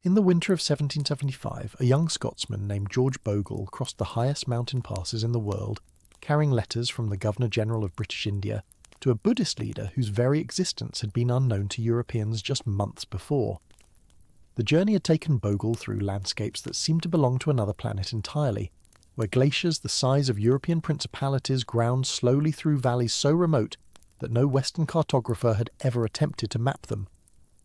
In the winter of 1775, a young Scotsman named George Bogle crossed the highest mountain passes in the world, carrying letters from the Governor-General of British India to a Buddhist leader whose very existence had been unknown to Europeans just months before. The journey had taken Bogle through landscapes that seemed to belong to another planet entirely, where glaciers the size of European principalities ground slowly through valleys so remote that no Western cartographer had ever attempted to map them,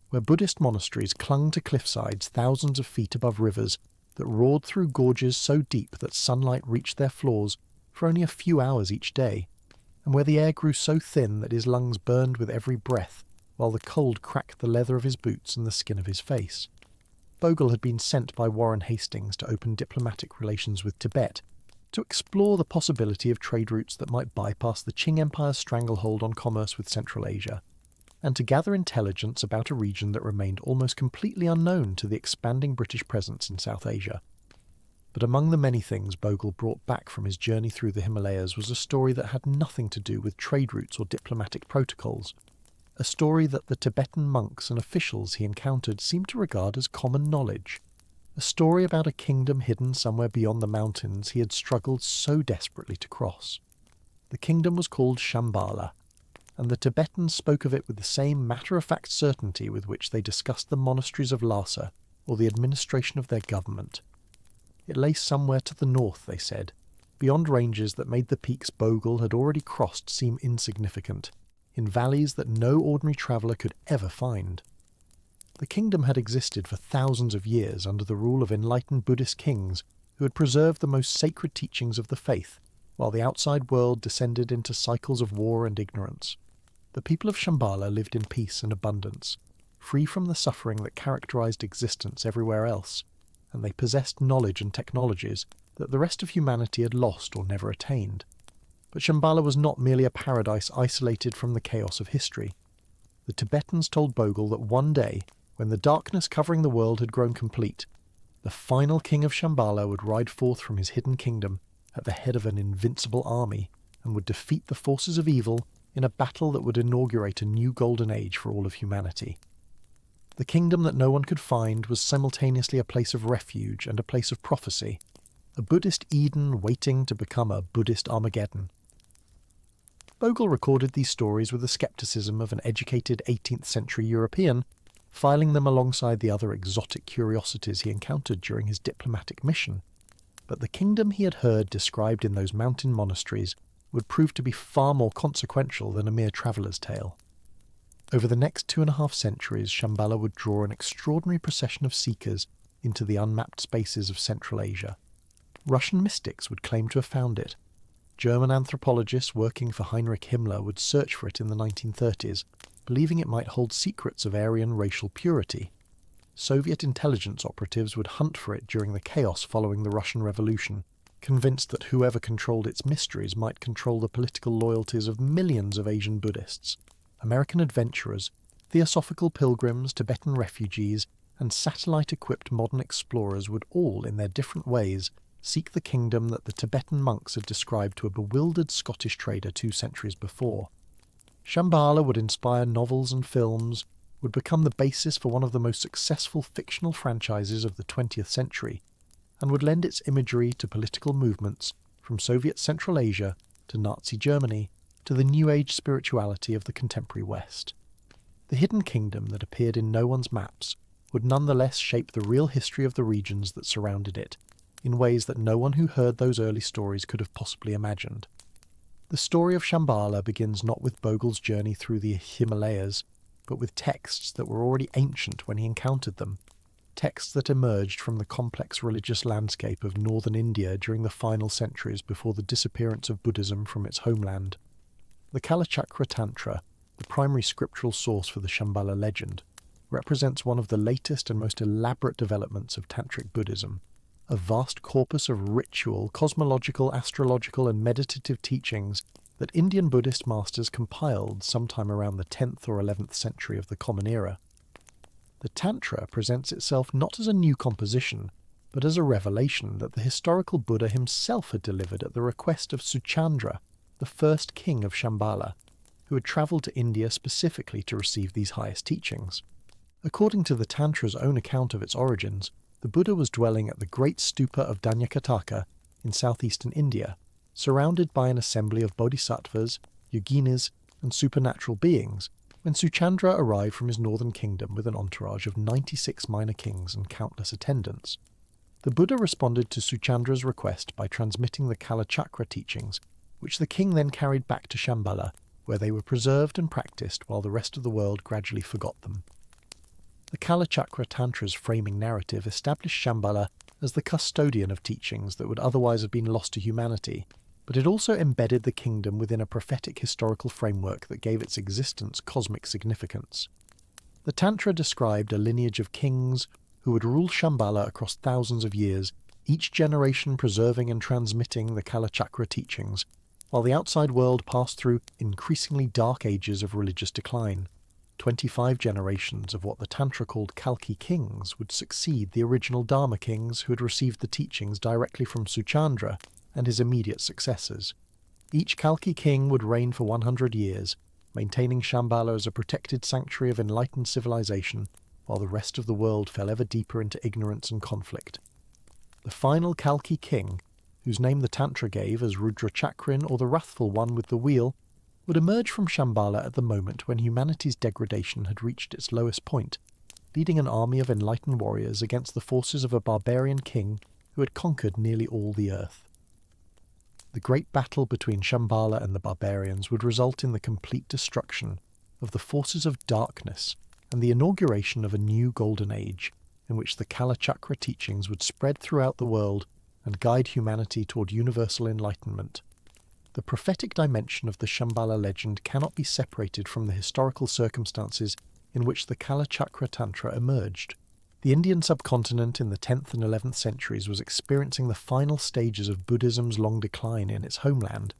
where Buddhist monasteries clung to cliffsides thousands of feet above rivers that roared through gorges so deep that sunlight reached their floors for only a few hours each day, and where the air grew so thin that his lungs burned with every breath, while the cold cracked the leather of his boots and the skin of his face. Bogle had been sent by Warren Hastings to open diplomatic relations with Tibet, to explore the possibility of trade routes that might bypass the Qing Empire's stranglehold on commerce with Central Asia, and to gather intelligence about a region that remained almost completely unknown to the expanding British presence in South Asia. But among the many things Bogle brought back from his journey through the Himalayas was a story that had nothing to do with trade routes or diplomatic protocols, a story that the Tibetan monks and officials he encountered seemed to regard as common knowledge, a story about a kingdom hidden somewhere beyond the mountains he had struggled so desperately to cross. The kingdom was called Shambhala, and the Tibetans spoke of it with the same matter-of-fact certainty with which they discussed the monasteries of Lhasa or the administration of their government. It lay somewhere to the north, they said, beyond ranges that made the peaks Bogle had already crossed seem insignificant, in valleys that no ordinary traveller could ever find. The kingdom had existed for thousands of years under the rule of enlightened Buddhist kings who had preserved the most sacred teachings of the faith, while the outside world descended into cycles of war and ignorance. The people of Shambhala lived in peace and abundance, free from the suffering that characterized existence everywhere else, and they possessed knowledge and technologies that the rest of humanity had lost or never attained. But Shambhala was not merely a paradise isolated from the chaos of history. The Tibetans told Bogle that one day, when the darkness covering the world had grown complete, the final king of Shambhala would ride forth from his hidden kingdom at the head of an invincible army and would defeat the forces of evil in a battle that would inaugurate a new golden age for all of humanity. The kingdom that no one could find was simultaneously a place of refuge and a place of prophecy, a Buddhist Eden waiting to become a Buddhist Armageddon. Bogle recorded these stories with the skepticism of an educated 18th century European, filing them alongside the other exotic curiosities he encountered during his diplomatic mission. But the kingdom he had heard described in those mountain monasteries would prove to be far more consequential than a mere traveller's tale. Over the next 2.5 centuries, Shambhala would draw an extraordinary procession of seekers into the unmapped spaces of Central Asia. Russian mystics would claim to have found it. German anthropologists working for Heinrich Himmler would search for it in the 1930s, believing it might hold secrets of Aryan racial purity. Soviet intelligence operatives would hunt for it during the chaos following the Russian Revolution, convinced that whoever controlled its mysteries might control the political loyalties of millions of Asian Buddhists. American adventurers, theosophical pilgrims, Tibetan refugees, and satellite-equipped modern explorers would all, in their different ways, seek the kingdom that the Tibetan monks had described to a bewildered Scottish trader 2 centuries before. Shambhala would inspire novels and films, would become the basis for one of the most successful fictional franchises of the 20th century, and would lend its imagery to political movements from Soviet Central Asia to Nazi Germany to the New Age spirituality of the contemporary West. The hidden kingdom that appeared in no one's maps would nonetheless shape the real history of the regions that surrounded it, in ways that no one who heard those early stories could have possibly imagined. The story of Shambhala begins not with Bogle's journey through the Himalayas, but with texts that were already ancient when he encountered them, texts that emerged from the complex religious landscape of northern India during the final centuries before the disappearance of Buddhism from its homeland. The Kalachakra Tantra, the primary scriptural source for the Shambhala legend, represents one of the latest and most elaborate developments of Tantric Buddhism, a vast corpus of ritual, cosmological, astrological, and meditative teachings that Indian Buddhist masters compiled sometime around the 10th or 11th century of the Common Era. The Tantra presents itself not as a new composition, but as a revelation that the historical Buddha himself had delivered at the request of Suchandra, the first king of Shambhala, who had travelled to India specifically to receive these highest teachings. According to the Tantra's own account of its origins, the Buddha was dwelling at the great stupa of Danyakataka in southeastern India, surrounded by an assembly of bodhisattvas, yoginis, and supernatural beings, when Suchandra arrived from his northern kingdom with an entourage of 96 minor kings and countless attendants. The Buddha responded to Suchandra's request by transmitting the Kalachakra teachings, which the king then carried back to Shambhala, where they were preserved and practiced while the rest of the world gradually forgot them. The Kalachakra Tantra's framing narrative established Shambhala as the custodian of teachings that would otherwise have been lost to humanity, but it also embedded the kingdom within a prophetic historical framework that gave its existence cosmic significance. The Tantra described a lineage of kings who would rule Shambhala across thousands of years, each generation preserving and transmitting the Kalachakra teachings, while the outside world passed through increasingly dark ages of religious decline. 25 generations of what the Tantra called Kalki kings would succeed the original Dharma kings who had received the teachings directly from Suchandra and his immediate successors. Each Kalki king would reign for 100 years, maintaining Shambhala as a protected sanctuary of enlightened civilization, while the rest of the world fell ever deeper into ignorance and conflict. The final Kalki king, whose name the Tantra gave as Rudrachakrin or the Wrathful One with the Wheel, would emerge from Shambhala at the moment when humanity's degradation had reached its lowest point, leading an army of enlightened warriors against the forces of a barbarian king who had conquered nearly all the earth. The great battle between Shambhala and the barbarians would result in the complete destruction of the forces of darkness and the inauguration of a new golden age, in which the Kalachakra teachings would spread throughout the world and guide humanity toward universal enlightenment. The prophetic dimension of the Shambhala legend cannot be separated from the historical circumstances in which the Kalachakra Tantra emerged. The Indian subcontinent in the 10th and 11th centuries was experiencing the final stages of Buddhism's long decline in its homeland,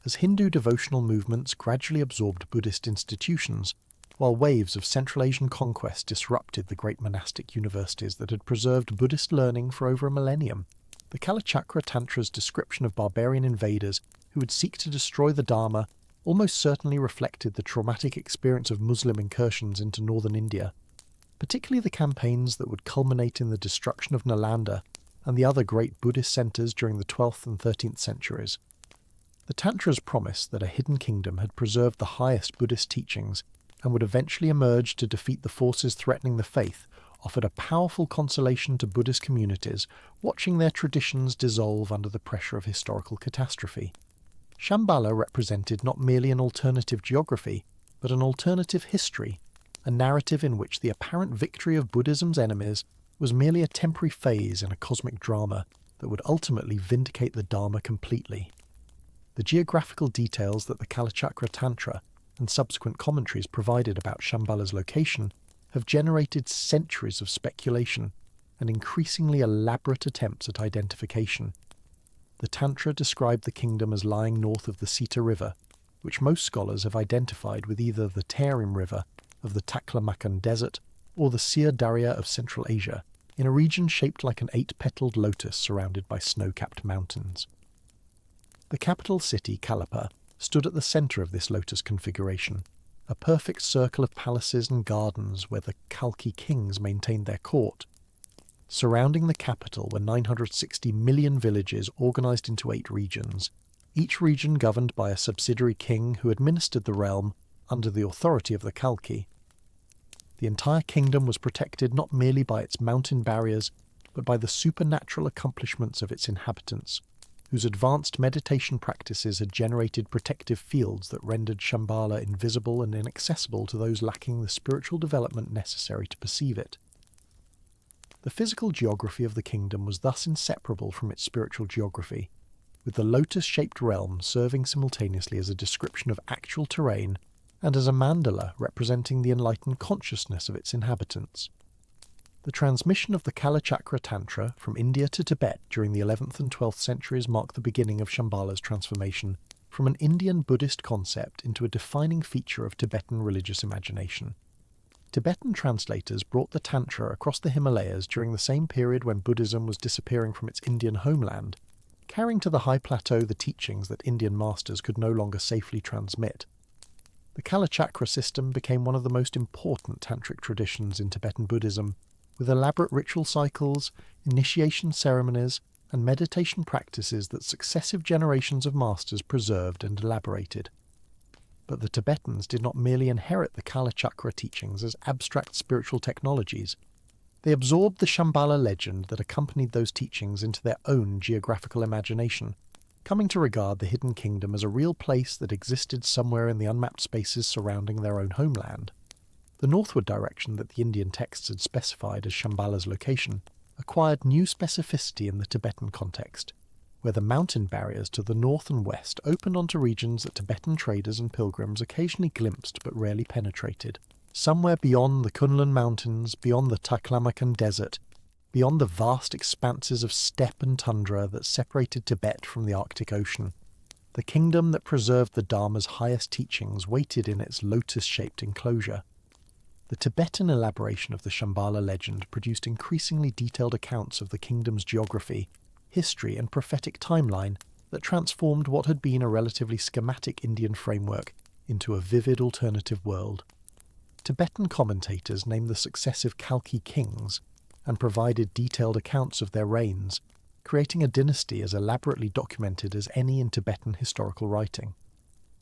as Hindu devotional movements gradually absorbed Buddhist institutions, while waves of Central Asian conquest disrupted the great monastic universities that had preserved Buddhist learning for over a millennium. The Kalachakra Tantra's description of barbarian invaders who would seek to destroy the Dharma almost certainly reflected the traumatic experience of Muslim incursions into northern India, particularly the campaigns that would culminate in the destruction of Nalanda and the other great Buddhist centres during the 12th and 13th centuries. The Tantra's promise that a hidden kingdom had preserved the highest Buddhist teachings and would eventually emerge to defeat the forces threatening the faith offered a powerful consolation to Buddhist communities watching their traditions dissolve under the pressure of historical catastrophe. Shambhala represented not merely an alternative geography, but an alternative history, a narrative in which the apparent victory of Buddhism's enemies was merely a temporary phase in a cosmic drama that would ultimately vindicate the Dharma completely. The geographical details that the Kalachakra Tantra and subsequent commentaries provided about Shambhala's location have generated centuries of speculation and increasingly elaborate attempts at identification. The Tantra described the kingdom as lying north of the Sita River, which most scholars have identified with either the Tarim River of the Taklamakan Desert or the Sir Darya of Central Asia, in a region shaped like an 8-petaled lotus surrounded by snow-capped mountains. The capital city, Kalapa, stood at the centre of this lotus configuration, a perfect circle of palaces and gardens where the Kalki kings maintained their court. Surrounding the capital were 960 million villages organised into 8 regions, each region governed by a subsidiary king who administered the realm under the authority of the Kalki. The entire kingdom was protected not merely by its mountain barriers, but by the supernatural accomplishments of its inhabitants, whose advanced meditation practices had generated protective fields that rendered Shambhala invisible and inaccessible to those lacking the spiritual development necessary to perceive it. The physical geography of the kingdom was thus inseparable from its spiritual geography, with the lotus-shaped realm serving simultaneously as a description of actual terrain and as a mandala representing the enlightened consciousness of its inhabitants. The transmission of the Kalachakra Tantra from India to Tibet during the 11th and 12th centuries marked the beginning of Shambhala's transformation from an Indian Buddhist concept into a defining feature of Tibetan religious imagination. Tibetan translators brought the Tantra across the Himalayas during the same period when Buddhism was disappearing from its Indian homeland, carrying to the high plateau the teachings that Indian masters could no longer safely transmit. The Kalachakra system became one of the most important tantric traditions in Tibetan Buddhism, with elaborate ritual cycles, initiation ceremonies, and meditation practices that successive generations of masters preserved and elaborated. But the Tibetans did not merely inherit the Kalachakra teachings as abstract spiritual technologies. They absorbed the Shambhala legend that accompanied those teachings into their own geographical imagination, coming to regard the hidden kingdom as a real place that existed somewhere in the unmapped spaces surrounding their own homeland. The northward direction that the Indian texts had specified as Shambhala's location acquired new specificity in the Tibetan context, where the mountain barriers to the north and west opened onto regions that Tibetan traders and pilgrims occasionally glimpsed but rarely penetrated. Somewhere beyond the Kunlun Mountains, beyond the Taklamakan Desert, beyond the vast expanses of steppe and tundra that separated Tibet from the Arctic Ocean, the kingdom that preserved the Dharma's highest teachings waited in its lotus-shaped enclosure. The Tibetan elaboration of the Shambhala legend produced increasingly detailed accounts of the kingdom's geography, history, and prophetic timeline that transformed what had been a relatively schematic Indian framework into a vivid alternative world. Tibetan commentators named the successive Kalki kings and provided detailed accounts of their reigns, creating a dynasty as elaborately documented as any in Tibetan historical writing.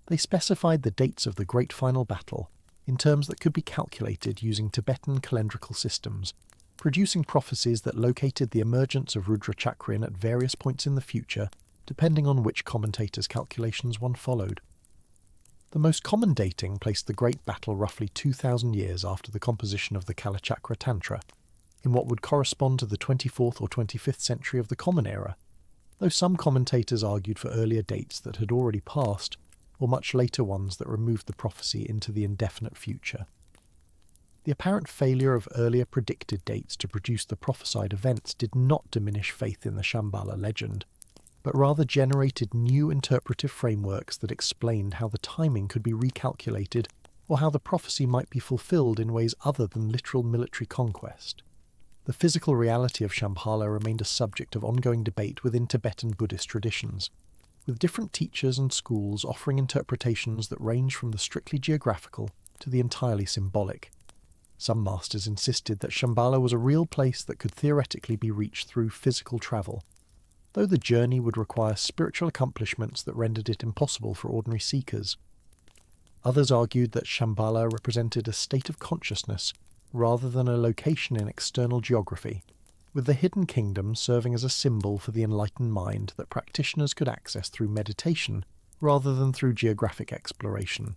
They specified the dates of the Great Final Battle in terms that could be calculated using Tibetan calendrical systems, producing prophecies that located the emergence of Rudra Chakrin at various points in the future, depending on which commentator's calculations one followed. The most common dating placed the Great Battle roughly 2,000 years after the composition of the Kalachakra Tantra, in what would correspond to the 24th or 25th century of the Common Era, though some commentators argued for earlier dates that had already passed, or much later ones that removed the prophecy into the indefinite future. The apparent failure of earlier predicted dates to produce the prophesied events did not diminish faith in the Shambhala legend, but rather generated new interpretive frameworks that explained how the timing could be recalculated or how the prophecy might be fulfilled in ways other than literal military conquest. The physical reality of Shambhala remained a subject of ongoing debate within Tibetan Buddhist traditions, with different teachers and schools offering interpretations that range from the strictly geographical to the entirely symbolic. Some masters insisted that Shambhala was a real place that could theoretically be reached through physical travel, though the journey would require spiritual accomplishments that rendered it impossible for ordinary seekers. Others argued that Shambhala represented a state of consciousness rather than a location in external geography, with the hidden kingdom serving as a symbol for the enlightened mind that practitioners could access through meditation rather than through geographic exploration.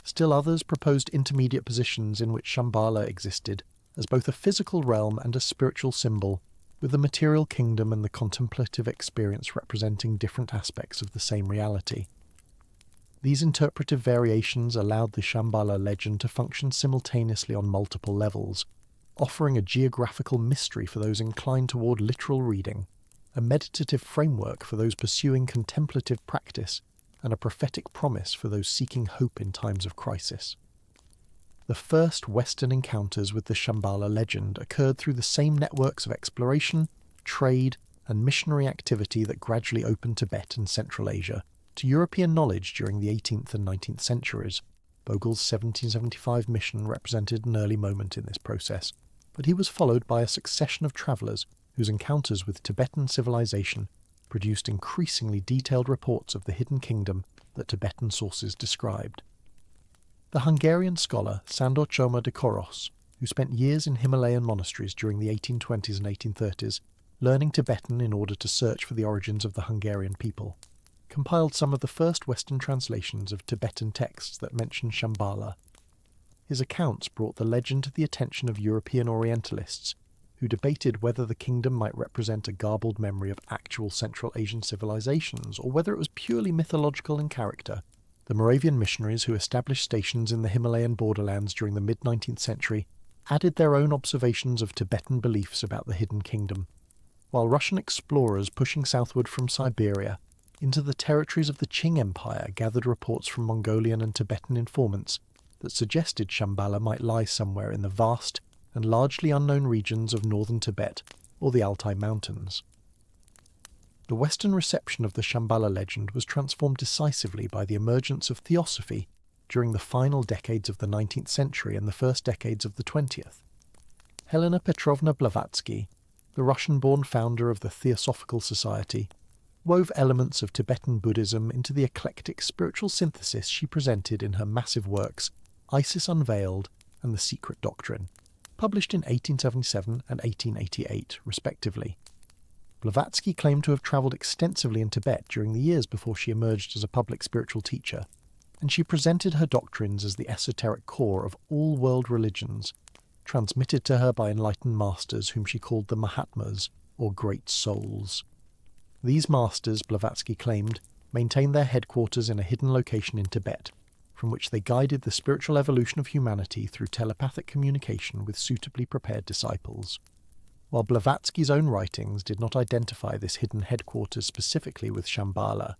Still others proposed intermediate positions in which Shambhala existed as both a physical realm and a spiritual symbol, with the material kingdom and the contemplative experience representing different aspects of the same reality. These interpretive variations allowed the Shambhala legend to function simultaneously on multiple levels, offering a geographical mystery for those inclined toward literal reading, a meditative framework for those pursuing contemplative practice, and a prophetic promise for those seeking hope in times of crisis. The first Western encounters with the Shambhala legend occurred through the same networks of exploration, trade, and missionary activity that gradually opened Tibet and Central Asia to European knowledge during the 18th and 19th centuries. Bogle's 1775 mission represented an early moment in this process, but he was followed by a succession of travellers whose encounters with Tibetan civilization produced increasingly detailed reports of the hidden kingdom that Tibetan sources described. The Hungarian scholar Sándor Csoma de Koros, who spent years in Himalayan monasteries during the 1820s and 1830s, learning Tibetan in order to search for the origins of the Hungarian people, compiled some of the first Western translations of Tibetan texts that mention Shambhala. His accounts brought the legend to the attention of European Orientalists, who debated whether the kingdom might represent a garbled memory of actual Central Asian civilizations or whether it was purely mythological in character. The Moravian missionaries who established stations in the Himalayan borderlands during the mid-19th century added their own observations of Tibetan beliefs about the hidden kingdom, while Russian explorers pushing southward from Siberia into the territories of the Qing Empire gathered reports from Mongolian and Tibetan informants that suggested Shambhala might lie somewhere in the vast and largely unknown regions of northern Tibet or the Altai Mountains. The Western reception of the Shambhala legend was transformed decisively by the emergence of theosophy during the final decades of the 19th century and the first decades of the 20th. Helena Petrovna Blavatsky, the Russian-born founder of the Theosophical Society, wove elements of Tibetan Buddhism into the eclectic spiritual synthesis she presented in her massive works Isis Unveiled and The Secret Doctrine, published in 1877 and 1888, respectively. Blavatsky claimed to have travelled extensively in Tibet during the years before she emerged as a public spiritual teacher, and she presented her doctrines as the esoteric core of all world religions, transmitted to her by enlightened masters whom she called the Mahatmas, or Great Souls. These masters, Blavatsky claimed, maintained their headquarters in a hidden location in Tibet, from which they guided the spiritual evolution of humanity through telepathic communication with suitably prepared disciples. While Blavatsky's own writings did not identify this hidden headquarters specifically with Shambhala,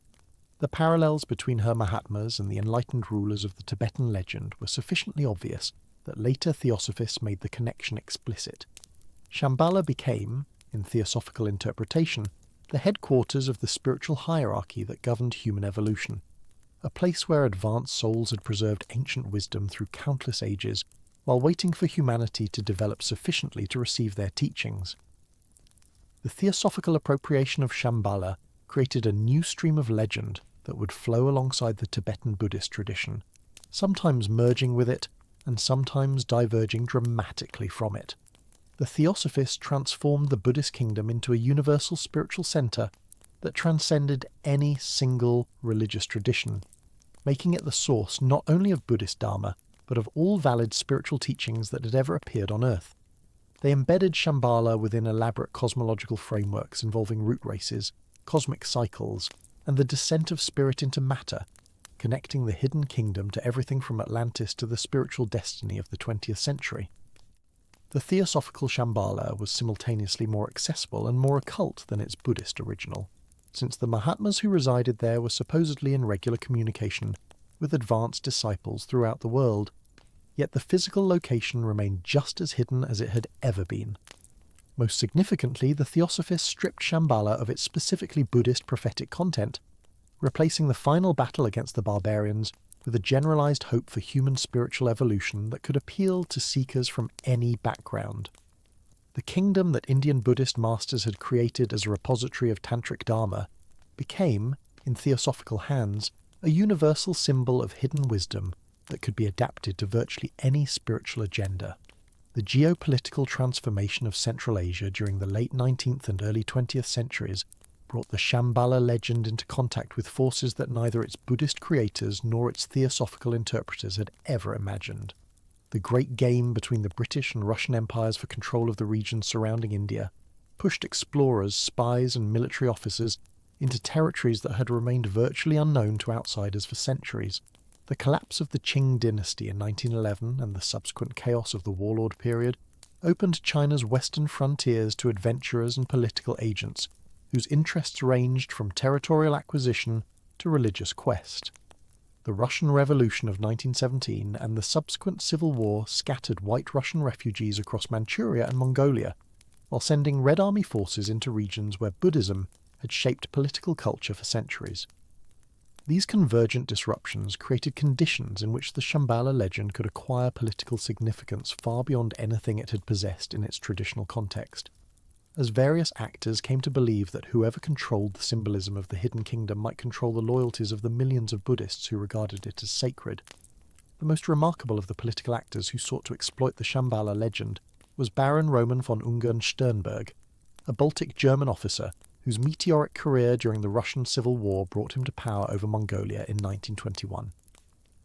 the parallels between her Mahatmas and the enlightened rulers of the Tibetan legend were sufficiently obvious that later theosophists made the connection explicit. Shambhala became, in theosophical interpretation, the headquarters of the spiritual hierarchy that governed human evolution, a place where advanced souls had preserved ancient wisdom through countless ages while waiting for humanity to develop sufficiently to receive their teachings. The theosophical appropriation of Shambhala created a new stream of legend that would flow alongside the Tibetan Buddhist tradition, sometimes merging with it and sometimes diverging dramatically from it. The theosophists transformed the Buddhist kingdom into a universal spiritual centre that transcended any single religious tradition, making it the source not only of Buddhist Dharma, but of all valid spiritual teachings that had ever appeared on Earth. They embedded Shambhala within elaborate cosmological frameworks involving root races, cosmic cycles, and the descent of spirit into matter, connecting the hidden kingdom to everything from Atlantis to the spiritual destiny of the 20th century. The theosophical Shambhala was simultaneously more accessible and more occult than its Buddhist original, since the Mahatmas who resided there were supposedly in regular communication with advanced disciples throughout the world, yet the physical location remained just as hidden as it had ever been. Most significantly, the theosophists stripped Shambhala of its specifically Buddhist prophetic content, replacing the final battle against the barbarians with a generalized hope for human spiritual evolution that could appeal to seekers from any background. The kingdom that Indian Buddhist masters had created as a repository of tantric dharma became, in theosophical hands, a universal symbol of hidden wisdom that could be adapted to virtually any spiritual agenda. The geopolitical transformation of Central Asia during the late 19th and early 20th centuries brought the Shambhala legend into contact with forces that neither its Buddhist creators nor its theosophical interpreters had ever imagined. The great game between the British and Russian empires for control of the regions surrounding India pushed explorers, spies and military officers into territories that had remained virtually unknown to outsiders for centuries. The collapse of the Qing dynasty in 1911 and the subsequent chaos of the warlord period opened China's western frontiers to adventurers and political agents whose interests ranged from territorial acquisition to religious quest. The Russian Revolution of 1917 and the subsequent civil war scattered white Russian refugees across Manchuria and Mongolia, while sending Red Army forces into regions where Buddhism had shaped political culture for centuries. These convergent disruptions created conditions in which the Shambhala legend could acquire political significance far beyond anything it had possessed in its traditional context, as various actors came to believe that whoever controlled the symbolism of the hidden kingdom might control the loyalties of the millions of Buddhists who regarded it as sacred. The most remarkable of the political actors who sought to exploit the Shambhala legend was Baron Roman von Ungern-Sternberg, a Baltic German officer whose meteoric career during the Russian Civil War brought him to power over Mongolia in 1921.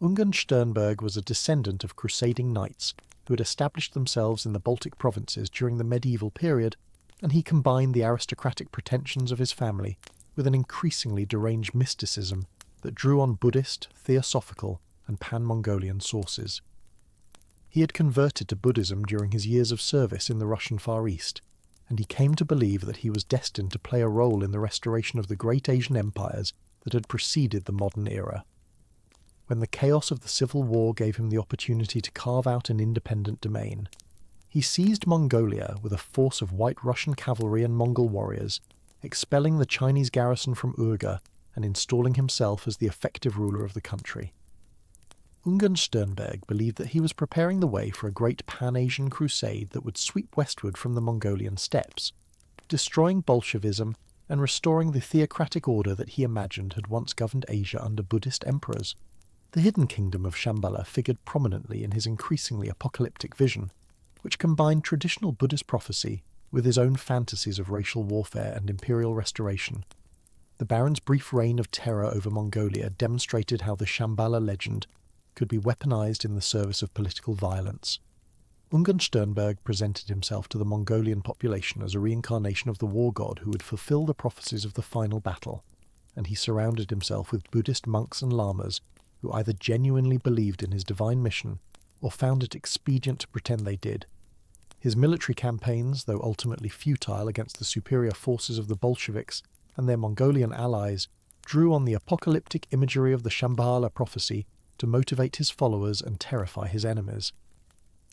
Ungern-Sternberg was a descendant of crusading knights who had established themselves in the Baltic provinces during the medieval period, and he combined the aristocratic pretensions of his family with an increasingly deranged mysticism that drew on Buddhist, theosophical, and pan-Mongolian sources. He had converted to Buddhism during his years of service in the Russian Far East, and he came to believe that he was destined to play a role in the restoration of the great Asian empires that had preceded the modern era. When the chaos of the Civil War gave him the opportunity to carve out an independent domain, he seized Mongolia with a force of white Russian cavalry and Mongol warriors, expelling the Chinese garrison from Urga and installing himself as the effective ruler of the country. Ungern Sternberg believed that he was preparing the way for a great Pan-Asian crusade that would sweep westward from the Mongolian steppes, destroying Bolshevism and restoring the theocratic order that he imagined had once governed Asia under Buddhist emperors. The hidden kingdom of Shambhala figured prominently in his increasingly apocalyptic vision, which combined traditional Buddhist prophecy with his own fantasies of racial warfare and imperial restoration. The Baron's brief reign of terror over Mongolia demonstrated how the Shambhala legend could be weaponized in the service of political violence. Ungern Sternberg presented himself to the Mongolian population as a reincarnation of the war god who would fulfill the prophecies of the final battle, and he surrounded himself with Buddhist monks and lamas who either genuinely believed in his divine mission or found it expedient to pretend they did. His military campaigns, though ultimately futile against the superior forces of the Bolsheviks and their Mongolian allies, drew on the apocalyptic imagery of the Shambhala prophecy to motivate his followers and terrify his enemies.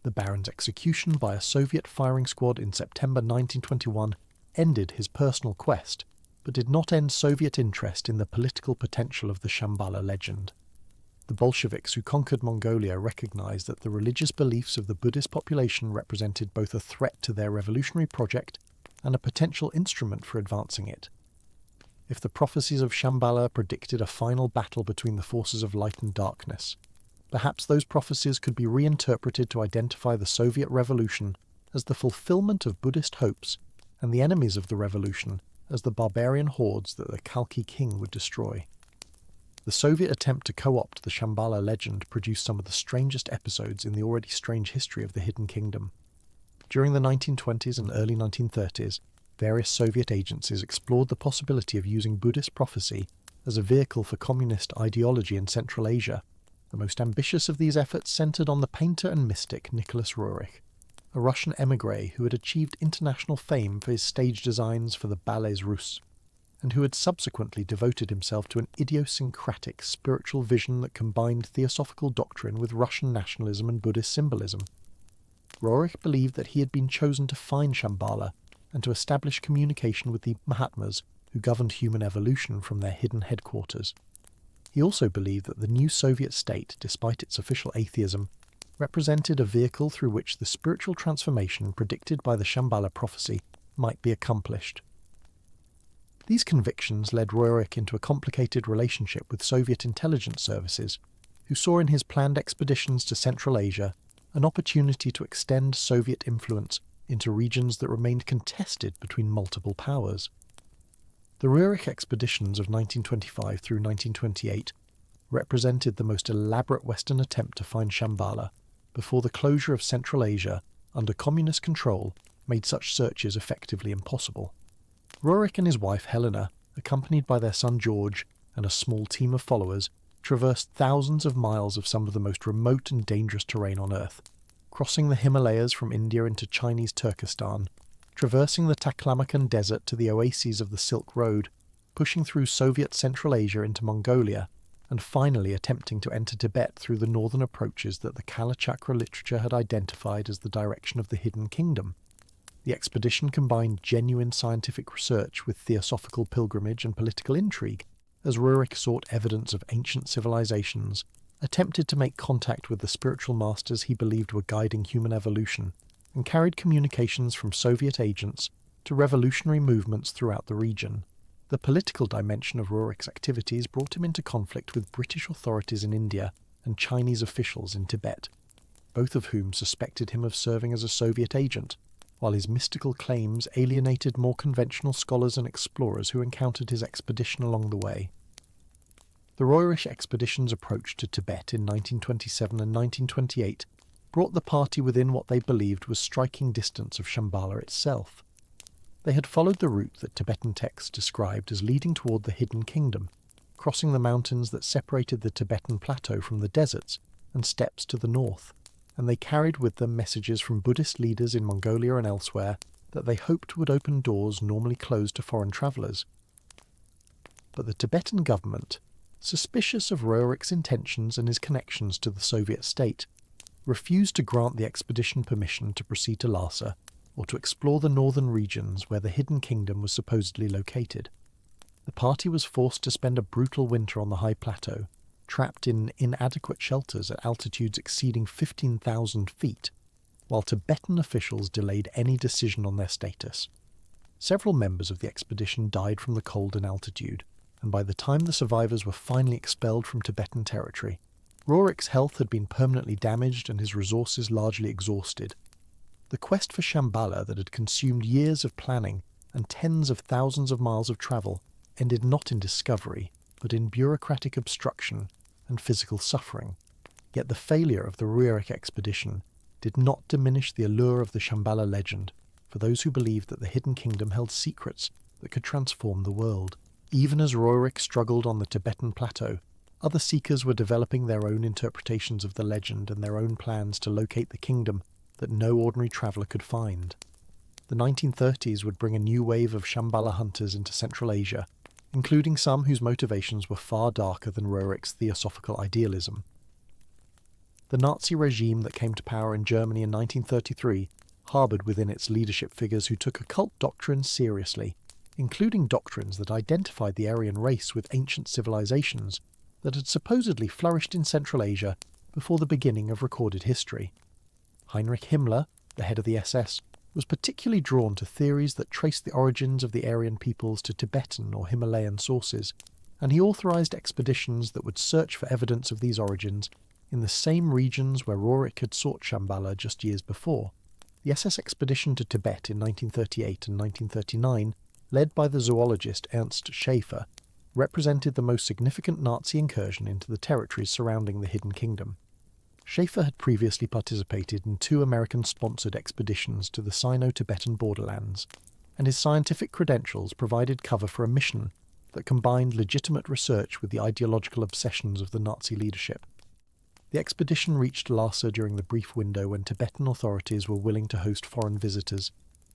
The Baron's execution by a Soviet firing squad in September 1921 ended his personal quest, but did not end Soviet interest in the political potential of the Shambhala legend. The Bolsheviks who conquered Mongolia recognized that the religious beliefs of the Buddhist population represented both a threat to their revolutionary project and a potential instrument for advancing it. If the prophecies of Shambhala predicted a final battle between the forces of light and darkness, perhaps those prophecies could be reinterpreted to identify the Soviet Revolution as the fulfillment of Buddhist hopes and the enemies of the revolution as the barbarian hordes that the Kalki king would destroy. The Soviet attempt to co-opt the Shambhala legend produced some of the strangest episodes in the already strange history of the Hidden Kingdom. During the 1920s and early 1930s, various Soviet agencies explored the possibility of using Buddhist prophecy as a vehicle for communist ideology in Central Asia. The most ambitious of these efforts centered on the painter and mystic Nicholas Roerich, a Russian émigré who had achieved international fame for his stage designs for the ballets Russes, and who had subsequently devoted himself to an idiosyncratic spiritual vision that combined theosophical doctrine with Russian nationalism and Buddhist symbolism. Roerich believed that he had been chosen to find Shambhala and to establish communication with the Mahatmas who governed human evolution from their hidden headquarters. He also believed that the new Soviet state, despite its official atheism, represented a vehicle through which the spiritual transformation predicted by the Shambhala prophecy might be accomplished. These convictions led Roerich into a complicated relationship with Soviet intelligence services, who saw in his planned expeditions to Central Asia an opportunity to extend Soviet influence into regions that remained contested between multiple powers. The Roerich expeditions of 1925 through 1928 represented the most elaborate Western attempt to find Shambhala before the closure of Central Asia under communist control made such searches effectively impossible. Roerich and his wife Helena, accompanied by their son George and a small team of followers, traversed thousands of miles of some of the most remote and dangerous terrain on Earth, crossing the Himalayas from India into Chinese Turkestan, traversing the Taklamakan Desert to the oases of the Silk Road, pushing through Soviet Central Asia into Mongolia, and finally attempting to enter Tibet through the northern approaches that the Kalachakra literature had identified as the direction of the Hidden Kingdom. The expedition combined genuine scientific research with theosophical pilgrimage and political intrigue, as Roerich sought evidence of ancient civilizations, attempted to make contact with the spiritual masters he believed were guiding human evolution, and carried communications from Soviet agents to revolutionary movements throughout the region. The political dimension of Roerich's activities brought him into conflict with British authorities in India and Chinese officials in Tibet, both of whom suspected him of serving as a Soviet agent, while his mystical claims alienated more conventional scholars and explorers who encountered his expedition along the way. The Roerich expedition's approach to Tibet in 1927 and 1928 brought the party within what they believed was striking distance of Shambhala itself. They had followed the route that Tibetan texts described as leading toward the Hidden Kingdom, crossing the mountains that separated the Tibetan plateau from the deserts and steppes to the north, and they carried with them messages from Buddhist leaders in Mongolia and elsewhere that they hoped would open doors normally closed to foreign travellers. But the Tibetan government, suspicious of Roerich's intentions and his connections to the Soviet state, refused to grant the expedition permission to proceed to Lhasa or to explore the northern regions where the Hidden Kingdom was supposedly located. The party was forced to spend a brutal winter on the high plateau, trapped in inadequate shelters at altitudes exceeding 15,000 feet, while Tibetan officials delayed any decision on their status. Several members of the expedition died from the cold and altitude, and by the time the survivors were finally expelled from Tibetan territory, Rorik's health had been permanently damaged and his resources largely exhausted. The quest for Shambhala that had consumed years of planning and tens of thousands of miles of travel ended not in discovery, but in bureaucratic obstruction and physical suffering. Yet the failure of the Rorik expedition did not diminish the allure of the Shambhala legend for those who believed that the hidden kingdom held secrets that could transform the world. Even as Rorik struggled on the Tibetan plateau, other seekers were developing their own interpretations of the legend and their own plans to locate the kingdom that no ordinary traveller could find. The 1930s would bring a new wave of Shambhala hunters into Central Asia, including some whose motivations were far darker than Rorik's theosophical idealism. The Nazi regime that came to power in Germany in 1933 harboured within its leadership figures who took occult doctrines seriously, including doctrines that identified the Aryan race with ancient civilizations that had supposedly flourished in Central Asia before the beginning of recorded history. Heinrich Himmler, the head of the SS, was particularly drawn to theories that traced the origins of the Aryan peoples to Tibetan or Himalayan sources, and he authorized expeditions that would search for evidence of these origins in the same regions where Rorik had sought Shambhala just years before. The SS expedition to Tibet in 1938 and 1939, led by the zoologist Ernst Schaefer, represented the most significant Nazi incursion into the territories surrounding the Hidden Kingdom. Schaefer had previously participated in 2 American-sponsored expeditions to the Sino-Tibetan borderlands, and his scientific credentials provided cover for a mission that combined legitimate research with the ideological obsessions of the Nazi leadership. The expedition reached Lhasa during the brief window when Tibetan authorities were willing to host foreign visitors,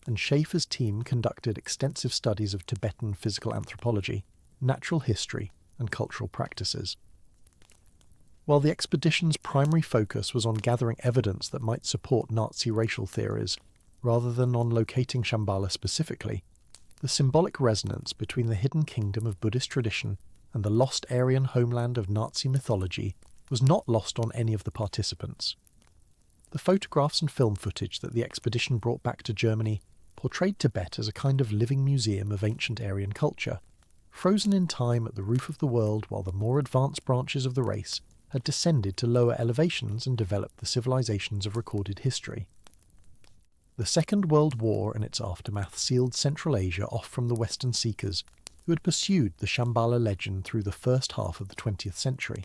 and Schaefer's team conducted extensive studies of Tibetan physical anthropology, natural history, and cultural practices. While the expedition's primary focus was on gathering evidence that might support Nazi racial theories, rather than on locating Shambhala specifically, the symbolic resonance between the hidden kingdom of Buddhist tradition and the lost Aryan homeland of Nazi mythology was not lost on any of the participants. The photographs and film footage that the expedition brought back to Germany portrayed Tibet as a kind of living museum of ancient Aryan culture, frozen in time at the roof of the world while the more advanced branches of the race had descended to lower elevations and developed the civilizations of recorded history. The Second World War and its aftermath sealed Central Asia off from the Western seekers who had pursued the Shambhala legend through the first half of the 20th century.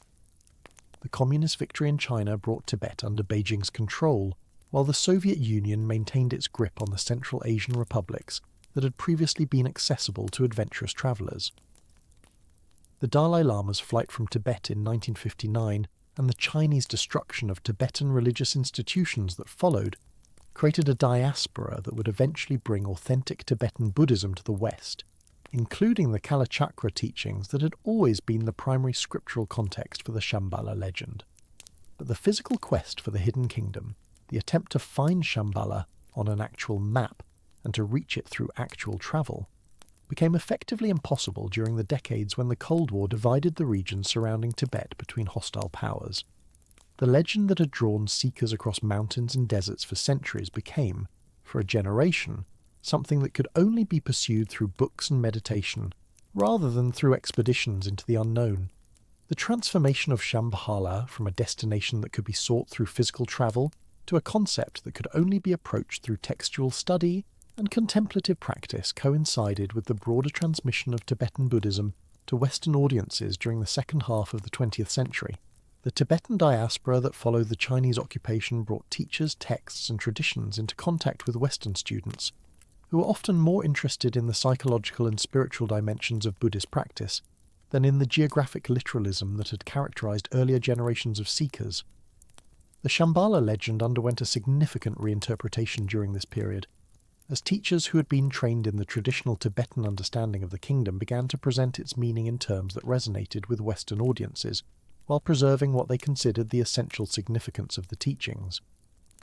The communist victory in China brought Tibet under Beijing's control, while the Soviet Union maintained its grip on the Central Asian republics that had previously been accessible to adventurous travellers. The Dalai Lama's flight from Tibet in 1959 and the Chinese destruction of Tibetan religious institutions that followed created a diaspora that would eventually bring authentic Tibetan Buddhism to the West, including the Kalachakra teachings that had always been the primary scriptural context for the Shambhala legend. But the physical quest for the hidden kingdom, the attempt to find Shambhala on an actual map and to reach it through actual travel, became effectively impossible during the decades when the Cold War divided the regions surrounding Tibet between hostile powers. The legend that had drawn seekers across mountains and deserts for centuries became, for a generation, something that could only be pursued through books and meditation, rather than through expeditions into the unknown. The transformation of Shambhala from a destination that could be sought through physical travel to a concept that could only be approached through textual study and contemplative practice coincided with the broader transmission of Tibetan Buddhism to Western audiences during the second half of the 20th century. The Tibetan diaspora that followed the Chinese occupation brought teachers, texts, and traditions into contact with Western students, who were often more interested in the psychological and spiritual dimensions of Buddhist practice than in the geographic literalism that had characterized earlier generations of seekers. The Shambhala legend underwent a significant reinterpretation during this period, as teachers who had been trained in the traditional Tibetan understanding of the kingdom began to present its meaning in terms that resonated with Western audiences, while preserving what they considered the essential significance of the teachings.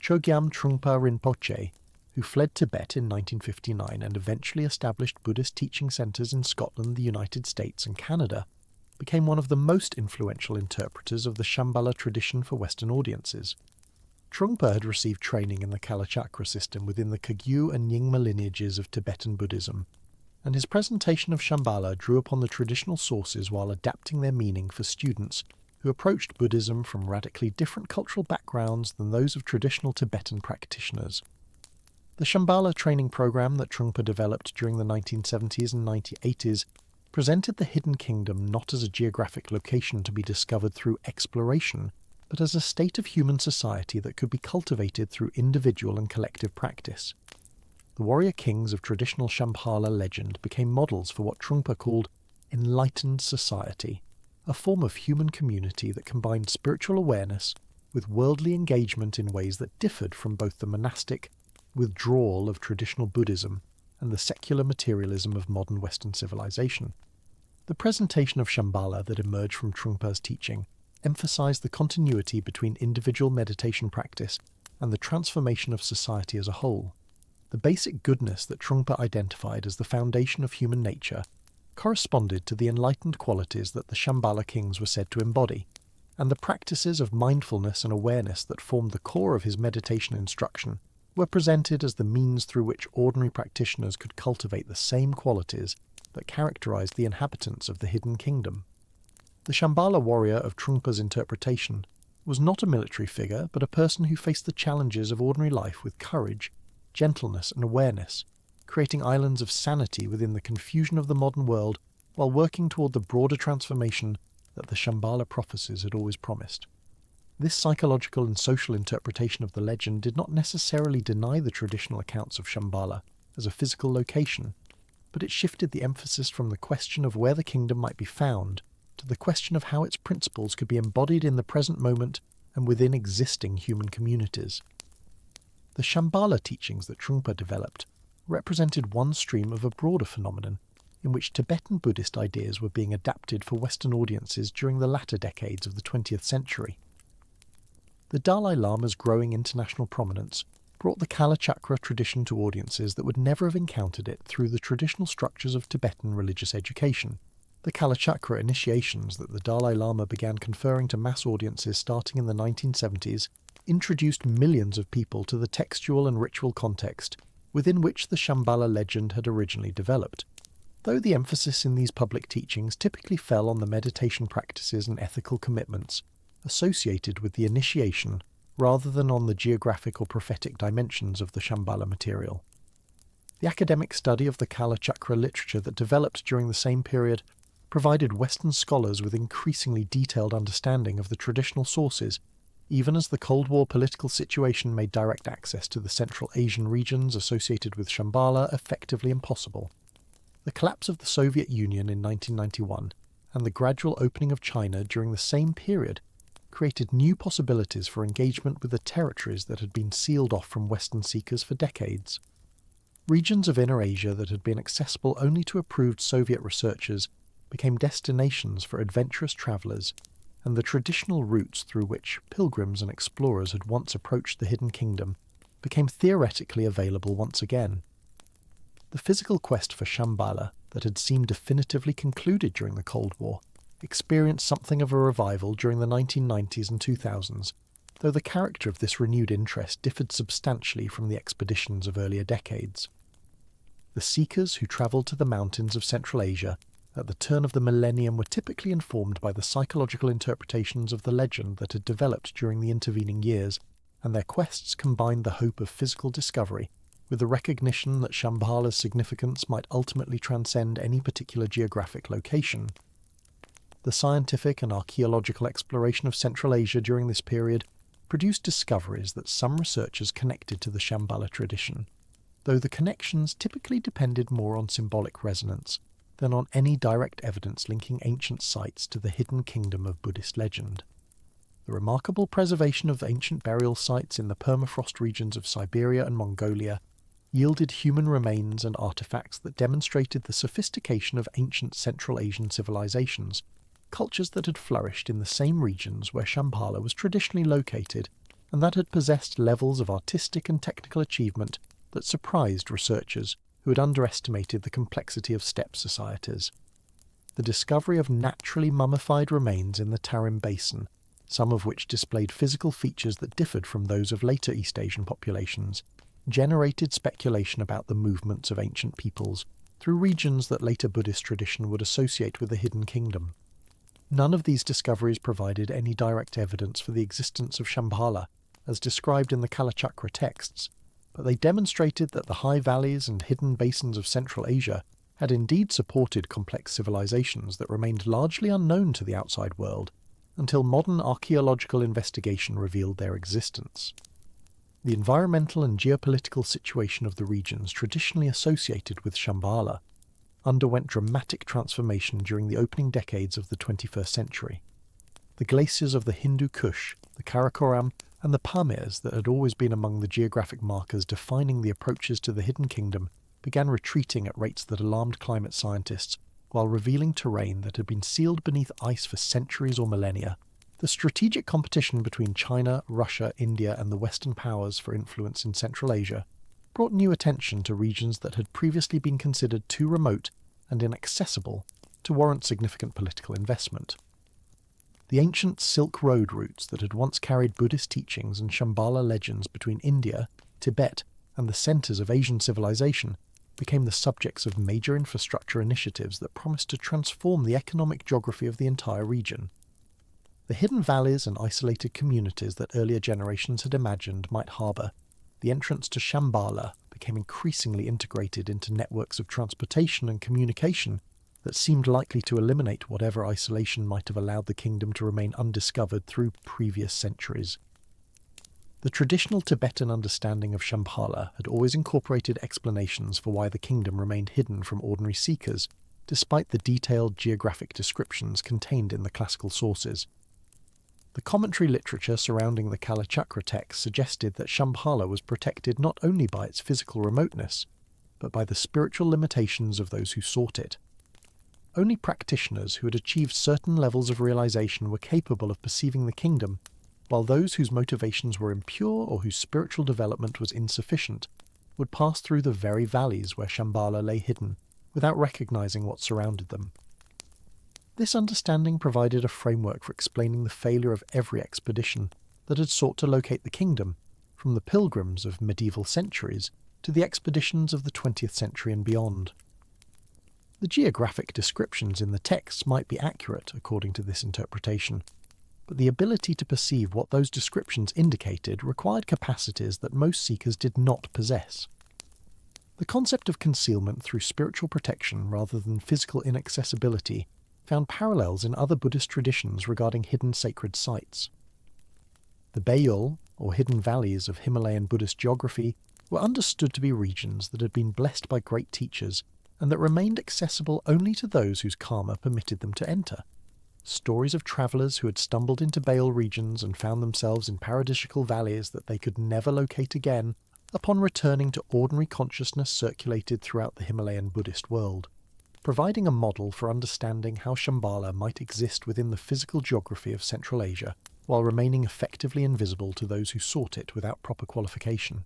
Chogyam Trungpa Rinpoche, who fled Tibet in 1959 and eventually established Buddhist teaching centres in Scotland, the United States and Canada, became one of the most influential interpreters of the Shambhala tradition for Western audiences. Trungpa had received training in the Kalachakra system within the Kagyu and Nyingma lineages of Tibetan Buddhism, and his presentation of Shambhala drew upon the traditional sources while adapting their meaning for students who approached Buddhism from radically different cultural backgrounds than those of traditional Tibetan practitioners. The Shambhala training program that Trungpa developed during the 1970s and 1980s presented the hidden kingdom not as a geographic location to be discovered through exploration, but as a state of human society that could be cultivated through individual and collective practice. The warrior kings of traditional Shambhala legend became models for what Trungpa called enlightened society, a form of human community that combined spiritual awareness with worldly engagement in ways that differed from both the monastic withdrawal of traditional Buddhism and the secular materialism of modern Western civilization. The presentation of Shambhala that emerged from Trungpa's teaching emphasized the continuity between individual meditation practice and the transformation of society as a whole. The basic goodness that Trungpa identified as the foundation of human nature corresponded to the enlightened qualities that the Shambhala kings were said to embody, and the practices of mindfulness and awareness that formed the core of his meditation instruction were presented as the means through which ordinary practitioners could cultivate the same qualities that characterized the inhabitants of the hidden kingdom. The Shambhala warrior of Trungpa's interpretation was not a military figure, but a person who faced the challenges of ordinary life with courage, gentleness, and awareness, creating islands of sanity within the confusion of the modern world while working toward the broader transformation that the Shambhala prophecies had always promised. This psychological and social interpretation of the legend did not necessarily deny the traditional accounts of Shambhala as a physical location, but it shifted the emphasis from the question of where the kingdom might be found to the question of how its principles could be embodied in the present moment and within existing human communities. The Shambhala teachings that Trungpa developed represented one stream of a broader phenomenon in which Tibetan Buddhist ideas were being adapted for Western audiences during the latter decades of the 20th century. The Dalai Lama's growing international prominence brought the Kalachakra tradition to audiences that would never have encountered it through the traditional structures of Tibetan religious education. The Kalachakra initiations that the Dalai Lama began conferring to mass audiences starting in the 1970s introduced millions of people to the textual and ritual context within which the Shambhala legend had originally developed. Though the emphasis in these public teachings typically fell on the meditation practices and ethical commitments associated with the initiation rather than on the geographic or prophetic dimensions of the Shambhala material. The academic study of the Kalachakra literature that developed during the same period provided Western scholars with increasingly detailed understanding of the traditional sources, even as the Cold War political situation made direct access to the Central Asian regions associated with Shambhala effectively impossible. The collapse of the Soviet Union in 1991 and the gradual opening of China during the same period created new possibilities for engagement with the territories that had been sealed off from Western seekers for decades. Regions of Inner Asia that had been accessible only to approved Soviet researchers became destinations for adventurous travellers, and the traditional routes through which pilgrims and explorers had once approached the hidden kingdom became theoretically available once again. The physical quest for Shambhala that had seemed definitively concluded during the Cold War experienced something of a revival during the 1990s and 2000s, though the character of this renewed interest differed substantially from the expeditions of earlier decades. The seekers who travelled to the mountains of Central Asia at the turn of the millennium were typically informed by the psychological interpretations of the legend that had developed during the intervening years, and their quests combined the hope of physical discovery with the recognition that Shambhala's significance might ultimately transcend any particular geographic location. The scientific and archaeological exploration of Central Asia during this period produced discoveries that some researchers connected to the Shambhala tradition, though the connections typically depended more on symbolic resonance than on any direct evidence linking ancient sites to the hidden kingdom of Buddhist legend. The remarkable preservation of ancient burial sites in the permafrost regions of Siberia and Mongolia yielded human remains and artifacts that demonstrated the sophistication of ancient Central Asian civilizations, cultures that had flourished in the same regions where Shambhala was traditionally located, and that had possessed levels of artistic and technical achievement that surprised researchers who had underestimated the complexity of steppe societies. the discovery of naturally mummified remains in the Tarim Basin, some of which displayed physical features that differed from those of later East Asian populations, generated speculation about the movements of ancient peoples through regions that later Buddhist tradition would associate with the hidden kingdom. None of these discoveries provided any direct evidence for the existence of Shambhala, as described in the Kalachakra texts, but they demonstrated that the high valleys and hidden basins of Central Asia had indeed supported complex civilizations that remained largely unknown to the outside world until modern archaeological investigation revealed their existence. The environmental and geopolitical situation of the regions traditionally associated with Shambhala underwent dramatic transformation during the opening decades of the 21st century. The glaciers of the Hindu Kush, the Karakoram, and the Pamirs that had always been among the geographic markers defining the approaches to the hidden kingdom began retreating at rates that alarmed climate scientists, while revealing terrain that had been sealed beneath ice for centuries or millennia. The strategic competition between China, Russia, India, and the Western powers for influence in Central Asia brought new attention to regions that had previously been considered too remote and inaccessible to warrant significant political investment. The ancient Silk Road routes that had once carried Buddhist teachings and Shambhala legends between India, Tibet, and the centres of Asian civilization became the subjects of major infrastructure initiatives that promised to transform the economic geography of the entire region. The hidden valleys and isolated communities that earlier generations had imagined might harbour the entrance to Shambhala became increasingly integrated into networks of transportation and communication that seemed likely to eliminate whatever isolation might have allowed the kingdom to remain undiscovered through previous centuries. The traditional Tibetan understanding of Shambhala had always incorporated explanations for why the kingdom remained hidden from ordinary seekers, despite the detailed geographic descriptions contained in the classical sources. The commentary literature surrounding the Kalachakra text suggested that Shambhala was protected not only by its physical remoteness, but by the spiritual limitations of those who sought it. Only practitioners who had achieved certain levels of realization were capable of perceiving the kingdom, while those whose motivations were impure or whose spiritual development was insufficient would pass through the very valleys where Shambhala lay hidden without recognizing what surrounded them. This understanding provided a framework for explaining the failure of every expedition that had sought to locate the kingdom, from the pilgrims of medieval centuries to the expeditions of the 20th century and beyond. The geographic descriptions in the texts might be accurate according to this interpretation, but the ability to perceive what those descriptions indicated required capacities that most seekers did not possess. The concept of concealment through spiritual protection rather than physical inaccessibility found parallels in other Buddhist traditions regarding hidden sacred sites. The Betrayals, or hidden valleys of Himalayan Buddhist geography, were understood to be regions that had been blessed by great teachers and that remained accessible only to those whose karma permitted them to enter. Stories of travellers who had stumbled into Betrayal regions and found themselves in paradisiacal valleys that they could never locate again upon returning to ordinary consciousness circulated throughout the Himalayan Buddhist world, providing a model for understanding how Shambhala might exist within the physical geography of Central Asia while remaining effectively invisible to those who sought it without proper qualification.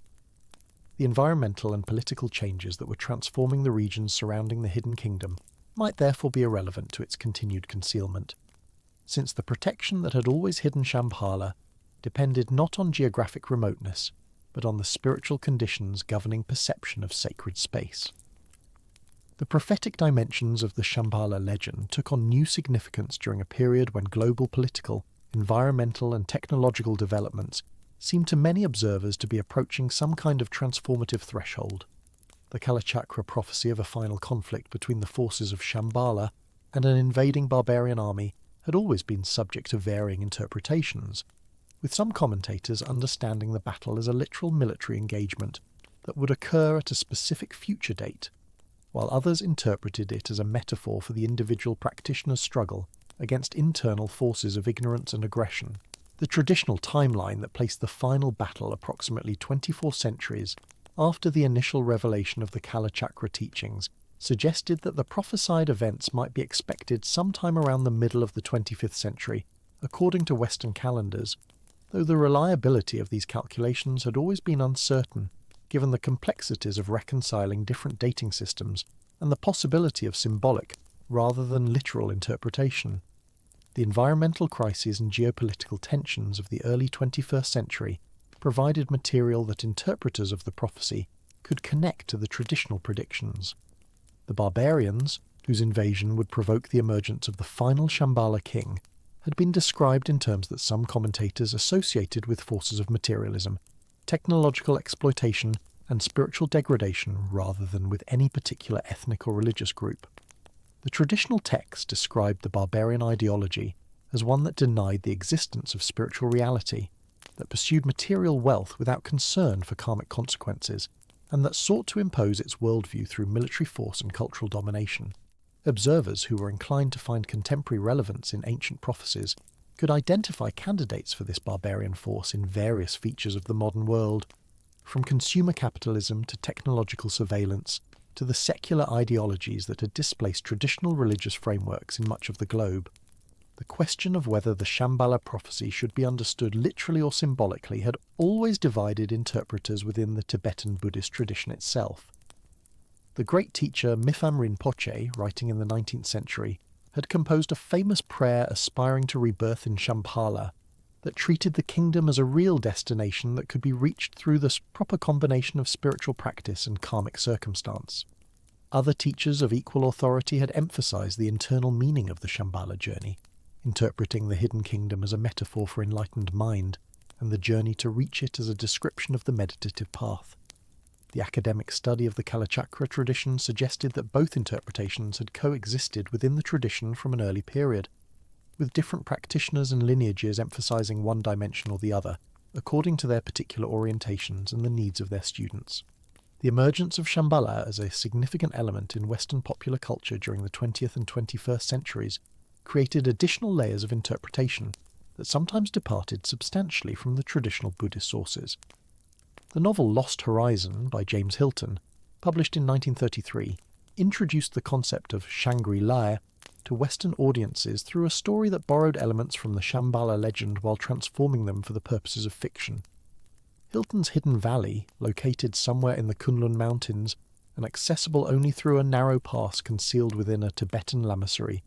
The environmental and political changes that were transforming the regions surrounding the hidden kingdom might therefore be irrelevant to its continued concealment, since the protection that had always hidden Shambhala depended not on geographic remoteness, but on the spiritual conditions governing perception of sacred space. The prophetic dimensions of the Shambhala legend took on new significance during a period when global political, environmental and technological developments seemed to many observers to be approaching some kind of transformative threshold. The Kalachakra prophecy of a final conflict between the forces of Shambhala and an invading barbarian army had always been subject to varying interpretations, with some commentators understanding the battle as a literal military engagement that would occur at a specific future date, while others interpreted it as a metaphor for the individual practitioner's struggle against internal forces of ignorance and aggression. The traditional timeline that placed the final battle approximately 24 centuries after the initial revelation of the Kalachakra teachings suggested that the prophesied events might be expected sometime around the middle of the 25th century, according to Western calendars, though the reliability of these calculations had always been uncertain, given the complexities of reconciling different dating systems and the possibility of symbolic rather than literal interpretation. The environmental crises and geopolitical tensions of the early 21st century provided material that interpreters of the prophecy could connect to the traditional predictions. The barbarians, whose invasion would provoke the emergence of the final Shambhala king, had been described in terms that some commentators associated with forces of materialism, technological exploitation, and spiritual degradation rather than with any particular ethnic or religious group. The traditional texts described the barbarian ideology as one that denied the existence of spiritual reality, that pursued material wealth without concern for karmic consequences, and that sought to impose its worldview through military force and cultural domination. Observers who were inclined to find contemporary relevance in ancient prophecies could identify candidates for this barbarian force in various features of the modern world, from consumer capitalism to technological surveillance, to the secular ideologies that had displaced traditional religious frameworks in much of the globe. The question of whether the Shambhala prophecy should be understood literally or symbolically had always divided interpreters within the Tibetan Buddhist tradition itself. The great teacher Mipham Rinpoche, writing in the 19th century, had composed a famous prayer aspiring to rebirth in Shambhala that treated the kingdom as a real destination that could be reached through the proper combination of spiritual practice and karmic circumstance. Other teachers of equal authority had emphasized the internal meaning of the Shambhala journey, interpreting the hidden kingdom as a metaphor for enlightened mind, and the journey to reach it as a description of the meditative path. The academic study of the Kalachakra tradition suggested that both interpretations had coexisted within the tradition from an early period, with different practitioners and lineages emphasizing one dimension or the other, according to their particular orientations and the needs of their students. The emergence of Shambhala as a significant element in Western popular culture during the 20th and 21st centuries created additional layers of interpretation that sometimes departed substantially from the traditional Buddhist sources. The novel Lost Horizon by James Hilton, published in 1933, introduced the concept of Shangri-La to Western audiences through a story that borrowed elements from the Shambhala legend while transforming them for the purposes of fiction. Hilton's Hidden Valley, located somewhere in the Kunlun Mountains and accessible only through a narrow pass concealed within a Tibetan lamasery,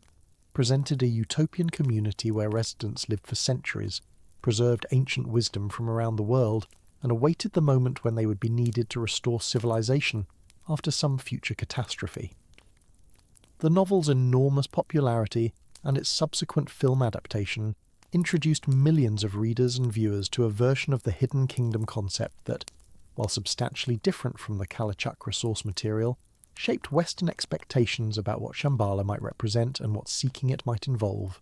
presented a utopian community where residents lived for centuries, preserved ancient wisdom from around the world, and awaited the moment when they would be needed to restore civilization after some future catastrophe. The novel's enormous popularity and its subsequent film adaptation introduced millions of readers and viewers to a version of the hidden kingdom concept that, while substantially different from the Kalachakra source material, shaped Western expectations about what Shambhala might represent and what seeking it might involve.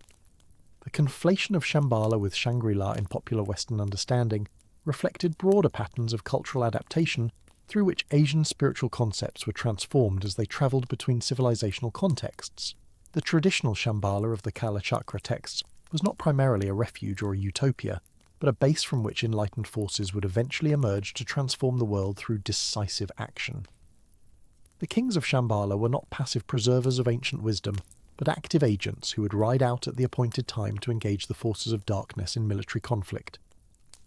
The conflation of Shambhala with Shangri-La in popular Western understanding reflected broader patterns of cultural adaptation through which Asian spiritual concepts were transformed as they travelled between civilizational contexts. The traditional Shambhala of the Kalachakra texts was not primarily a refuge or a utopia, but a base from which enlightened forces would eventually emerge to transform the world through decisive action. The kings of Shambhala were not passive preservers of ancient wisdom, but active agents who would ride out at the appointed time to engage the forces of darkness in military conflict.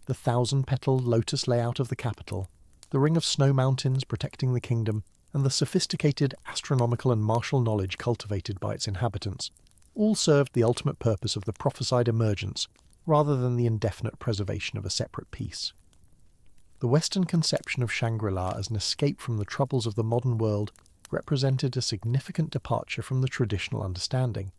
The thousand-petal lotus layout of the capital, the ring of snow mountains protecting the kingdom, and the sophisticated astronomical and martial knowledge cultivated by its inhabitants, all served the ultimate purpose of the prophesied emergence rather than the indefinite preservation of a separate piece. The Western conception of Shangri-La as an escape from the troubles of the modern world represented a significant departure from the traditional understanding,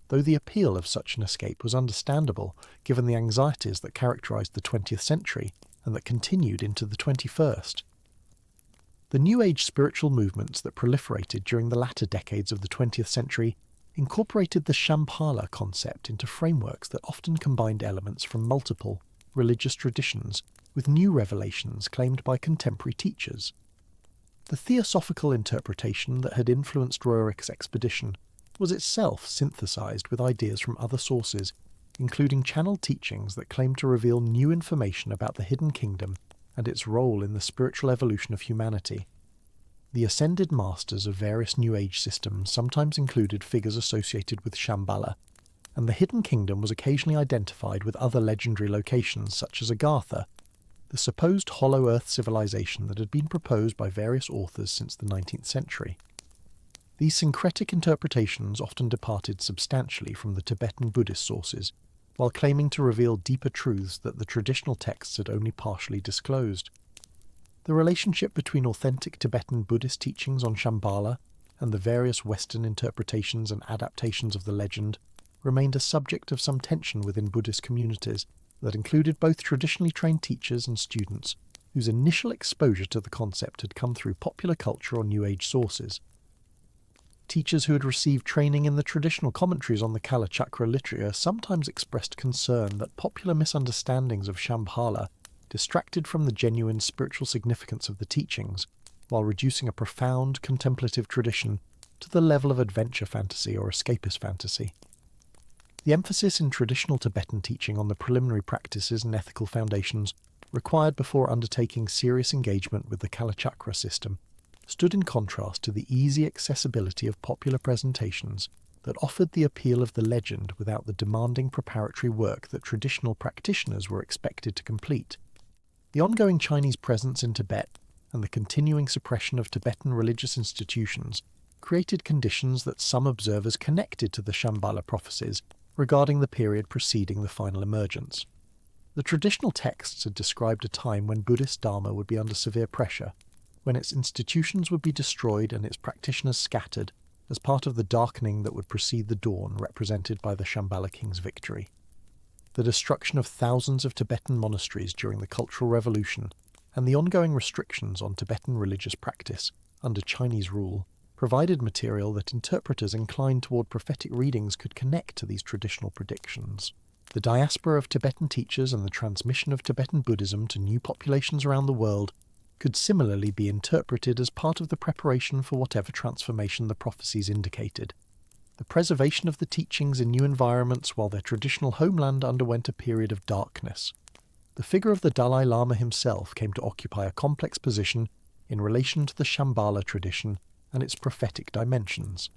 though the appeal of such an escape was understandable given the anxieties that characterized the 20th century and that continued into the 21st. The New Age spiritual movements that proliferated during the latter decades of the 20th century incorporated the Shambhala concept into frameworks that often combined elements from multiple religious traditions with new revelations claimed by contemporary teachers. The theosophical interpretation that had influenced Rurik's expedition was itself synthesized with ideas from other sources, including channeled teachings that claimed to reveal new information about the hidden kingdom and its role in the spiritual evolution of humanity. The ascended masters of various New Age systems sometimes included figures associated with Shambhala, and the hidden kingdom was occasionally identified with other legendary locations such as Agartha, the supposed Hollow Earth civilization that had been proposed by various authors since the 19th century. These syncretic interpretations often departed substantially from the Tibetan Buddhist sources, while claiming to reveal deeper truths that the traditional texts had only partially disclosed. The relationship between authentic Tibetan Buddhist teachings on Shambhala and the various Western interpretations and adaptations of the legend remained a subject of some tension within Buddhist communities that included both traditionally trained teachers and students whose initial exposure to the concept had come through popular culture or New Age sources. Teachers who had received training in the traditional commentaries on the Kalachakra literature sometimes expressed concern that popular misunderstandings of Shambhala distracted from the genuine spiritual significance of the teachings, while reducing a profound contemplative tradition to the level of adventure fantasy or escapist fantasy. The emphasis in traditional Tibetan teaching on the preliminary practices and ethical foundations required before undertaking serious engagement with the Kalachakra system stood in contrast to the easy accessibility of popular presentations that offered the appeal of the legend without the demanding preparatory work that traditional practitioners were expected to complete. The ongoing Chinese presence in Tibet and the continuing suppression of Tibetan religious institutions created conditions that some observers connected to the Shambhala prophecies regarding the period preceding the final emergence. The traditional texts had described a time when Buddhist Dharma would be under severe pressure, when its institutions would be destroyed and its practitioners scattered as part of the darkening that would precede the dawn represented by the Shambhala king's victory. The destruction of thousands of Tibetan monasteries during the Cultural Revolution and the ongoing restrictions on Tibetan religious practice under Chinese rule provided material that interpreters inclined toward prophetic readings could connect to these traditional predictions. The diaspora of Tibetan teachers and the transmission of Tibetan Buddhism to new populations around the world could similarly be interpreted as part of the preparation for whatever transformation the prophecies indicated. The preservation of the teachings in new environments while their traditional homeland underwent a period of darkness. The figure of the Dalai Lama himself came to occupy a complex position in relation to the Shambhala tradition and its prophetic dimensions.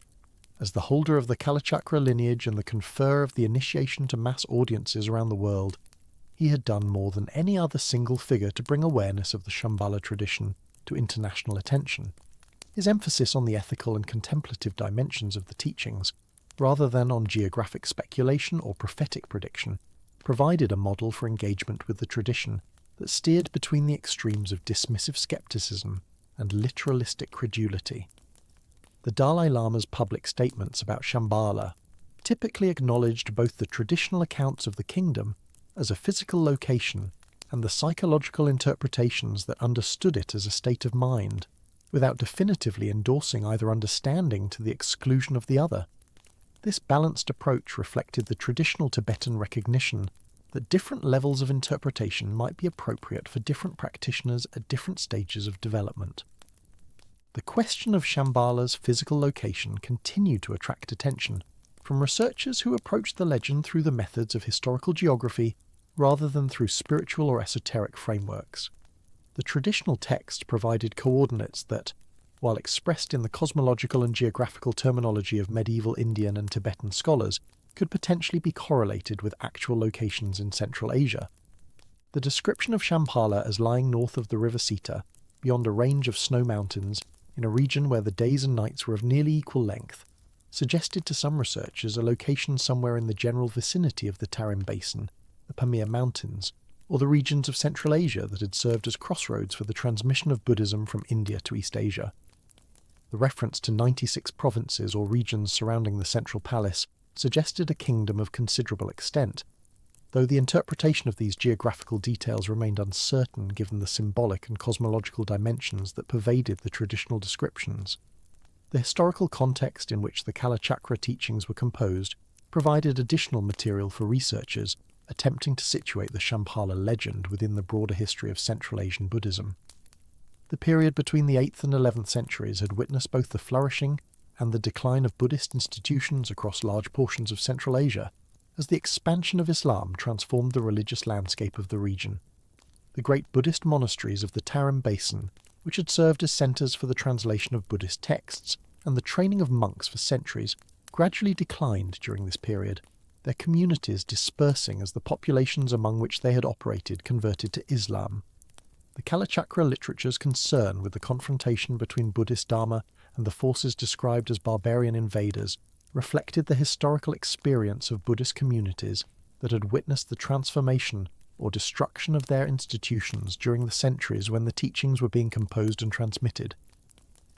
As the holder of the Kalachakra lineage and the conferrer of the initiation to mass audiences around the world, he had done more than any other single figure to bring awareness of the Shambhala tradition to international attention. His emphasis on the ethical and contemplative dimensions of the teachings, rather than on geographic speculation or prophetic prediction, provided a model for engagement with the tradition that steered between the extremes of dismissive skepticism and literalistic credulity. The Dalai Lama's public statements about Shambhala typically acknowledged both the traditional accounts of the kingdom as a physical location and the psychological interpretations that understood it as a state of mind, without definitively endorsing either understanding to the exclusion of the other. This balanced approach reflected the traditional Tibetan recognition that different levels of interpretation might be appropriate for different practitioners at different stages of development. The question of Shambhala's physical location continued to attract attention from researchers who approached the legend through the methods of historical geography rather than through spiritual or esoteric frameworks. The traditional text provided coordinates that, while expressed in the cosmological and geographical terminology of medieval Indian and Tibetan scholars, could potentially be correlated with actual locations in Central Asia. The description of Shambhala as lying north of the river Sita, beyond a range of snow mountains, in a region where the days and nights were of nearly equal length, suggested to some researchers a location somewhere in the general vicinity of the Tarim Basin, the Pamir Mountains, or the regions of Central Asia that had served as crossroads for the transmission of Buddhism from India to East Asia. The reference to 96 provinces or regions surrounding the central palace suggested a kingdom of considerable extent, though the interpretation of these geographical details remained uncertain given the symbolic and cosmological dimensions that pervaded the traditional descriptions. The historical context in which the Kalachakra teachings were composed provided additional material for researchers attempting to situate the Shambhala legend within the broader history of Central Asian Buddhism. The period between the 8th and 11th centuries had witnessed both the flourishing and the decline of Buddhist institutions across large portions of Central Asia, as the expansion of Islam transformed the religious landscape of the region. The great Buddhist monasteries of the Tarim Basin, which had served as centres for the translation of Buddhist texts and the training of monks for centuries, gradually declined during this period, their communities dispersing as the populations among which they had operated converted to Islam. The Kalachakra literature's concern with the confrontation between Buddhist Dharma and the forces described as barbarian invaders reflected the historical experience of Buddhist communities that had witnessed the transformation or destruction of their institutions during the centuries when the teachings were being composed and transmitted.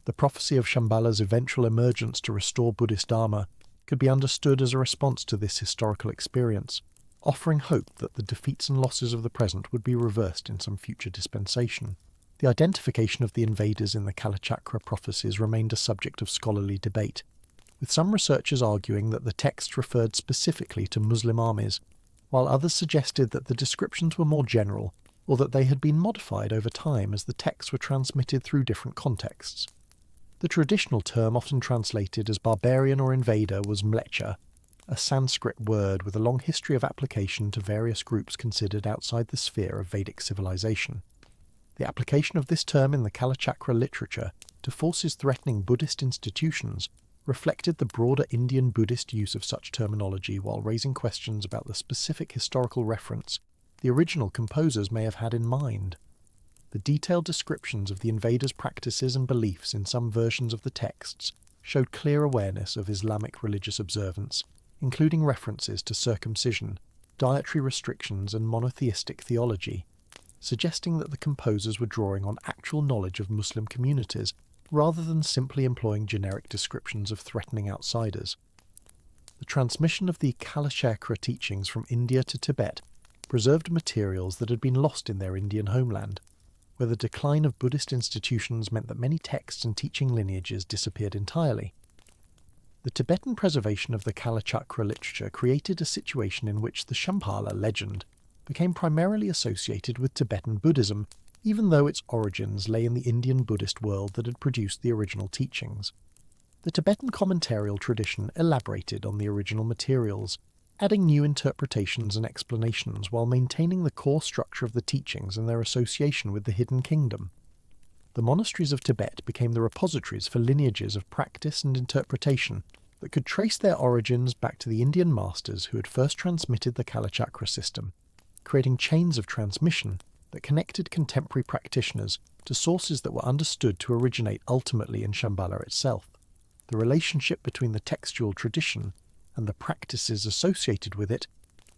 The prophecy of Shambhala's eventual emergence to restore Buddhist Dharma could be understood as a response to this historical experience, offering hope that the defeats and losses of the present would be reversed in some future dispensation. The identification of the invaders in the Kalachakra prophecies remained a subject of scholarly debate, with some researchers arguing that the text referred specifically to Muslim armies, while others suggested that the descriptions were more general, or that they had been modified over time as the texts were transmitted through different contexts. The traditional term often translated as barbarian or invader was mlecha, a Sanskrit word with a long history of application to various groups considered outside the sphere of Vedic civilization. The application of this term in the Kalachakra literature to forces threatening Buddhist institutions reflected the broader Indian Buddhist use of such terminology while raising questions about the specific historical reference the original composers may have had in mind. The detailed descriptions of the invaders' practices and beliefs in some versions of the texts showed clear awareness of Islamic religious observance, including references to circumcision, dietary restrictions and monotheistic theology, suggesting that the composers were drawing on actual knowledge of Muslim communities rather than simply employing generic descriptions of threatening outsiders. The transmission of the Kalachakra teachings from India to Tibet preserved materials that had been lost in their Indian homeland, where the decline of Buddhist institutions meant that many texts and teaching lineages disappeared entirely. The Tibetan preservation of the Kalachakra literature created a situation in which the Shambhala legend became primarily associated with Tibetan Buddhism, even though its origins lay in the Indian Buddhist world that had produced the original teachings. The Tibetan commentarial tradition elaborated on the original materials, adding new interpretations and explanations while maintaining the core structure of the teachings and their association with the hidden kingdom. The monasteries of Tibet became the repositories for lineages of practice and interpretation that could trace their origins back to the Indian masters who had first transmitted the Kalachakra system, creating chains of transmission that connected contemporary practitioners to sources that were understood to originate ultimately in Shambhala itself. The relationship between the textual tradition and the practices associated with it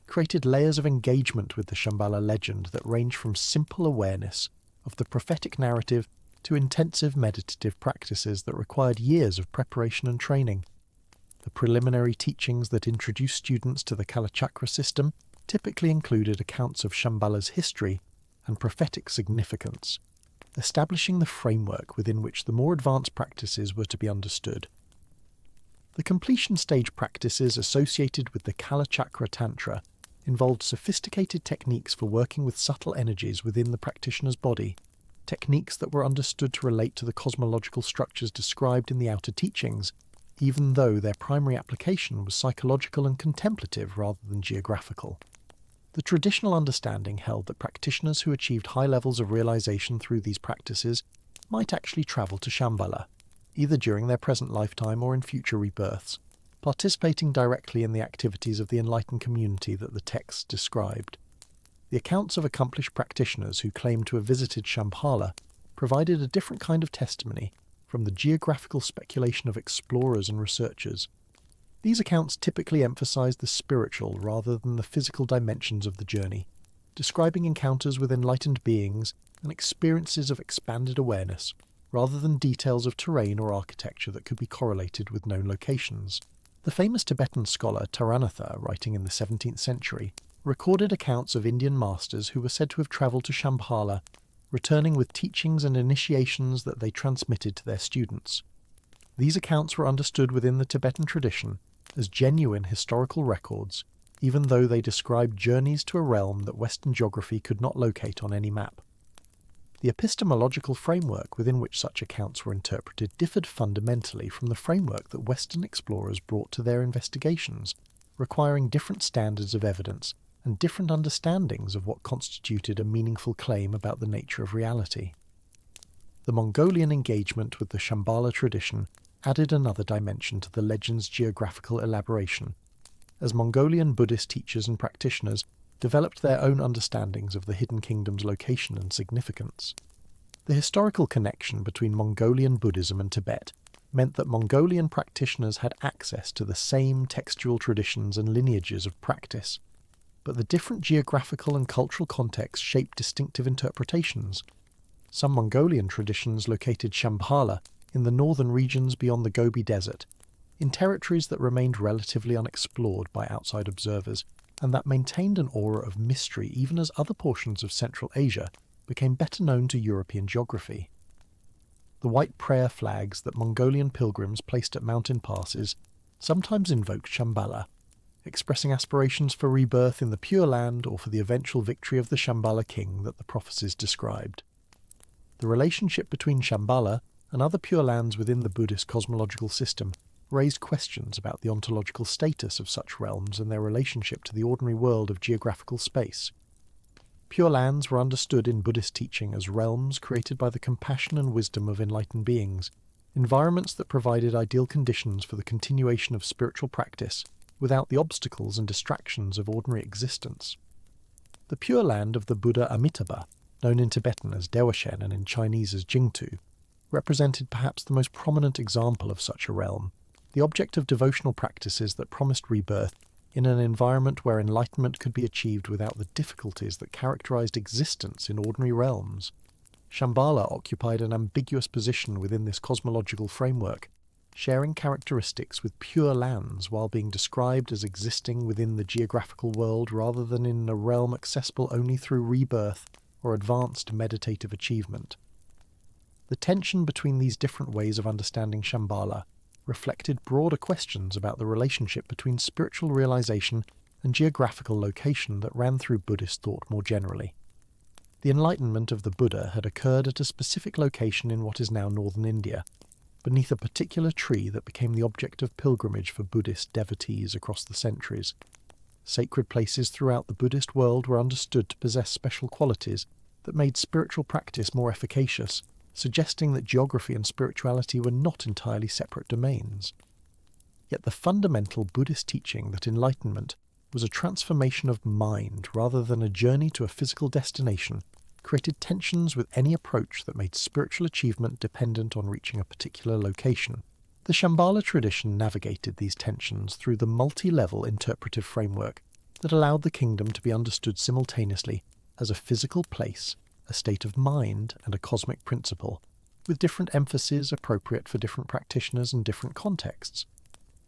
created layers of engagement with the Shambhala legend that range from simple awareness of the prophetic narrative to intensive meditative practices that required years of preparation and training. The preliminary teachings that introduced students to the Kalachakra system typically included accounts of Shambhala's history and prophetic significance, establishing the framework within which the more advanced practices were to be understood. The completion stage practices associated with the Kalachakra Tantra involved sophisticated techniques for working with subtle energies within the practitioner's body, techniques that were understood to relate to the cosmological structures described in the outer teachings, even though their primary application was psychological and contemplative rather than geographical. The traditional understanding held that practitioners who achieved high levels of realization through these practices might actually travel to Shambhala, either during their present lifetime or in future rebirths, participating directly in the activities of the enlightened community that the texts described. The accounts of accomplished practitioners who claimed to have visited Shambhala provided a different kind of testimony from the geographical speculation of explorers and researchers. These accounts typically emphasized the spiritual rather than the physical dimensions of the journey, describing encounters with enlightened beings and experiences of expanded awareness, rather than details of terrain or architecture that could be correlated with known locations. The famous Tibetan scholar Taranatha, writing in the 17th century, recorded accounts of Indian masters who were said to have travelled to Shambhala, returning with teachings and initiations that they transmitted to their students. These accounts were understood within the Tibetan tradition as genuine historical records, even though they described journeys to a realm that Western geography could not locate on any map. The epistemological framework within which such accounts were interpreted differed fundamentally from the framework that Western explorers brought to their investigations, requiring different standards of evidence and different understandings of what constituted a meaningful claim about the nature of reality. The Mongolian engagement with the Shambhala tradition added another dimension to the legend's geographical elaboration, as Mongolian Buddhist teachers and practitioners developed their own understandings of the hidden kingdom's location and significance. The historical connection between Mongolian Buddhism and Tibet meant that Mongolian practitioners had access to the same textual traditions and lineages of practice, but the different geographical and cultural contexts shaped distinctive interpretations. Some Mongolian traditions located Shambhala in the northern regions beyond the Gobi Desert, in territories that remained relatively unexplored by outside observers, and that maintained an aura of mystery even as other portions of Central Asia became better known to European geography. The white prayer flags that Mongolian pilgrims placed at mountain passes sometimes invoked Shambhala, expressing aspirations for rebirth in the Pure Land or for the eventual victory of the Shambhala king that the prophecies described. The relationship between Shambhala and other Pure Lands within the Buddhist cosmological system raised questions about the ontological status of such realms and their relationship to the ordinary world of geographical space. Pure Lands were understood in Buddhist teaching as realms created by the compassion and wisdom of enlightened beings, environments that provided ideal conditions for the continuation of spiritual practice without the obstacles and distractions of ordinary existence. The Pure Land of the Buddha Amitabha, known in Tibetan as Dewashen and in Chinese as Jingtu, represented perhaps the most prominent example of such a realm, the object of devotional practices that promised rebirth in an environment where enlightenment could be achieved without the difficulties that characterized existence in ordinary realms. Shambhala occupied an ambiguous position within this cosmological framework, sharing characteristics with Pure Lands while being described as existing within the geographical world rather than in a realm accessible only through rebirth or advanced meditative achievement. The tension between these different ways of understanding Shambhala reflected broader questions about the relationship between spiritual realization and geographical location that ran through Buddhist thought more generally. The enlightenment of the Buddha had occurred at a specific location in what is now northern India, beneath a particular tree that became the object of pilgrimage for Buddhist devotees across the centuries. Sacred places throughout the Buddhist world were understood to possess special qualities that made spiritual practice more efficacious, suggesting that geography and spirituality were not entirely separate domains. Yet the fundamental Buddhist teaching that enlightenment was a transformation of mind rather than a journey to a physical destination created tensions with any approach that made spiritual achievement dependent on reaching a particular location. The Shambhala tradition navigated these tensions through the multi-level interpretive framework that allowed the kingdom to be understood simultaneously as a physical place, a state of mind, and a cosmic principle, with different emphases appropriate for different practitioners and different contexts.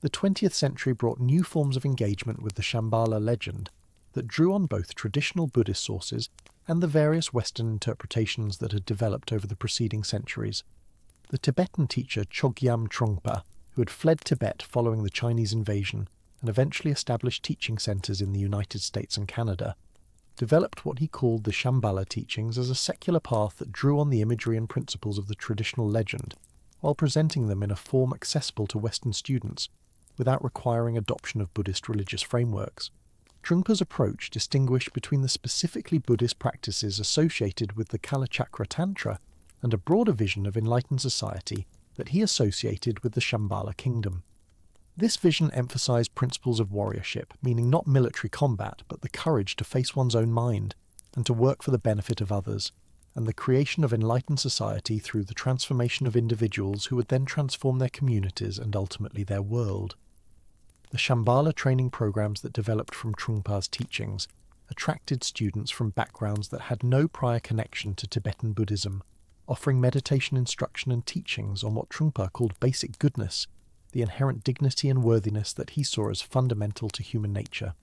The 20th century brought new forms of engagement with the Shambhala legend that drew on both traditional Buddhist sources and the various Western interpretations that had developed over the preceding centuries. The Tibetan teacher Chogyam Trungpa, who had fled Tibet following the Chinese invasion and eventually established teaching centers in the United States and Canada, developed what he called the Shambhala teachings as a secular path that drew on the imagery and principles of the traditional legend, while presenting them in a form accessible to Western students, without requiring adoption of Buddhist religious frameworks. Trungpa's approach distinguished between the specifically Buddhist practices associated with the Kalachakra Tantra and a broader vision of enlightened society that he associated with the Shambhala kingdom. This vision emphasized principles of warriorship, meaning not military combat, but the courage to face one's own mind and to work for the benefit of others, and the creation of enlightened society through the transformation of individuals who would then transform their communities and ultimately their world. The Shambhala training programs that developed from Trungpa's teachings attracted students from backgrounds that had no prior connection to Tibetan Buddhism, offering meditation instruction and teachings on what Trungpa called basic goodness, the inherent dignity and worthiness that he saw as fundamental to human nature.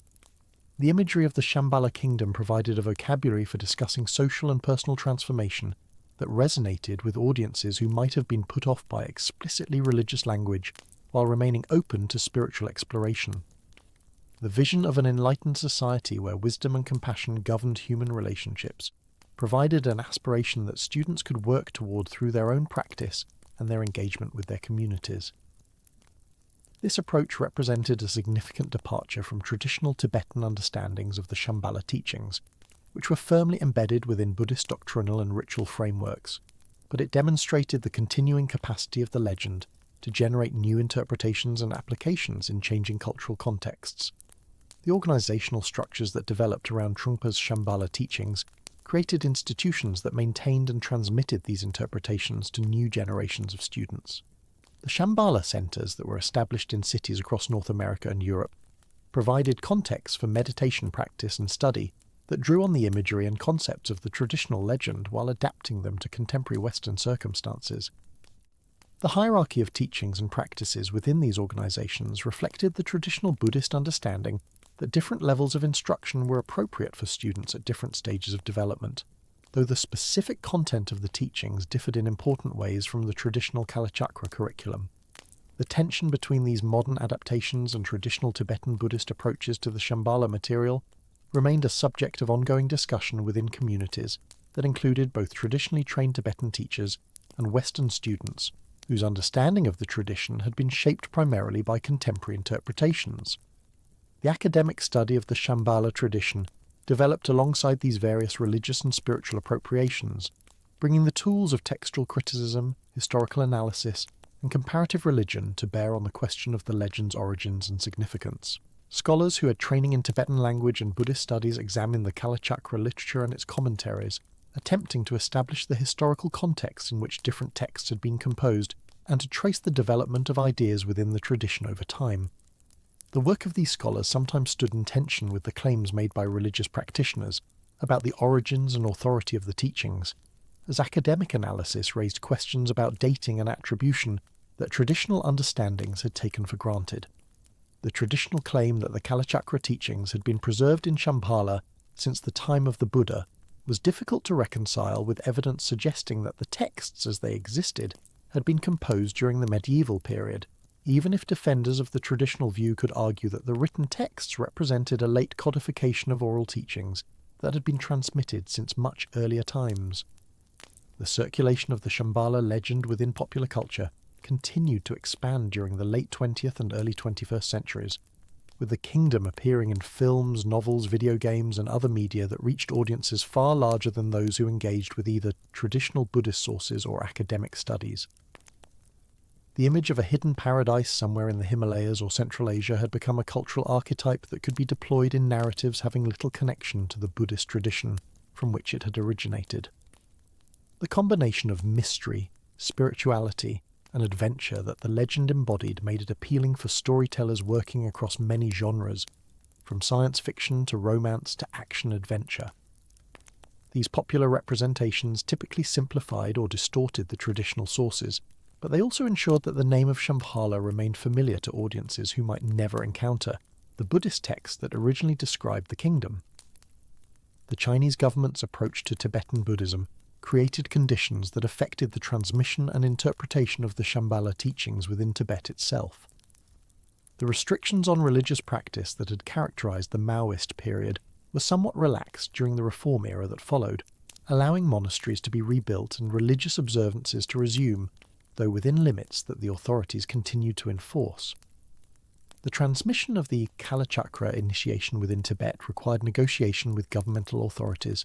The imagery of the Shambhala kingdom provided a vocabulary for discussing social and personal transformation that resonated with audiences who might have been put off by explicitly religious language while remaining open to spiritual exploration. The vision of an enlightened society where wisdom and compassion governed human relationships provided an aspiration that students could work toward through their own practice and their engagement with their communities. This approach represented a significant departure from traditional Tibetan understandings of the Shambhala teachings, which were firmly embedded within Buddhist doctrinal and ritual frameworks, but it demonstrated the continuing capacity of the legend to generate new interpretations and applications in changing cultural contexts. The organizational structures that developed around Trungpa's Shambhala teachings created institutions that maintained and transmitted these interpretations to new generations of students. The Shambhala centres that were established in cities across North America and Europe provided context for meditation practice and study that drew on the imagery and concepts of the traditional legend while adapting them to contemporary Western circumstances. The hierarchy of teachings and practices within these organisations reflected the traditional Buddhist understanding that different levels of instruction were appropriate for students at different stages of development, though the specific content of the teachings differed in important ways from the traditional Kalachakra curriculum. The tension between these modern adaptations and traditional Tibetan Buddhist approaches to the Shambhala material remained a subject of ongoing discussion within communities that included both traditionally trained Tibetan teachers and Western students whose understanding of the tradition had been shaped primarily by contemporary interpretations. The academic study of the Shambhala tradition developed alongside these various religious and spiritual appropriations, bringing the tools of textual criticism, historical analysis, and comparative religion to bear on the question of the legend's origins and significance. Scholars who had training in Tibetan language and Buddhist studies examined the Kalachakra literature and its commentaries, attempting to establish the historical context in which different texts had been composed and to trace the development of ideas within the tradition over time. The work of these scholars sometimes stood in tension with the claims made by religious practitioners about the origins and authority of the teachings, as academic analysis raised questions about dating and attribution that traditional understandings had taken for granted. The traditional claim that the Kalachakra teachings had been preserved in Shambhala since the time of the Buddha was difficult to reconcile with evidence suggesting that the texts as they existed had been composed during the medieval period, even if defenders of the traditional view could argue that the written texts represented a late codification of oral teachings that had been transmitted since much earlier times. The circulation of the Shambhala legend within popular culture continued to expand during the late 20th and early 21st centuries, with the kingdom appearing in films, novels, video games, and other media that reached audiences far larger than those who engaged with either traditional Buddhist sources or academic studies. The image of a hidden paradise somewhere in the Himalayas or Central Asia had become a cultural archetype that could be deployed in narratives having little connection to the Buddhist tradition from which it had originated. The combination of mystery, spirituality, and adventure that the legend embodied made it appealing for storytellers working across many genres, from science fiction to romance to action-adventure. These popular representations typically simplified or distorted the traditional sources, but they also ensured that the name of Shambhala remained familiar to audiences who might never encounter the Buddhist text that originally described the kingdom. The Chinese government's approach to Tibetan Buddhism created conditions that affected the transmission and interpretation of the Shambhala teachings within Tibet itself. The restrictions on religious practice that had characterized the Maoist period were somewhat relaxed during the reform era that followed, allowing monasteries to be rebuilt and religious observances to resume, though within limits that the authorities continued to enforce. The transmission of the Kalachakra initiation within Tibet required negotiation with governmental authorities,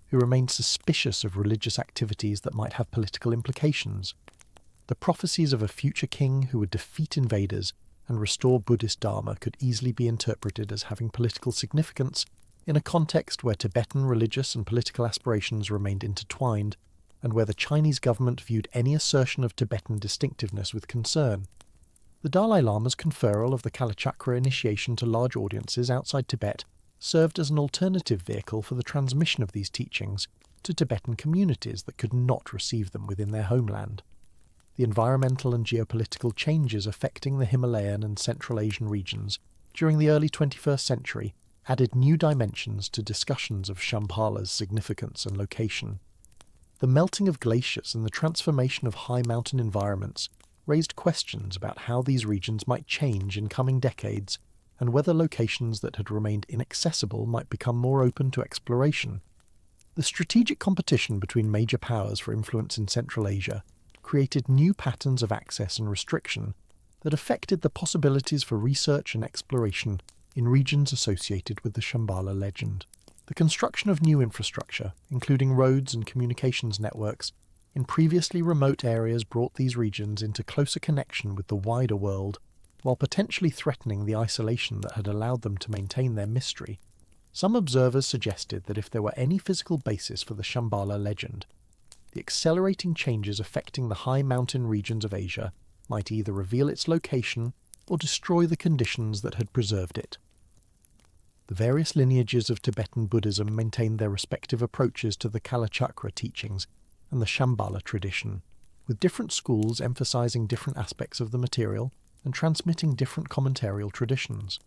who remained suspicious of religious activities that might have political implications. The prophecies of a future king who would defeat invaders and restore Buddhist Dharma could easily be interpreted as having political significance in a context where Tibetan religious and political aspirations remained intertwined, and where the Chinese government viewed any assertion of Tibetan distinctiveness with concern. The Dalai Lama's conferral of the Kalachakra initiation to large audiences outside Tibet served as an alternative vehicle for the transmission of these teachings to Tibetan communities that could not receive them within their homeland. The environmental and geopolitical changes affecting the Himalayan and Central Asian regions during the early 21st century added new dimensions to discussions of Shambhala's significance and location. The melting of glaciers and the transformation of high mountain environments raised questions about how these regions might change in coming decades and whether locations that had remained inaccessible might become more open to exploration. The strategic competition between major powers for influence in Central Asia created new patterns of access and restriction that affected the possibilities for research and exploration in regions associated with the Shambhala legend. The construction of new infrastructure, including roads and communications networks, in previously remote areas brought these regions into closer connection with the wider world, while potentially threatening the isolation that had allowed them to maintain their mystery. Some observers suggested that if there were any physical basis for the Shambhala legend, the accelerating changes affecting the high mountain regions of Asia might either reveal its location or destroy the conditions that had preserved it. The various lineages of Tibetan Buddhism maintained their respective approaches to the Kalachakra teachings and the Shambhala tradition, with different schools emphasizing different aspects of the material and transmitting different commentarial traditions.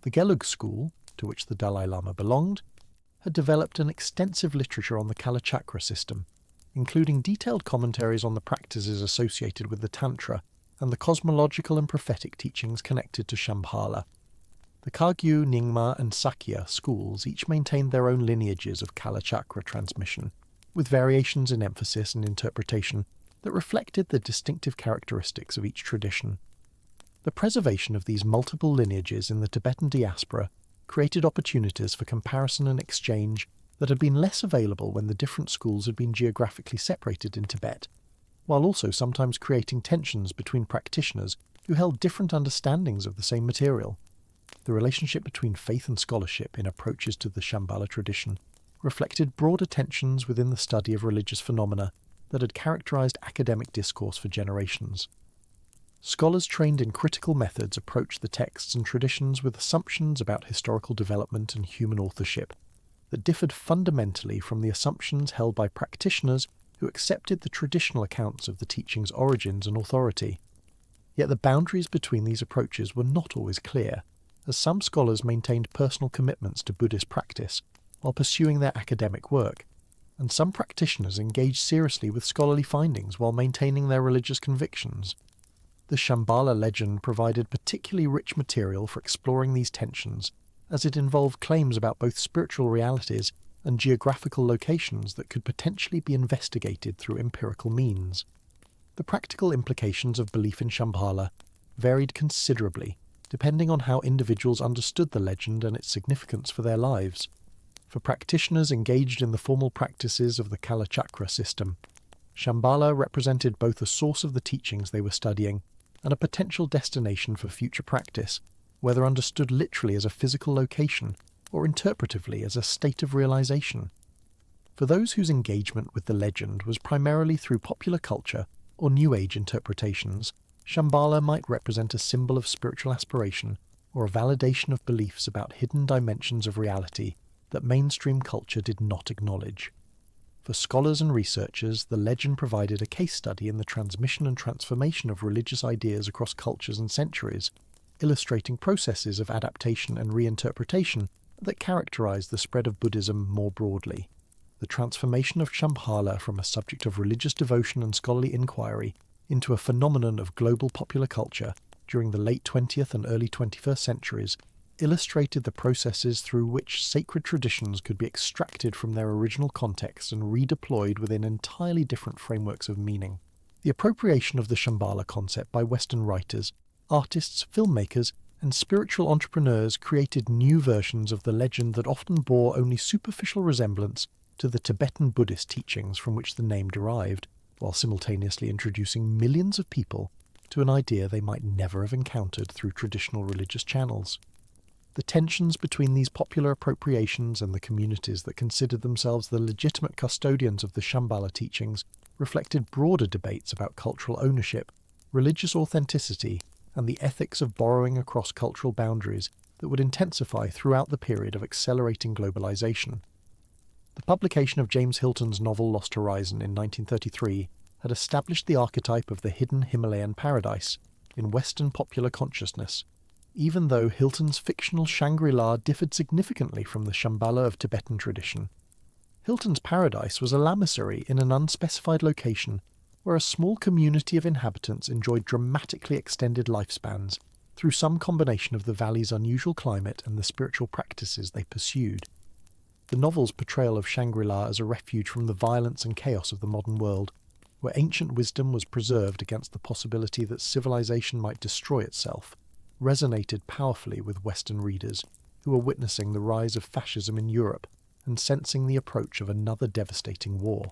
The Gelug school, to which the Dalai Lama belonged, had developed an extensive literature on the Kalachakra system, including detailed commentaries on the practices associated with the Tantra and the cosmological and prophetic teachings connected to Shambhala. The Kagyu, Nyingma and Sakya schools each maintained their own lineages of Kalachakra transmission, with variations in emphasis and interpretation that reflected the distinctive characteristics of each tradition. The preservation of these multiple lineages in the Tibetan diaspora created opportunities for comparison and exchange that had been less available when the different schools had been geographically separated in Tibet, while also sometimes creating tensions between practitioners who held different understandings of the same material. The relationship between faith and scholarship in approaches to the Shambhala tradition reflected broader tensions within the study of religious phenomena that had characterized academic discourse for generations. Scholars trained in critical methods approached the texts and traditions with assumptions about historical development and human authorship that differed fundamentally from the assumptions held by practitioners who accepted the traditional accounts of the teaching's origins and authority. Yet the boundaries between these approaches were not always clear, as some scholars maintained personal commitments to Buddhist practice while pursuing their academic work, and some practitioners engaged seriously with scholarly findings while maintaining their religious convictions. The Shambhala legend provided particularly rich material for exploring these tensions, as it involved claims about both spiritual realities and geographical locations that could potentially be investigated through empirical means. The practical implications of belief in Shambhala varied considerably, depending on how individuals understood the legend and its significance for their lives. For practitioners engaged in the formal practices of the Kalachakra system, Shambhala represented both a source of the teachings they were studying and a potential destination for future practice, whether understood literally as a physical location or interpretively as a state of realization. For those whose engagement with the legend was primarily through popular culture or New Age interpretations, Shambhala might represent a symbol of spiritual aspiration or a validation of beliefs about hidden dimensions of reality that mainstream culture did not acknowledge. For scholars and researchers, the legend provided a case study in the transmission and transformation of religious ideas across cultures and centuries, illustrating processes of adaptation and reinterpretation that characterized the spread of Buddhism more broadly. The transformation of Shambhala from a subject of religious devotion and scholarly inquiry into a phenomenon of global popular culture during the late 20th and early 21st centuries illustrated the processes through which sacred traditions could be extracted from their original context and redeployed within entirely different frameworks of meaning. The appropriation of the Shambhala concept by Western writers, artists, filmmakers, and spiritual entrepreneurs created new versions of the legend that often bore only superficial resemblance to the Tibetan Buddhist teachings from which the name derived, while simultaneously introducing millions of people to an idea they might never have encountered through traditional religious channels. The tensions between these popular appropriations and the communities that considered themselves the legitimate custodians of the Shambhala teachings reflected broader debates about cultural ownership, religious authenticity, and the ethics of borrowing across cultural boundaries that would intensify throughout the period of accelerating globalization. The publication of James Hilton's novel Lost Horizon in 1933 had established the archetype of the hidden Himalayan paradise in Western popular consciousness, even though Hilton's fictional Shangri-La differed significantly from the Shambhala of Tibetan tradition. Hilton's paradise was a lamasery in an unspecified location where a small community of inhabitants enjoyed dramatically extended lifespans through some combination of the valley's unusual climate and the spiritual practices they pursued. The novel's portrayal of Shangri-La as a refuge from the violence and chaos of the modern world, where ancient wisdom was preserved against the possibility that civilization might destroy itself, resonated powerfully with Western readers who were witnessing the rise of fascism in Europe and sensing the approach of another devastating war.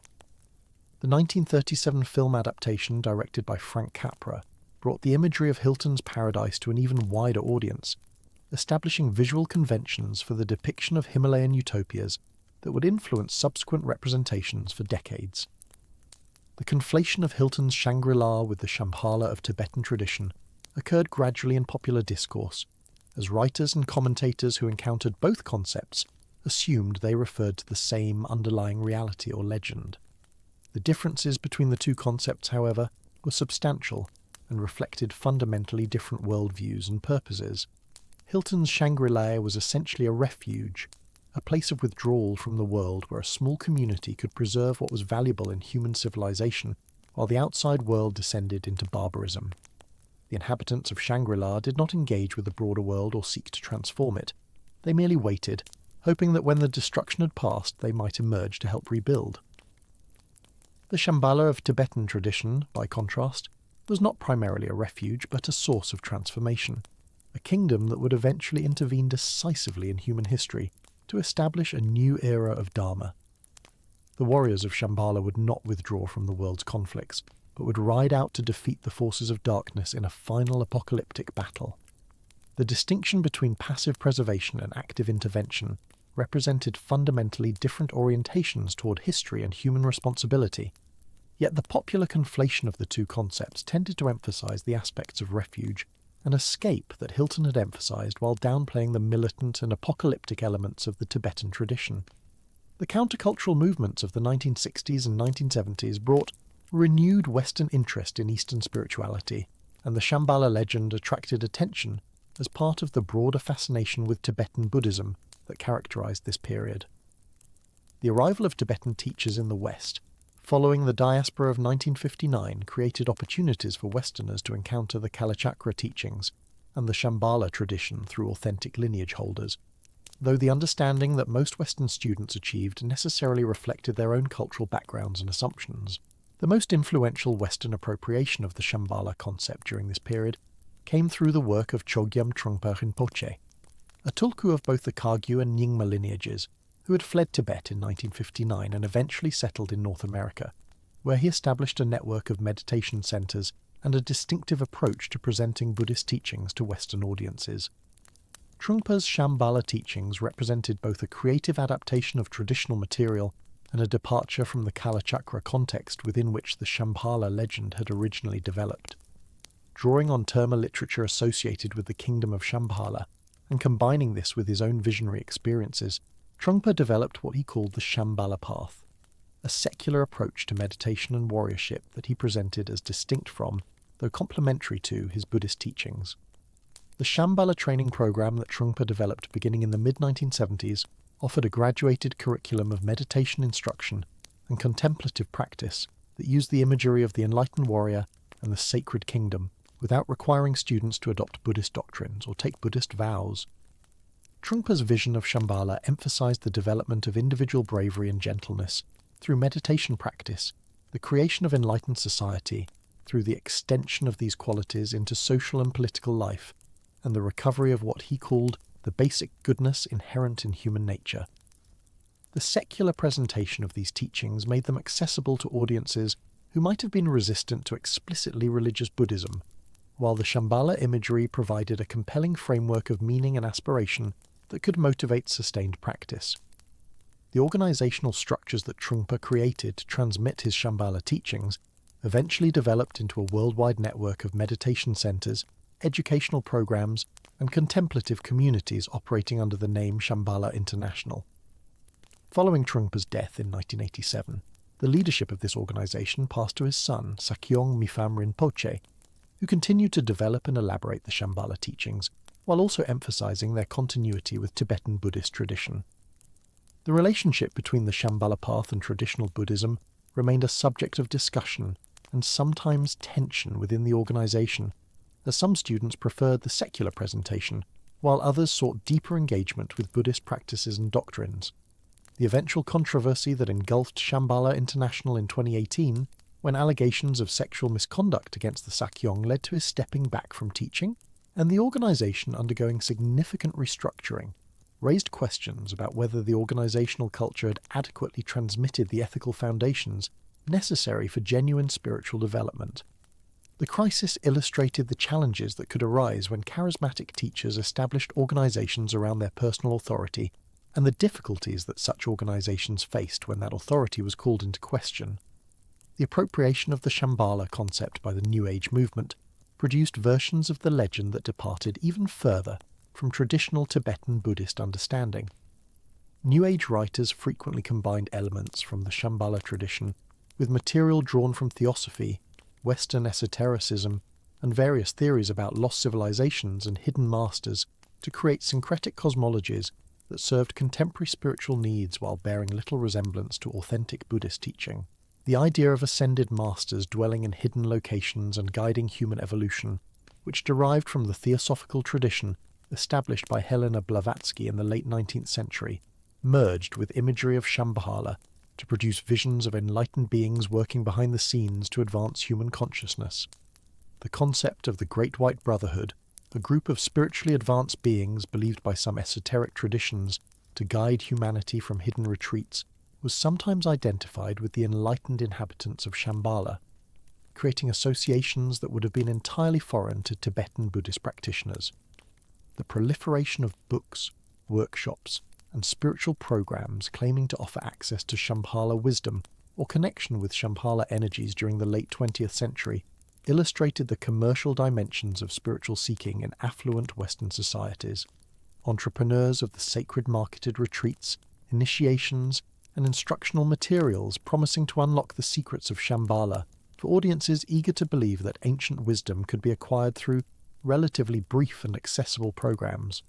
The 1937 film adaptation, directed by Frank Capra, brought the imagery of Hilton's paradise to an even wider audience, establishing visual conventions for the depiction of Himalayan utopias that would influence subsequent representations for decades. The conflation of Hilton's Shangri-La with the Shambhala of Tibetan tradition occurred gradually in popular discourse, as writers and commentators who encountered both concepts assumed they referred to the same underlying reality or legend. The differences between the two concepts, however, were substantial and reflected fundamentally different worldviews and purposes. Hilton's Shangri-La was essentially a refuge, a place of withdrawal from the world where a small community could preserve what was valuable in human civilization while the outside world descended into barbarism. The inhabitants of Shangri-La did not engage with the broader world or seek to transform it. They merely waited, hoping that when the destruction had passed they might emerge to help rebuild. The Shambhala of Tibetan tradition, by contrast, was not primarily a refuge but a source of transformation, a kingdom that would eventually intervene decisively in human history to establish a new era of Dharma. The warriors of Shambhala would not withdraw from the world's conflicts, but would ride out to defeat the forces of darkness in a final apocalyptic battle. The distinction between passive preservation and active intervention represented fundamentally different orientations toward history and human responsibility, yet the popular conflation of the two concepts tended to emphasize the aspects of refuge and escape that Hilton had emphasized while downplaying the militant and apocalyptic elements of the Tibetan tradition. The countercultural movements of the 1960s and 1970s brought renewed Western interest in Eastern spirituality, and the Shambhala legend attracted attention as part of the broader fascination with Tibetan Buddhism that characterized this period. The arrival of Tibetan teachers in the West, following the diaspora of 1959, created opportunities for Westerners to encounter the Kalachakra teachings and the Shambhala tradition through authentic lineage holders, though the understanding that most Western students achieved necessarily reflected their own cultural backgrounds and assumptions. The most influential Western appropriation of the Shambhala concept during this period came through the work of Chogyam Trungpa Rinpoche, a tulku of both the Kagyu and Nyingma lineages, who had fled Tibet in 1959 and eventually settled in North America, where he established a network of meditation centers and a distinctive approach to presenting Buddhist teachings to Western audiences. Trungpa's Shambhala teachings represented both a creative adaptation of traditional material and a departure from the Kalachakra context within which the Shambhala legend had originally developed. Drawing on Terma literature associated with the kingdom of Shambhala, and combining this with his own visionary experiences, Trungpa developed what he called the Shambhala path, a secular approach to meditation and warriorship that he presented as distinct from, though complementary to, his Buddhist teachings. The Shambhala training program that Trungpa developed beginning in the mid-1970s offered a graduated curriculum of meditation instruction and contemplative practice that used the imagery of the enlightened warrior and the sacred kingdom without requiring students to adopt Buddhist doctrines or take Buddhist vows. Trungpa's vision of Shambhala emphasized the development of individual bravery and gentleness through meditation practice, the creation of enlightened society through the extension of these qualities into social and political life, and the recovery of what he called the basic goodness inherent in human nature. The secular presentation of these teachings made them accessible to audiences who might have been resistant to explicitly religious Buddhism, while the Shambhala imagery provided a compelling framework of meaning and aspiration that could motivate sustained practice. The organizational structures that Trungpa created to transmit his Shambhala teachings eventually developed into a worldwide network of meditation centers, educational programs, and contemplative communities operating under the name Shambhala International. Following Trungpa's death in 1987, the leadership of this organization passed to his son, Sakyong Mipham Rinpoche, who continued to develop and elaborate the Shambhala teachings, while also emphasizing their continuity with Tibetan Buddhist tradition. The relationship between the Shambhala path and traditional Buddhism remained a subject of discussion and sometimes tension within the organization, as some students preferred the secular presentation, while others sought deeper engagement with Buddhist practices and doctrines. The eventual controversy that engulfed Shambhala International in 2018, when allegations of sexual misconduct against the Sakyong led to his stepping back from teaching, and the organization undergoing significant restructuring, raised questions about whether the organizational culture had adequately transmitted the ethical foundations necessary for genuine spiritual development. The crisis illustrated the challenges that could arise when charismatic teachers established organizations around their personal authority, and the difficulties that such organizations faced when that authority was called into question. The appropriation of the Shambhala concept by the New Age movement produced versions of the legend that departed even further from traditional Tibetan Buddhist understanding. New Age writers frequently combined elements from the Shambhala tradition with material drawn from theosophy, Western esotericism, and various theories about lost civilizations and hidden masters to create syncretic cosmologies that served contemporary spiritual needs while bearing little resemblance to authentic Buddhist teaching. The idea of ascended masters dwelling in hidden locations and guiding human evolution, which derived from the theosophical tradition established by Helena Blavatsky in the late 19th century, merged with imagery of Shambhala to produce visions of enlightened beings working behind the scenes to advance human consciousness. The concept of the Great White Brotherhood, a group of spiritually advanced beings believed by some esoteric traditions to guide humanity from hidden retreats, was sometimes identified with the enlightened inhabitants of Shambhala, creating associations that would have been entirely foreign to Tibetan Buddhist practitioners. The proliferation of books, workshops, and spiritual programs claiming to offer access to Shambhala wisdom or connection with Shambhala energies during the late 20th century illustrated the commercial dimensions of spiritual seeking in affluent Western societies. Entrepreneurs of the sacred marketed retreats, initiations, and instructional materials promising to unlock the secrets of Shambhala for audiences eager to believe that ancient wisdom could be acquired through relatively brief and accessible programs.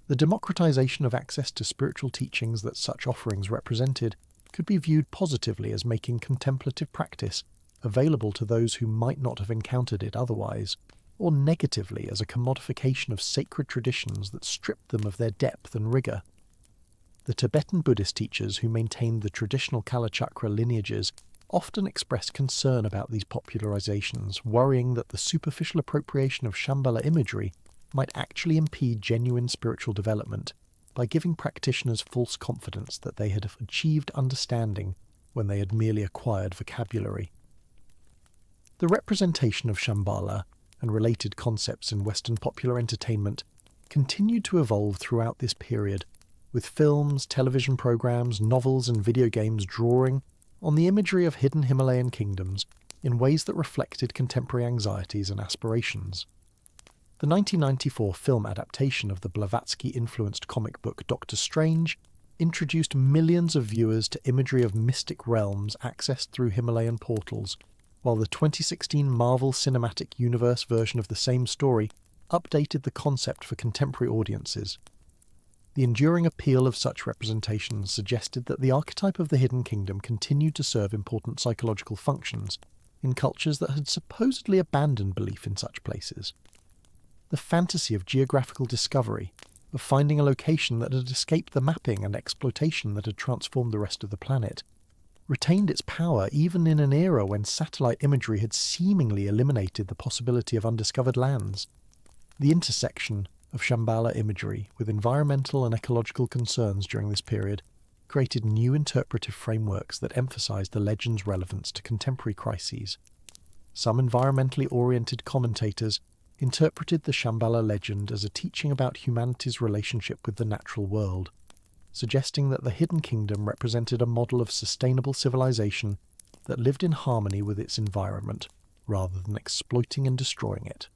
The democratization of access to spiritual teachings that such offerings represented could be viewed positively as making contemplative practice available to those who might not have encountered it otherwise, or negatively as a commodification of sacred traditions that stripped them of their depth and rigor. The Tibetan Buddhist teachers who maintained the traditional Kalachakra lineages often expressed concern about these popularizations, worrying that the superficial appropriation of Shambhala imagery might actually impede genuine spiritual development by giving practitioners false confidence that they had achieved understanding when they had merely acquired vocabulary. The representation of Shambhala and related concepts in Western popular entertainment continued to evolve throughout this period, with films, television programs, novels, and video games drawing on the imagery of hidden Himalayan kingdoms in ways that reflected contemporary anxieties and aspirations. The 1994 film adaptation of the Blavatsky-influenced comic book Doctor Strange introduced millions of viewers to imagery of mystic realms accessed through Himalayan portals, while the 2016 Marvel Cinematic Universe version of the same story updated the concept for contemporary audiences. The enduring appeal of such representations suggested that the archetype of the hidden kingdom continued to serve important psychological functions in cultures that had supposedly abandoned belief in such places. The fantasy of geographical discovery, of finding a location that had escaped the mapping and exploitation that had transformed the rest of the planet, retained its power even in an era when satellite imagery had seemingly eliminated the possibility of undiscovered lands. The intersection of Shambhala imagery with environmental and ecological concerns during this period created new interpretive frameworks that emphasized the legend's relevance to contemporary crises. Some environmentally oriented commentators interpreted the Shambhala legend as a teaching about humanity's relationship with the natural world, suggesting that the hidden kingdom represented a model of sustainable civilization that lived in harmony with its environment rather than exploiting and destroying it.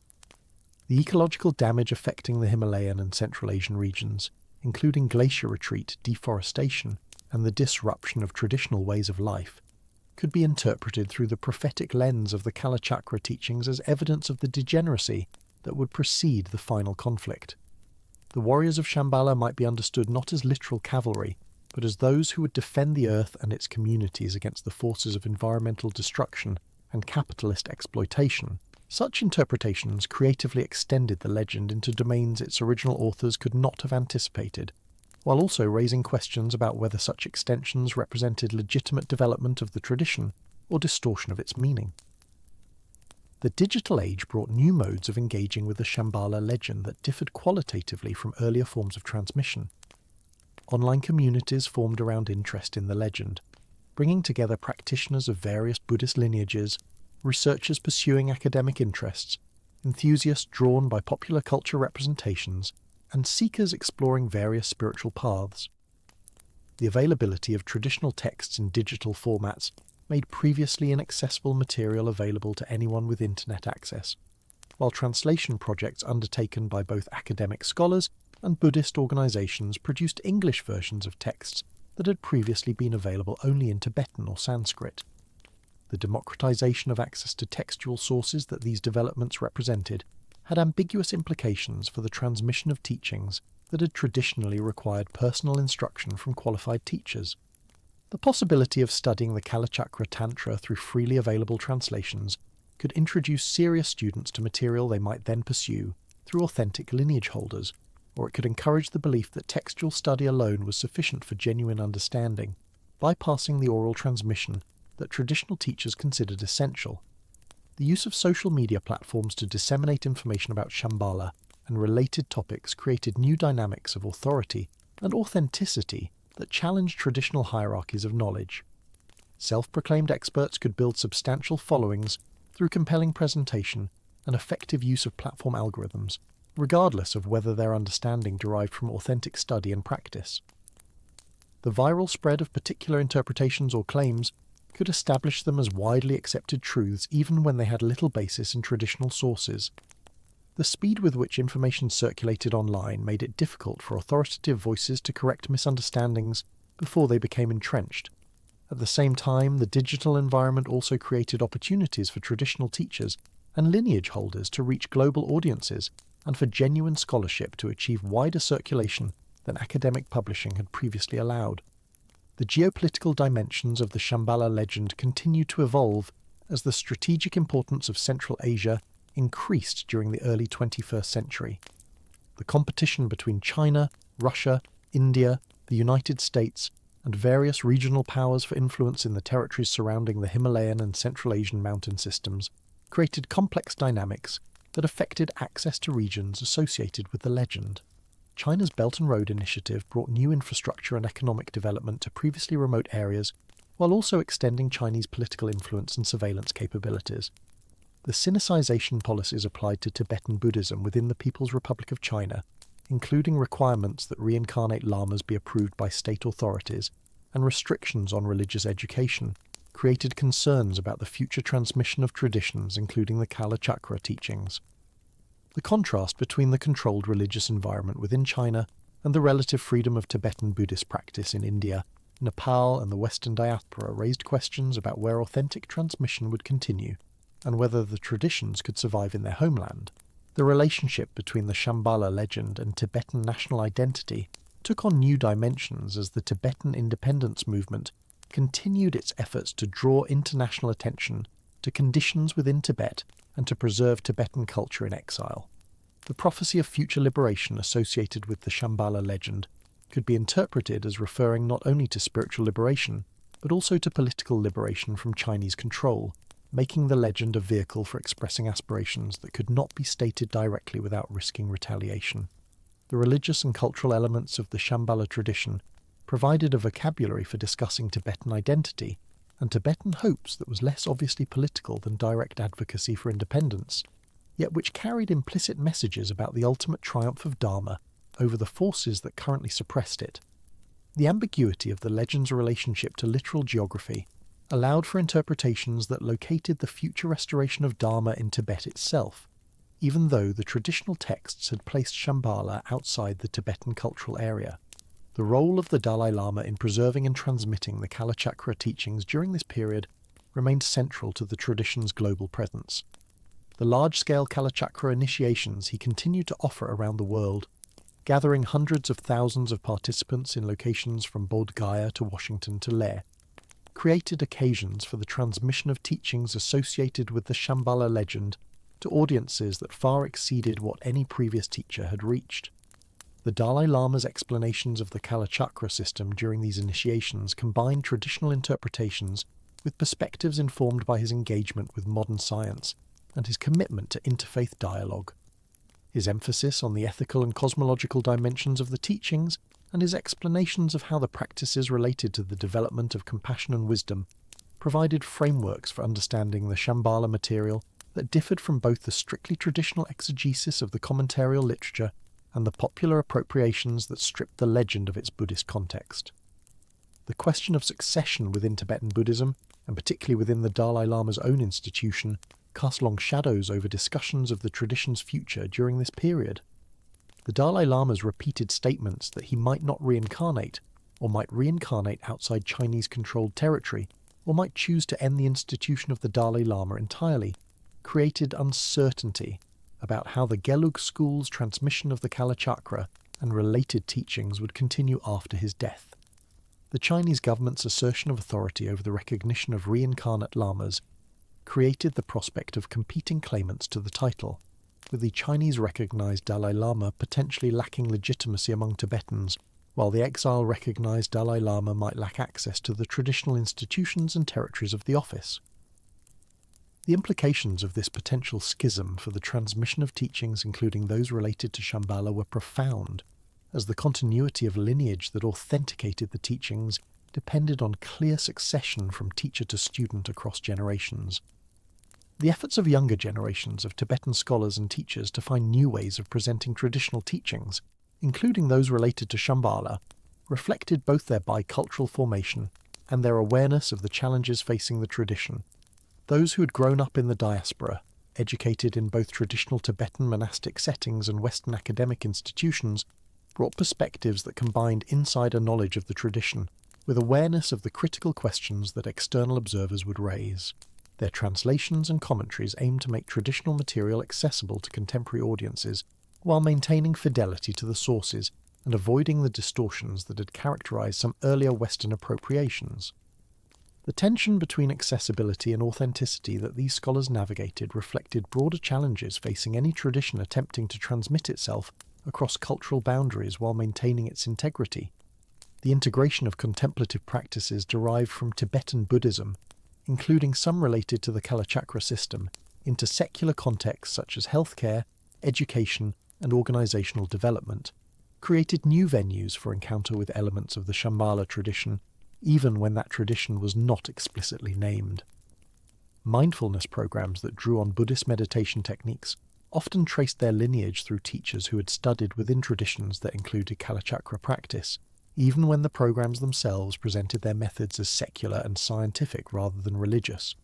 The ecological damage affecting the Himalayan and Central Asian regions, including glacier retreat, deforestation, and the disruption of traditional ways of life, could be interpreted through the prophetic lens of the Kalachakra teachings as evidence of the degeneracy that would precede the final conflict. The warriors of Shambhala might be understood not as literal cavalry, but as those who would defend the earth and its communities against the forces of environmental destruction and capitalist exploitation. Such interpretations creatively extended the legend into domains its original authors could not have anticipated, while also raising questions about whether such extensions represented legitimate development of the tradition or distortion of its meaning. The digital age brought new modes of engaging with the Shambhala legend that differed qualitatively from earlier forms of transmission. Online communities formed around interest in the legend, bringing together practitioners of various Buddhist lineages, researchers pursuing academic interests, enthusiasts drawn by popular culture representations, and seekers exploring various spiritual paths. The availability of traditional texts in digital formats made previously inaccessible material available to anyone with internet access, while translation projects undertaken by both academic scholars and Buddhist organizations produced English versions of texts that had previously been available only in Tibetan or Sanskrit. The democratization of access to textual sources that these developments represented had ambiguous implications for the transmission of teachings that had traditionally required personal instruction from qualified teachers. The possibility of studying the Kalachakra Tantra through freely available translations could introduce serious students to material they might then pursue through authentic lineage holders, or it could encourage the belief that textual study alone was sufficient for genuine understanding, bypassing the oral transmission that traditional teachers considered essential. The use of social media platforms to disseminate information about Shambhala and related topics created new dynamics of authority and authenticity that challenged traditional hierarchies of knowledge. Self-proclaimed experts could build substantial followings through compelling presentation and effective use of platform algorithms, regardless of whether their understanding derived from authentic study and practice. The viral spread of particular interpretations or claims could establish them as widely accepted truths even when they had little basis in traditional sources. The speed with which information circulated online made it difficult for authoritative voices to correct misunderstandings before they became entrenched. At the same time, the digital environment also created opportunities for traditional teachers and lineage holders to reach global audiences and for genuine scholarship to achieve wider circulation than academic publishing had previously allowed. The geopolitical dimensions of the Shambhala legend continued to evolve as the strategic importance of Central Asia increased during the early 21st century. The competition between China, Russia, India, the United States, and various regional powers for influence in the territories surrounding the Himalayan and Central Asian mountain systems created complex dynamics that affected access to regions associated with the legend. China's Belt and Road Initiative brought new infrastructure and economic development to previously remote areas, while also extending Chinese political influence and surveillance capabilities. The Sinicization policies applied to Tibetan Buddhism within the People's Republic of China, including requirements that reincarnate lamas be approved by state authorities and restrictions on religious education, created concerns about the future transmission of traditions including the Kalachakra teachings. The contrast between the controlled religious environment within China and the relative freedom of Tibetan Buddhist practice in India, Nepal and the Western diaspora raised questions about where authentic transmission would continue and whether the traditions could survive in their homeland. The relationship between the Shambhala legend and Tibetan national identity took on new dimensions as the Tibetan independence movement continued its efforts to draw international attention to conditions within Tibet and to preserve Tibetan culture in exile. The prophecy of future liberation associated with the Shambhala legend could be interpreted as referring not only to spiritual liberation, but also to political liberation from Chinese control, making the legend a vehicle for expressing aspirations that could not be stated directly without risking retaliation. The religious and cultural elements of the Shambhala tradition provided a vocabulary for discussing Tibetan identity and Tibetan hopes that was less obviously political than direct advocacy for independence, yet which carried implicit messages about the ultimate triumph of Dharma over the forces that currently suppressed it. The ambiguity of the legend's relationship to literal geography allowed for interpretations that located the future restoration of Dharma in Tibet itself, even though the traditional texts had placed Shambhala outside the Tibetan cultural area. The role of the Dalai Lama in preserving and transmitting the Kalachakra teachings during this period remained central to the tradition's global presence. The large-scale Kalachakra initiations he continued to offer around the world, gathering hundreds of thousands of participants in locations from Bodh Gaya to Washington to Leh, created occasions for the transmission of teachings associated with the Shambhala legend to audiences that far exceeded what any previous teacher had reached. The Dalai Lama's explanations of the Kalachakra system during these initiations combined traditional interpretations with perspectives informed by his engagement with modern science and his commitment to interfaith dialogue. His emphasis on the ethical and cosmological dimensions of the teachings and his explanations of how the practices related to the development of compassion and wisdom provided frameworks for understanding the Shambhala material that differed from both the strictly traditional exegesis of the commentarial literature and the popular appropriations that stripped the legend of its Buddhist context. The question of succession within Tibetan Buddhism and particularly within the Dalai Lama's own institution, cast long shadows over discussions of the tradition's future during this period. The Dalai Lama's repeated statements that he might not reincarnate, or might reincarnate outside Chinese-controlled territory, or might choose to end the institution of the Dalai Lama entirely, created uncertainty about how the Gelug school's transmission of the Kalachakra and related teachings would continue after his death. The Chinese government's assertion of authority over the recognition of reincarnate lamas created the prospect of competing claimants to the title, with the Chinese-recognized Dalai Lama potentially lacking legitimacy among Tibetans, while the exile-recognized Dalai Lama might lack access to the traditional institutions and territories of the office. The implications of this potential schism for the transmission of teachings, including those related to Shambhala, were profound, as the continuity of lineage that authenticated the teachings depended on clear succession from teacher to student across generations. The efforts of younger generations of Tibetan scholars and teachers to find new ways of presenting traditional teachings, including those related to Shambhala, reflected both their bicultural formation and their awareness of the challenges facing the tradition. Those who had grown up in the diaspora, educated in both traditional Tibetan monastic settings and Western academic institutions, brought perspectives that combined insider knowledge of the tradition with awareness of the critical questions that external observers would raise. Their translations and commentaries aimed to make traditional material accessible to contemporary audiences while maintaining fidelity to the sources and avoiding the distortions that had characterized some earlier Western appropriations. The tension between accessibility and authenticity that these scholars navigated reflected broader challenges facing any tradition attempting to transmit itself across cultural boundaries while maintaining its integrity. The integration of contemplative practices derived from Tibetan Buddhism, including some related to the Kalachakra system, into secular contexts such as healthcare, education, and organizational development, created new venues for encounter with elements of the Shambhala tradition, even when that tradition was not explicitly named. Mindfulness programs that drew on Buddhist meditation techniques often traced their lineage through teachers who had studied within traditions that included Kalachakra practice, even when the programs themselves presented their methods as secular and scientific rather than religious.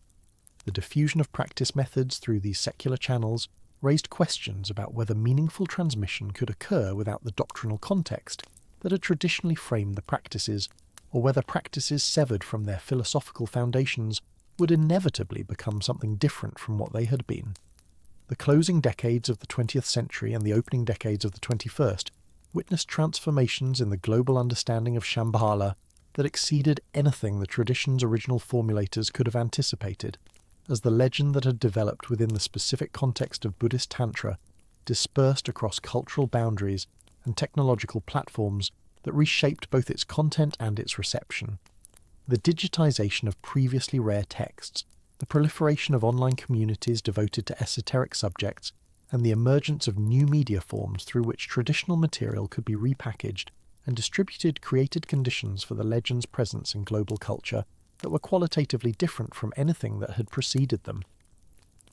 The diffusion of practice methods through these secular channels raised questions about whether meaningful transmission could occur without the doctrinal context that had traditionally framed the practices, or whether practices severed from their philosophical foundations would inevitably become something different from what they had been. The closing decades of the 20th century and the opening decades of the 21st witnessed transformations in the global understanding of Shambhala that exceeded anything the tradition's original formulators could have anticipated, as the legend that had developed within the specific context of Buddhist Tantra dispersed across cultural boundaries and technological platforms that reshaped both its content and its reception. The digitization of previously rare texts, the proliferation of online communities devoted to esoteric subjects, and the emergence of new media forms through which traditional material could be repackaged and distributed created conditions for the legend's presence in global culture that were qualitatively different from anything that had preceded them.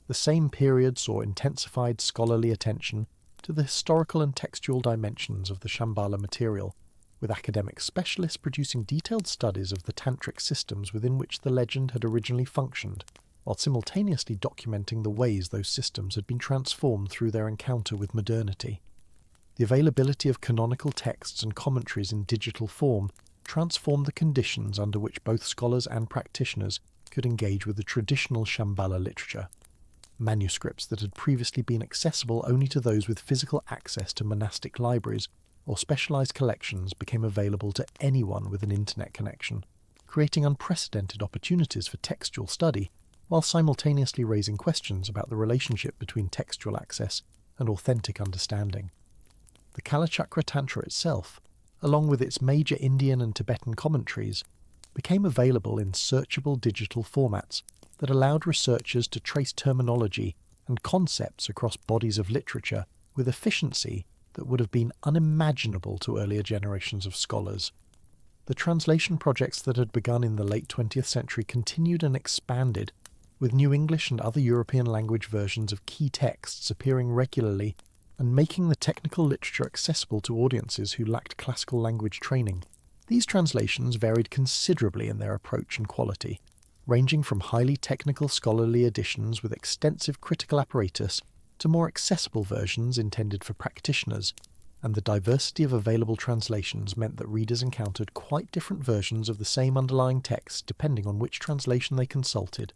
The same period saw intensified scholarly attention to the historical and textual dimensions of the Shambhala material, with academic specialists producing detailed studies of the tantric systems within which the legend had originally functioned, while simultaneously documenting the ways those systems had been transformed through their encounter with modernity. The availability of canonical texts and commentaries in digital form transformed the conditions under which both scholars and practitioners could engage with the traditional Shambhala literature. Manuscripts that had previously been accessible only to those with physical access to monastic libraries or specialized collections became available to anyone with an internet connection, creating unprecedented opportunities for textual study, while simultaneously raising questions about the relationship between textual access and authentic understanding. The Kalachakra Tantra itself, along with its major Indian and Tibetan commentaries, became available in searchable digital formats that allowed researchers to trace terminology and concepts across bodies of literature with efficiency that would have been unimaginable to earlier generations of scholars. The translation projects that had begun in the late 20th century continued and expanded, with new English and other European language versions of key texts appearing regularly and making the technical literature accessible to audiences who lacked classical language training. These translations varied considerably in their approach and quality, ranging from highly technical scholarly editions with extensive critical apparatus to more accessible versions intended for practitioners, and the diversity of available translations meant that readers encountered quite different versions of the same underlying text depending on which translation they consulted.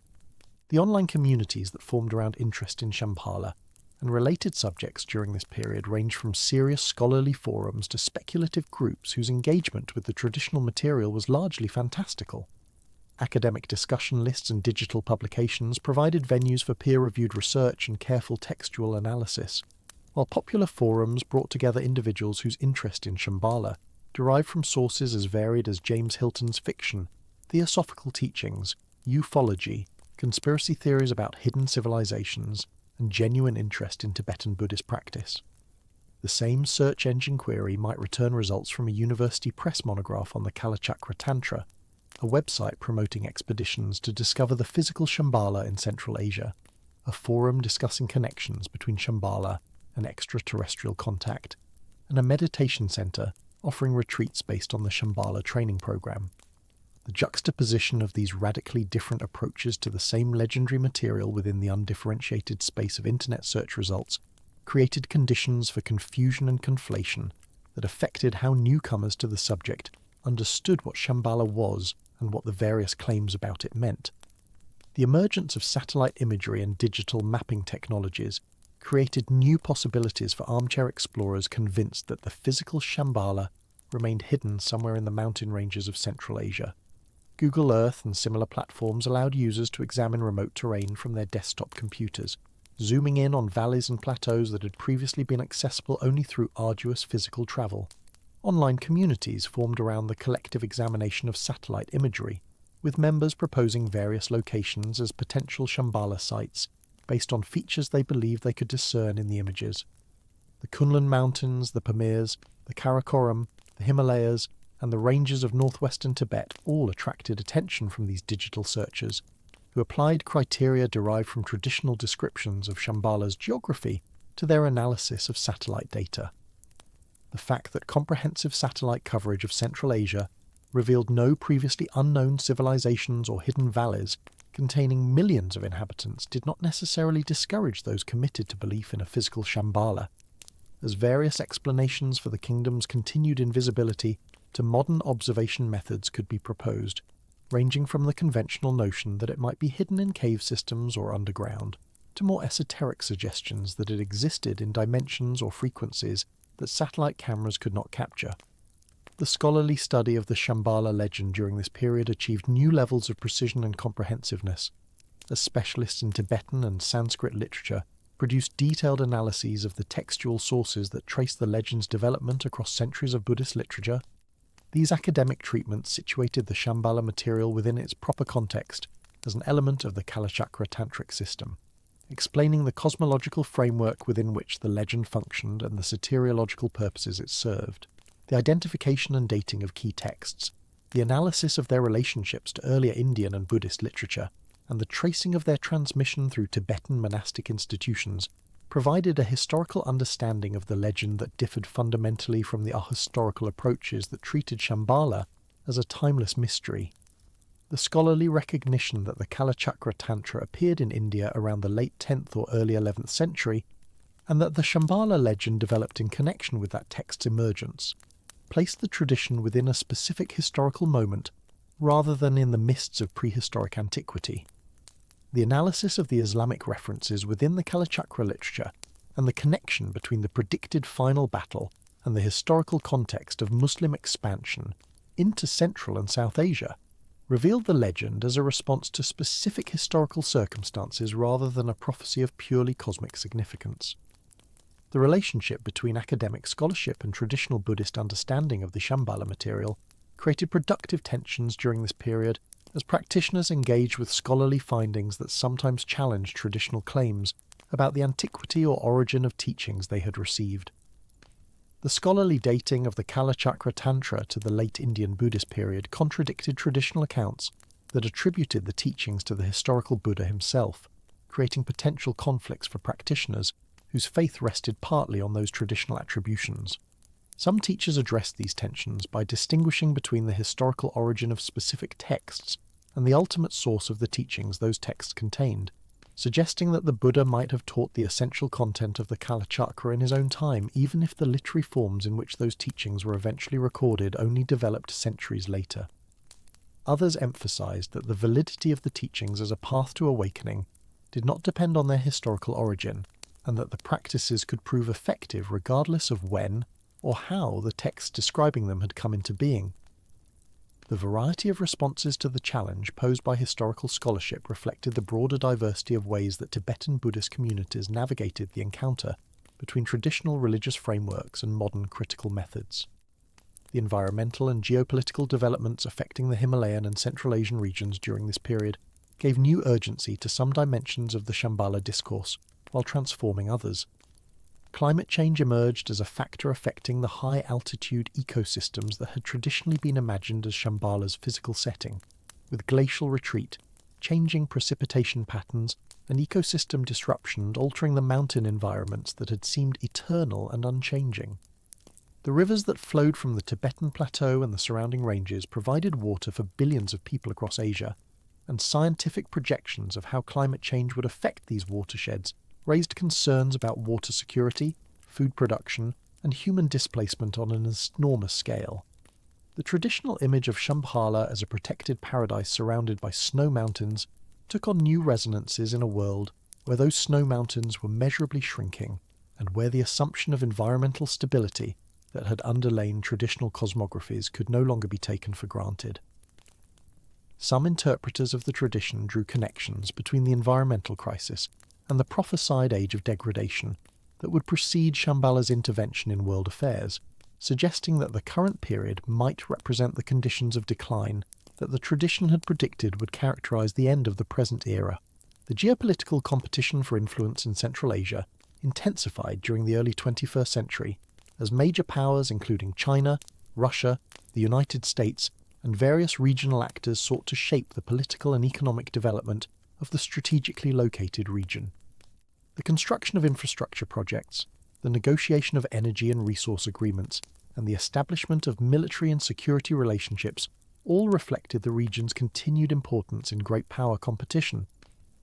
The online communities that formed around interest in Shambhala and related subjects during this period range from serious scholarly forums to speculative groups whose engagement with the traditional material was largely fantastical. Academic discussion lists and digital publications provided venues for peer-reviewed research and careful textual analysis, while popular forums brought together individuals whose interest in Shambhala derived from sources as varied as James Hilton's fiction, theosophical teachings, ufology, conspiracy theories about hidden civilizations, and genuine interest in Tibetan Buddhist practice. The same search engine query might return results from a university press monograph on the Kalachakra Tantra, a website promoting expeditions to discover the physical Shambhala in Central Asia, a forum discussing connections between Shambhala and extraterrestrial contact, and a meditation centre offering retreats based on the Shambhala training program. The juxtaposition of these radically different approaches to the same legendary material within the undifferentiated space of internet search results created conditions for confusion and conflation that affected how newcomers to the subject understood what Shambhala was and what the various claims about it meant. The emergence of satellite imagery and digital mapping technologies created new possibilities for armchair explorers convinced that the physical Shambhala remained hidden somewhere in the mountain ranges of Central Asia. Google Earth and similar platforms allowed users to examine remote terrain from their desktop computers, zooming in on valleys and plateaus that had previously been accessible only through arduous physical travel. Online communities formed around the collective examination of satellite imagery, with members proposing various locations as potential Shambhala sites based on features they believed they could discern in the images. The Kunlun Mountains, the Pamirs, the Karakoram, the Himalayas, and the ranges of northwestern Tibet all attracted attention from these digital searchers, who applied criteria derived from traditional descriptions of Shambhala's geography to their analysis of satellite data. The fact that comprehensive satellite coverage of Central Asia revealed no previously unknown civilizations or hidden valleys containing millions of inhabitants did not necessarily discourage those committed to belief in a physical Shambhala, as various explanations for the kingdom's continued invisibility to modern observation methods could be proposed, ranging from the conventional notion that it might be hidden in cave systems or underground, to more esoteric suggestions that it existed in dimensions or frequencies that satellite cameras could not capture. The scholarly study of the Shambhala legend during this period achieved new levels of precision and comprehensiveness, as specialists in Tibetan and Sanskrit literature produced detailed analyses of the textual sources that trace the legend's development across centuries of Buddhist literature. These academic treatments situated the Shambhala material within its proper context as an element of the Kalachakra Tantric system, explaining the cosmological framework within which the legend functioned and the soteriological purposes it served. The identification and dating of key texts, the analysis of their relationships to earlier Indian and Buddhist literature, and the tracing of their transmission through Tibetan monastic institutions provided a historical understanding of the legend that differed fundamentally from the ahistorical approaches that treated Shambhala as a timeless mystery. The scholarly recognition that the Kalachakra Tantra appeared in India around the late 10th or early 11th century, and that the Shambhala legend developed in connection with that text's emergence, placed the tradition within a specific historical moment rather than in the mists of prehistoric antiquity. The analysis of the Islamic references within the Kalachakra literature and the connection between the predicted final battle and the historical context of Muslim expansion into Central and South Asia revealed the legend as a response to specific historical circumstances rather than a prophecy of purely cosmic significance. The relationship between academic scholarship and traditional Buddhist understanding of the Shambhala material created productive tensions during this period as practitioners engaged with scholarly findings that sometimes challenged traditional claims about the antiquity or origin of teachings they had received. The scholarly dating of the Kalachakra Tantra to the late Indian Buddhist period contradicted traditional accounts that attributed the teachings to the historical Buddha himself, creating potential conflicts for practitioners whose faith rested partly on those traditional attributions. Some teachers addressed these tensions by distinguishing between the historical origin of specific texts and the ultimate source of the teachings those texts contained, suggesting that the Buddha might have taught the essential content of the Kalachakra in his own time, even if the literary forms in which those teachings were eventually recorded only developed centuries later. Others emphasized that the validity of the teachings as a path to awakening did not depend on their historical origin, and that the practices could prove effective regardless of when or how the texts describing them had come into being. The variety of responses to the challenge posed by historical scholarship reflected the broader diversity of ways that Tibetan Buddhist communities navigated the encounter between traditional religious frameworks and modern critical methods. The environmental and geopolitical developments affecting the Himalayan and Central Asian regions during this period gave new urgency to some dimensions of the Shambhala discourse, while transforming others. Climate change emerged as a factor affecting the high-altitude ecosystems that had traditionally been imagined as Shambhala's physical setting, with glacial retreat, changing precipitation patterns, and ecosystem disruption altering the mountain environments that had seemed eternal and unchanging. The rivers that flowed from the Tibetan Plateau and the surrounding ranges provided water for billions of people across Asia, and scientific projections of how climate change would affect these watersheds raised concerns about water security, food production, and human displacement on an enormous scale. The traditional image of Shambhala as a protected paradise surrounded by snow mountains took on new resonances in a world where those snow mountains were measurably shrinking, and where the assumption of environmental stability that had underlain traditional cosmographies could no longer be taken for granted. Some interpreters of the tradition drew connections between the environmental crisis and the prophesied age of degradation that would precede Shambhala's intervention in world affairs, suggesting that the current period might represent the conditions of decline that the tradition had predicted would characterize the end of the present era. The geopolitical competition for influence in Central Asia intensified during the early 21st century as major powers including China, Russia, the United States, and various regional actors sought to shape the political and economic development of the strategically located region. The construction of infrastructure projects, the negotiation of energy and resource agreements, and the establishment of military and security relationships all reflected the region's continued importance in great power competition.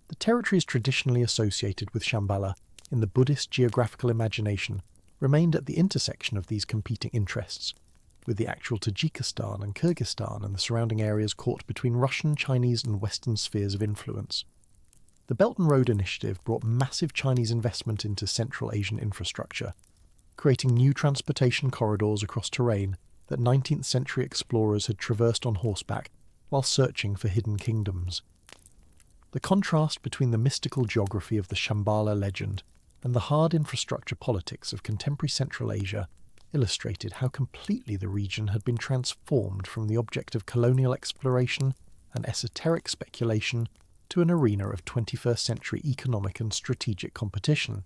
The territories traditionally associated with Shambhala in the Buddhist geographical imagination remained at the intersection of these competing interests, with the actual Tajikistan and Kyrgyzstan and the surrounding areas caught between Russian, Chinese and Western spheres of influence. The Belt and Road Initiative brought massive Chinese investment into Central Asian infrastructure, creating new transportation corridors across terrain that 19th century explorers had traversed on horseback while searching for hidden kingdoms. The contrast between the mystical geography of the Shambhala legend and the hard infrastructure politics of contemporary Central Asia illustrated how completely the region had been transformed from the object of colonial exploration and esoteric speculation to an arena of 21st century economic and strategic competition.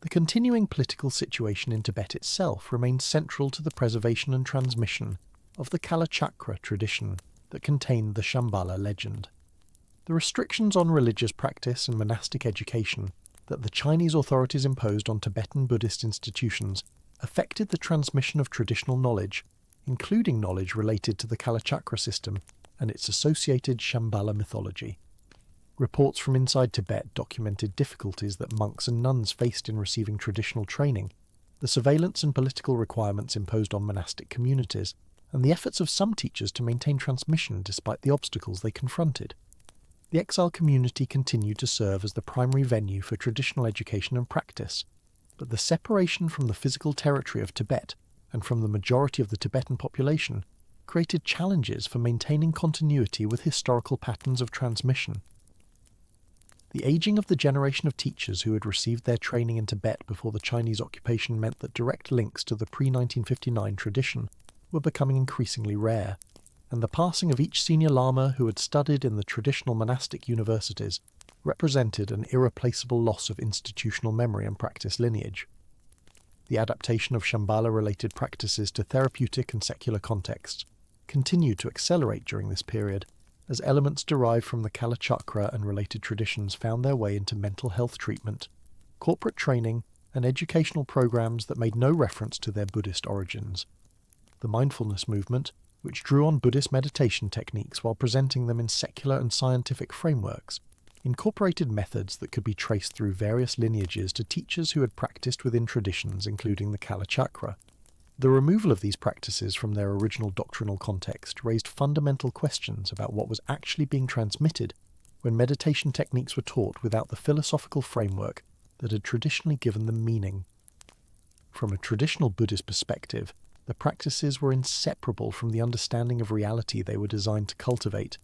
The continuing political situation in Tibet itself remained central to the preservation and transmission of the Kalachakra tradition that contained the Shambhala legend. The restrictions on religious practice and monastic education that the Chinese authorities imposed on Tibetan Buddhist institutions affected the transmission of traditional knowledge, including knowledge related to the Kalachakra system and its associated Shambhala mythology. Reports from inside Tibet documented difficulties that monks and nuns faced in receiving traditional training, the surveillance and political requirements imposed on monastic communities, and the efforts of some teachers to maintain transmission despite the obstacles they confronted. The exile community continued to serve as the primary venue for traditional education and practice, but the separation from the physical territory of Tibet and from the majority of the Tibetan population created challenges for maintaining continuity with historical patterns of transmission. The aging of the generation of teachers who had received their training in Tibet before the Chinese occupation meant that direct links to the pre-1959 tradition were becoming increasingly rare, and the passing of each senior lama who had studied in the traditional monastic universities represented an irreplaceable loss of institutional memory and practice lineage. The adaptation of Shambhala-related practices to therapeutic and secular contexts continued to accelerate during this period, as elements derived from the Kalachakra and related traditions found their way into mental health treatment, corporate training, and educational programs that made no reference to their Buddhist origins. The mindfulness movement, which drew on Buddhist meditation techniques while presenting them in secular and scientific frameworks, incorporated methods that could be traced through various lineages to teachers who had practiced within traditions including the Kalachakra. The removal of these practices from their original doctrinal context raised fundamental questions about what was actually being transmitted when meditation techniques were taught without the philosophical framework that had traditionally given them meaning. From a traditional Buddhist perspective, the practices were inseparable from the understanding of reality they were designed to cultivate,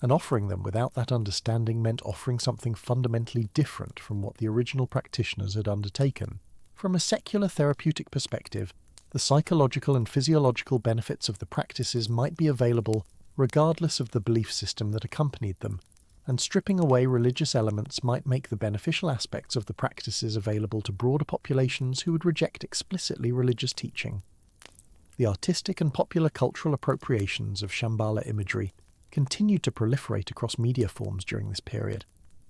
and offering them without that understanding meant offering something fundamentally different from what the original practitioners had undertaken. From a secular therapeutic perspective, the psychological and physiological benefits of the practices might be available regardless of the belief system that accompanied them, and stripping away religious elements might make the beneficial aspects of the practices available to broader populations who would reject explicitly religious teaching. The artistic and popular cultural appropriations of Shambhala imagery continued to proliferate across media forms during this period,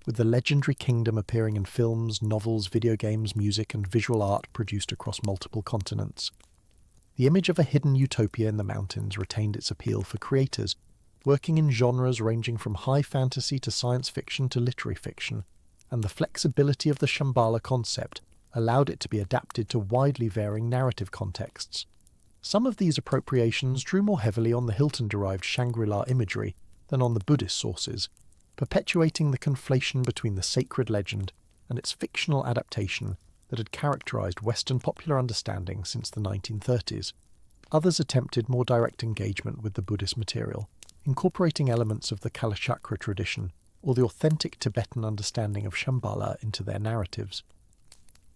with the legendary kingdom appearing in films, novels, video games, music, and visual art produced across multiple continents. The image of a hidden utopia in the mountains retained its appeal for creators, working in genres ranging from high fantasy to science fiction to literary fiction, and the flexibility of the Shambhala concept allowed it to be adapted to widely varying narrative contexts. Some of these appropriations drew more heavily on the Hilton-derived Shangri-La imagery than on the Buddhist sources, perpetuating the conflation between the sacred legend and its fictional adaptation that had characterized Western popular understanding since the 1930s. Others attempted more direct engagement with the Buddhist material, incorporating elements of the Kalachakra tradition or the authentic Tibetan understanding of Shambhala into their narratives.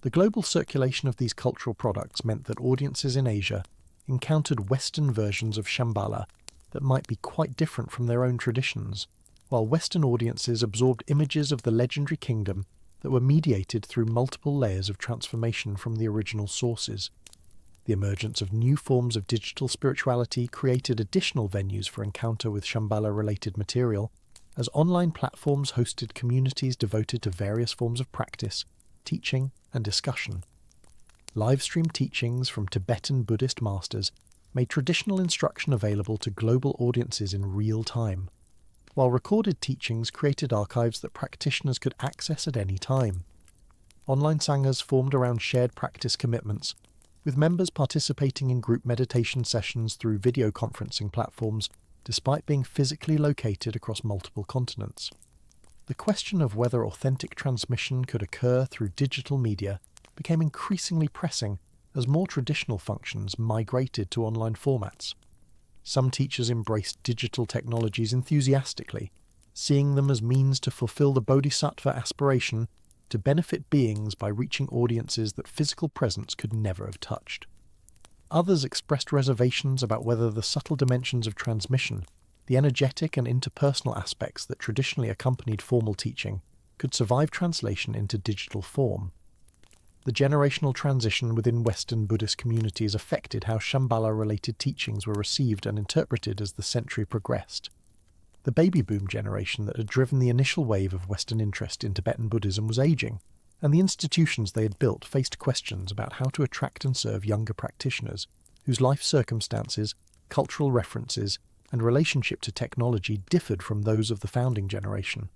The global circulation of these cultural products meant that audiences in Asia encountered Western versions of Shambhala that might be quite different from their own traditions, while Western audiences absorbed images of the legendary kingdom that were mediated through multiple layers of transformation from the original sources. The emergence of new forms of digital spirituality created additional venues for encounter with Shambhala-related material, as online platforms hosted communities devoted to various forms of practice, teaching, and discussion. Live-streamed teachings from Tibetan Buddhist masters made traditional instruction available to global audiences in real time, while recorded teachings created archives that practitioners could access at any time. Online sanghas formed around shared practice commitments, with members participating in group meditation sessions through video conferencing platforms, despite being physically located across multiple continents. The question of whether authentic transmission could occur through digital media became increasingly pressing as more traditional functions migrated to online formats. Some teachers embraced digital technologies enthusiastically, seeing them as means to fulfill the bodhisattva aspiration to benefit beings by reaching audiences that physical presence could never have touched. Others expressed reservations about whether the subtle dimensions of transmission, the energetic and interpersonal aspects that traditionally accompanied formal teaching, could survive translation into digital form. The generational transition within Western Buddhist communities affected how Shambhala-related teachings were received and interpreted as the century progressed. The baby boom generation that had driven the initial wave of Western interest in Tibetan Buddhism was aging, and the institutions they had built faced questions about how to attract and serve younger practitioners whose life circumstances, cultural references, and relationship to technology differed from those of the founding generation.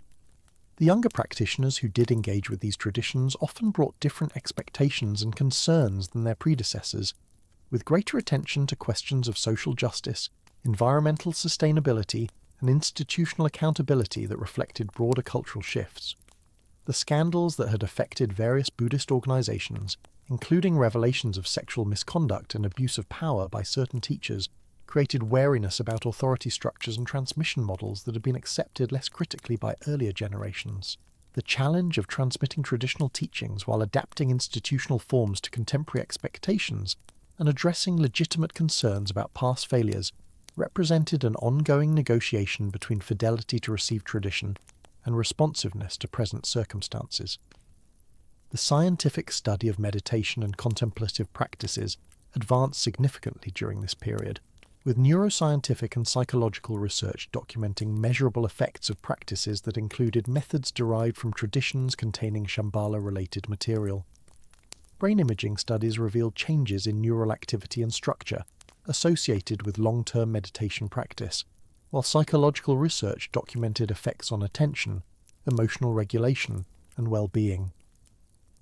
The younger practitioners who did engage with these traditions often brought different expectations and concerns than their predecessors, with greater attention to questions of social justice, environmental sustainability, and institutional accountability that reflected broader cultural shifts. The scandals that had affected various Buddhist organizations, including revelations of sexual misconduct and abuse of power by certain teachers, created wariness about authority structures and transmission models that had been accepted less critically by earlier generations. The challenge of transmitting traditional teachings while adapting institutional forms to contemporary expectations and addressing legitimate concerns about past failures represented an ongoing negotiation between fidelity to received tradition and responsiveness to present circumstances. The scientific study of meditation and contemplative practices advanced significantly during this period, with neuroscientific and psychological research documenting measurable effects of practices that included methods derived from traditions containing Shambhala-related material. Brain imaging studies revealed changes in neural activity and structure, associated with long-term meditation practice, while psychological research documented effects on attention, emotional regulation, and well-being.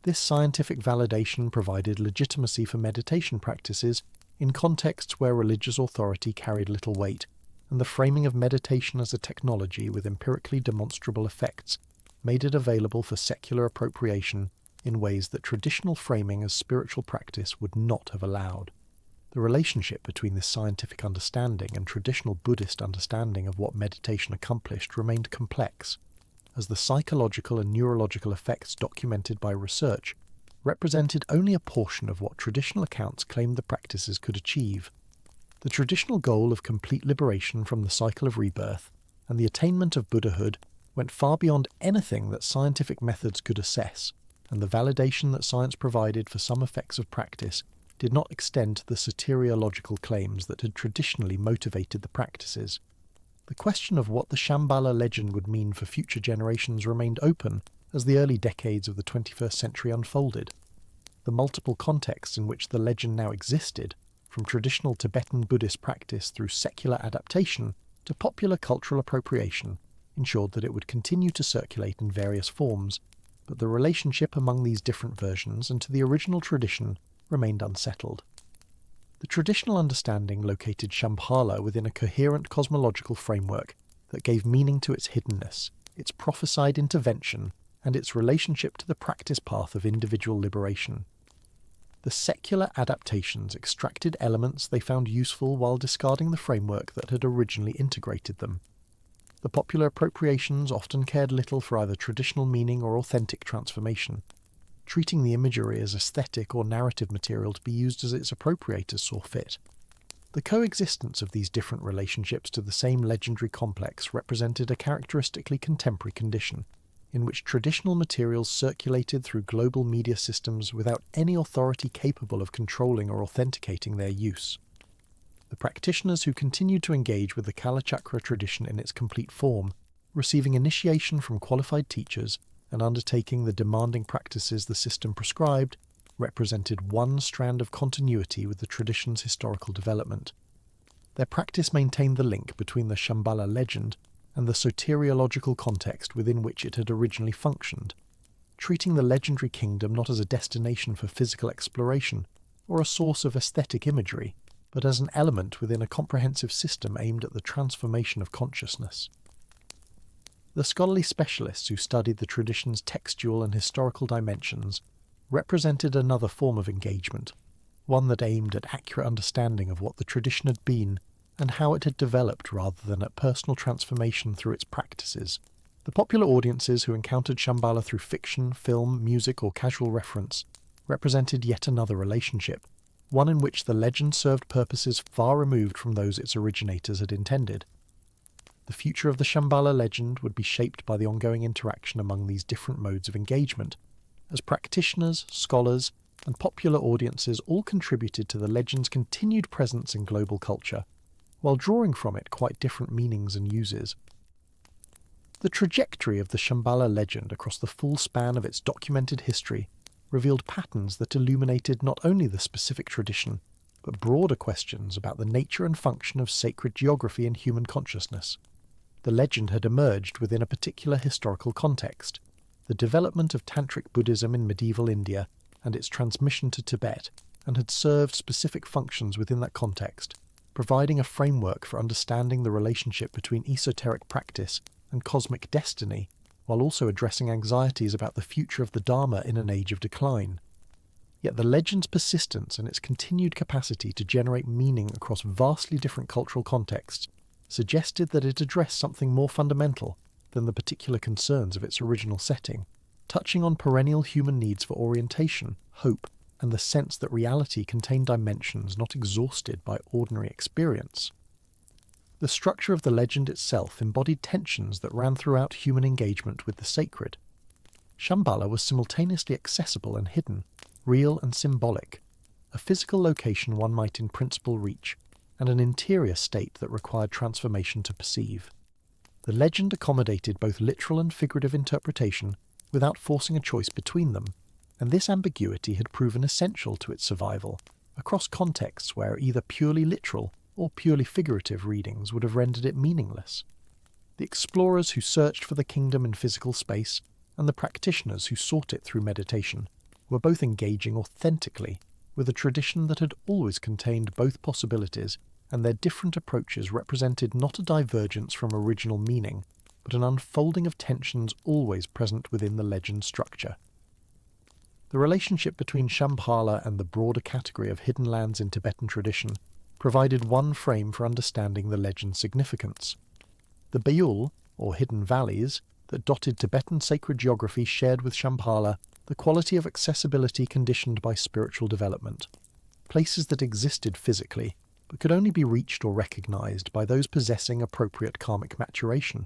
This scientific validation provided legitimacy for meditation practices in contexts where religious authority carried little weight, and the framing of meditation as a technology with empirically demonstrable effects made it available for secular appropriation in ways that traditional framing as spiritual practice would not have allowed. The relationship between this scientific understanding and traditional Buddhist understanding of what meditation accomplished remained complex, as the psychological and neurological effects documented by research represented only a portion of what traditional accounts claimed the practices could achieve. The traditional goal of complete liberation from the cycle of rebirth and the attainment of Buddhahood went far beyond anything that scientific methods could assess, and the validation that science provided for some effects of practice did not extend to the soteriological claims that had traditionally motivated the practices. The question of what the Shambhala legend would mean for future generations remained open as the early decades of the 21st century unfolded. The multiple contexts in which the legend now existed, from traditional Tibetan Buddhist practice through secular adaptation to popular cultural appropriation, ensured that it would continue to circulate in various forms, but the relationship among these different versions and to the original tradition remained unsettled. The traditional understanding located Shambhala within a coherent cosmological framework that gave meaning to its hiddenness, its prophesied intervention, and its relationship to the practice path of individual liberation. The secular adaptations extracted elements they found useful while discarding the framework that had originally integrated them. The popular appropriations often cared little for either traditional meaning or authentic transformation, treating the imagery as aesthetic or narrative material to be used as its appropriators saw fit. The coexistence of these different relationships to the same legendary complex represented a characteristically contemporary condition, in which traditional materials circulated through global media systems without any authority capable of controlling or authenticating their use. The practitioners who continued to engage with the Kalachakra tradition in its complete form, receiving initiation from qualified teachers and undertaking the demanding practices the system prescribed, represented one strand of continuity with the tradition's historical development. Their practice maintained the link between the Shambhala legend and the soteriological context within which it had originally functioned, treating the legendary kingdom not as a destination for physical exploration or a source of aesthetic imagery, but as an element within a comprehensive system aimed at the transformation of consciousness. The scholarly specialists who studied the tradition's textual and historical dimensions represented another form of engagement, one that aimed at accurate understanding of what the tradition had been and how it had developed rather than at personal transformation through its practices. The popular audiences who encountered Shambhala through fiction, film, music or casual reference represented yet another relationship, one in which the legend served purposes far removed from those its originators had intended. The future of the Shambhala legend would be shaped by the ongoing interaction among these different modes of engagement, as practitioners, scholars, and popular audiences all contributed to the legend's continued presence in global culture, while drawing from it quite different meanings and uses. The trajectory of the Shambhala legend across the full span of its documented history revealed patterns that illuminated not only the specific tradition, but broader questions about the nature and function of sacred geography in human consciousness. The legend had emerged within a particular historical context, the development of Tantric Buddhism in medieval India and its transmission to Tibet, and had served specific functions within that context, providing a framework for understanding the relationship between esoteric practice and cosmic destiny, while also addressing anxieties about the future of the Dharma in an age of decline. Yet the legend's persistence and its continued capacity to generate meaning across vastly different cultural contexts suggested that it addressed something more fundamental than the particular concerns of its original setting, touching on perennial human needs for orientation, hope, and the sense that reality contained dimensions not exhausted by ordinary experience. The structure of the legend itself embodied tensions that ran throughout human engagement with the sacred. Shambhala was simultaneously accessible and hidden, real and symbolic, a physical location one might in principle reach, and an interior state that required transformation to perceive. The legend accommodated both literal and figurative interpretation without forcing a choice between them, and this ambiguity had proven essential to its survival, a across contexts where either purely literal or purely figurative readings would have rendered it meaningless. The explorers who searched for the kingdom in physical space and the practitioners who sought it through meditation were both engaging authentically with a tradition that had always contained both possibilities, and their different approaches represented not a divergence from original meaning, but an unfolding of tensions always present within the legend structure. The relationship between Shambhala and the broader category of hidden lands in Tibetan tradition provided one frame for understanding the legend's significance. The Beul, or hidden valleys, that dotted Tibetan sacred geography shared with Shambhala the quality of accessibility conditioned by spiritual development, places that existed physically but could only be reached or recognized by those possessing appropriate karmic maturation.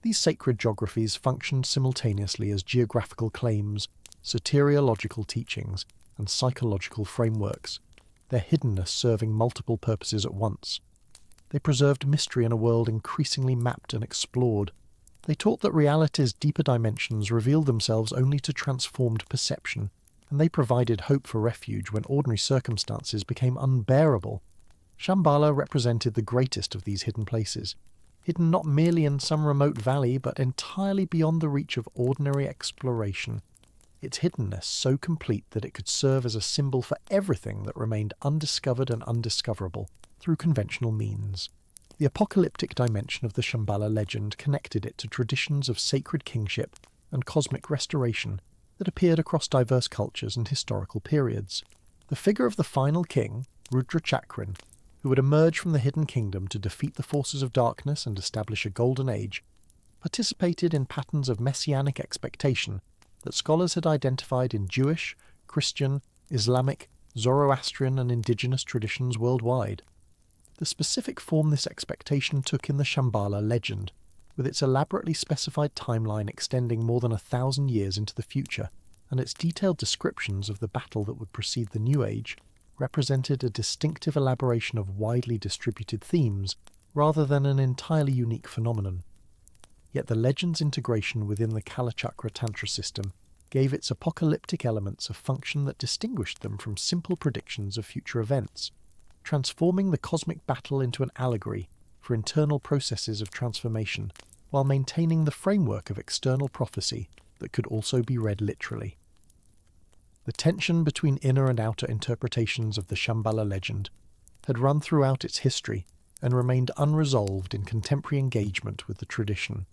These sacred geographies functioned simultaneously as geographical claims, soteriological teachings, and psychological frameworks, their hiddenness serving multiple purposes at once. They preserved mystery in a world increasingly mapped and explored. They taught that reality's deeper dimensions revealed themselves only to transformed perception, and they provided hope for refuge when ordinary circumstances became unbearable. Shambhala represented the greatest of these hidden places, hidden not merely in some remote valley, but entirely beyond the reach of ordinary exploration. Its hiddenness so complete that it could serve as a symbol for everything that remained undiscovered and undiscoverable through conventional means. The apocalyptic dimension of the Shambhala legend connected it to traditions of sacred kingship and cosmic restoration that appeared across diverse cultures and historical periods. The figure of the final king, Rudrachakran, who would emerge from the hidden kingdom to defeat the forces of darkness and establish a golden age, participated in patterns of messianic expectation that scholars had identified in Jewish, Christian, Islamic, Zoroastrian and indigenous traditions worldwide. The specific form this expectation took in the Shambhala legend, with its elaborately specified timeline extending more than 1,000 years into the future, and its detailed descriptions of the battle that would precede the New Age, represented a distinctive elaboration of widely distributed themes rather than an entirely unique phenomenon. Yet the legend's integration within the Kalachakra Tantra system gave its apocalyptic elements a function that distinguished them from simple predictions of future events, transforming the cosmic battle into an allegory for internal processes of transformation, while maintaining the framework of external prophecy that could also be read literally. The tension between inner and outer interpretations of the Shambhala legend had run throughout its history and remained unresolved in contemporary engagement with the tradition.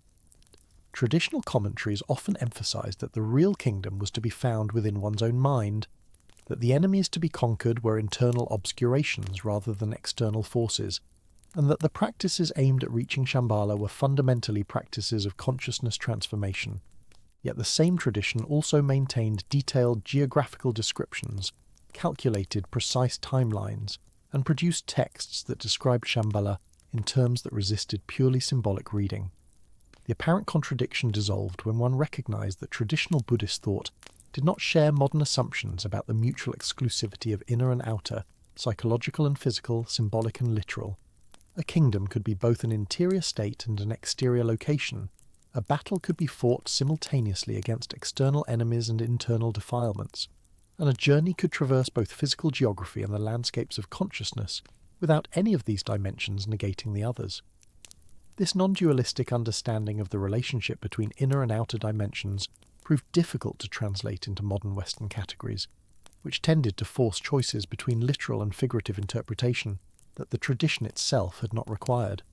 Traditional commentaries often emphasized that the real kingdom was to be found within one's own mind, that the enemies to be conquered were internal obscurations rather than external forces, and that the practices aimed at reaching Shambhala were fundamentally practices of consciousness transformation. Yet the same tradition also maintained detailed geographical descriptions, calculated precise timelines, and produced texts that described Shambhala in terms that resisted purely symbolic reading. The apparent contradiction dissolved when one recognized that traditional Buddhist thought did not share modern assumptions about the mutual exclusivity of inner and outer, psychological and physical, symbolic and literal. A kingdom could be both an interior state and an exterior location. A battle could be fought simultaneously against external enemies and internal defilements, and a journey could traverse both physical geography and the landscapes of consciousness without any of these dimensions negating the others. This non-dualistic understanding of the relationship between inner and outer dimensions proved difficult to translate into modern Western categories, which tended to force choices between literal and figurative interpretation that the tradition itself had not required.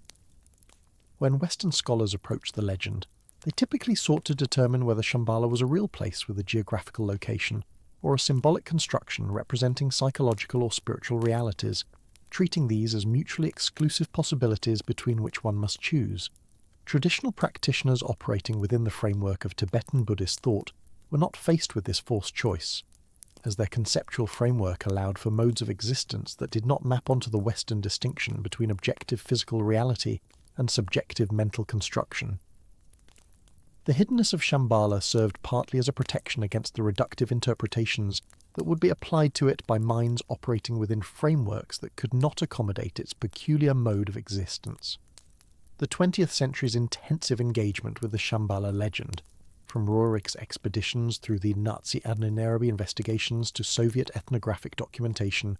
When Western scholars approached the legend, they typically sought to determine whether Shambhala was a real place with a geographical location, or a symbolic construction representing psychological or spiritual realities, treating these as mutually exclusive possibilities between which one must choose. Traditional practitioners operating within the framework of Tibetan Buddhist thought were not faced with this forced choice, as their conceptual framework allowed for modes of existence that did not map onto the Western distinction between objective physical reality and subjective mental construction. The hiddenness of Shambhala served partly as a protection against the reductive interpretations that would be applied to it by minds operating within frameworks that could not accommodate its peculiar mode of existence. The 20th century's intensive engagement with the Shambhala legend, from Rurik's expeditions through the Nazi Adninabi investigations to Soviet ethnographic documentation,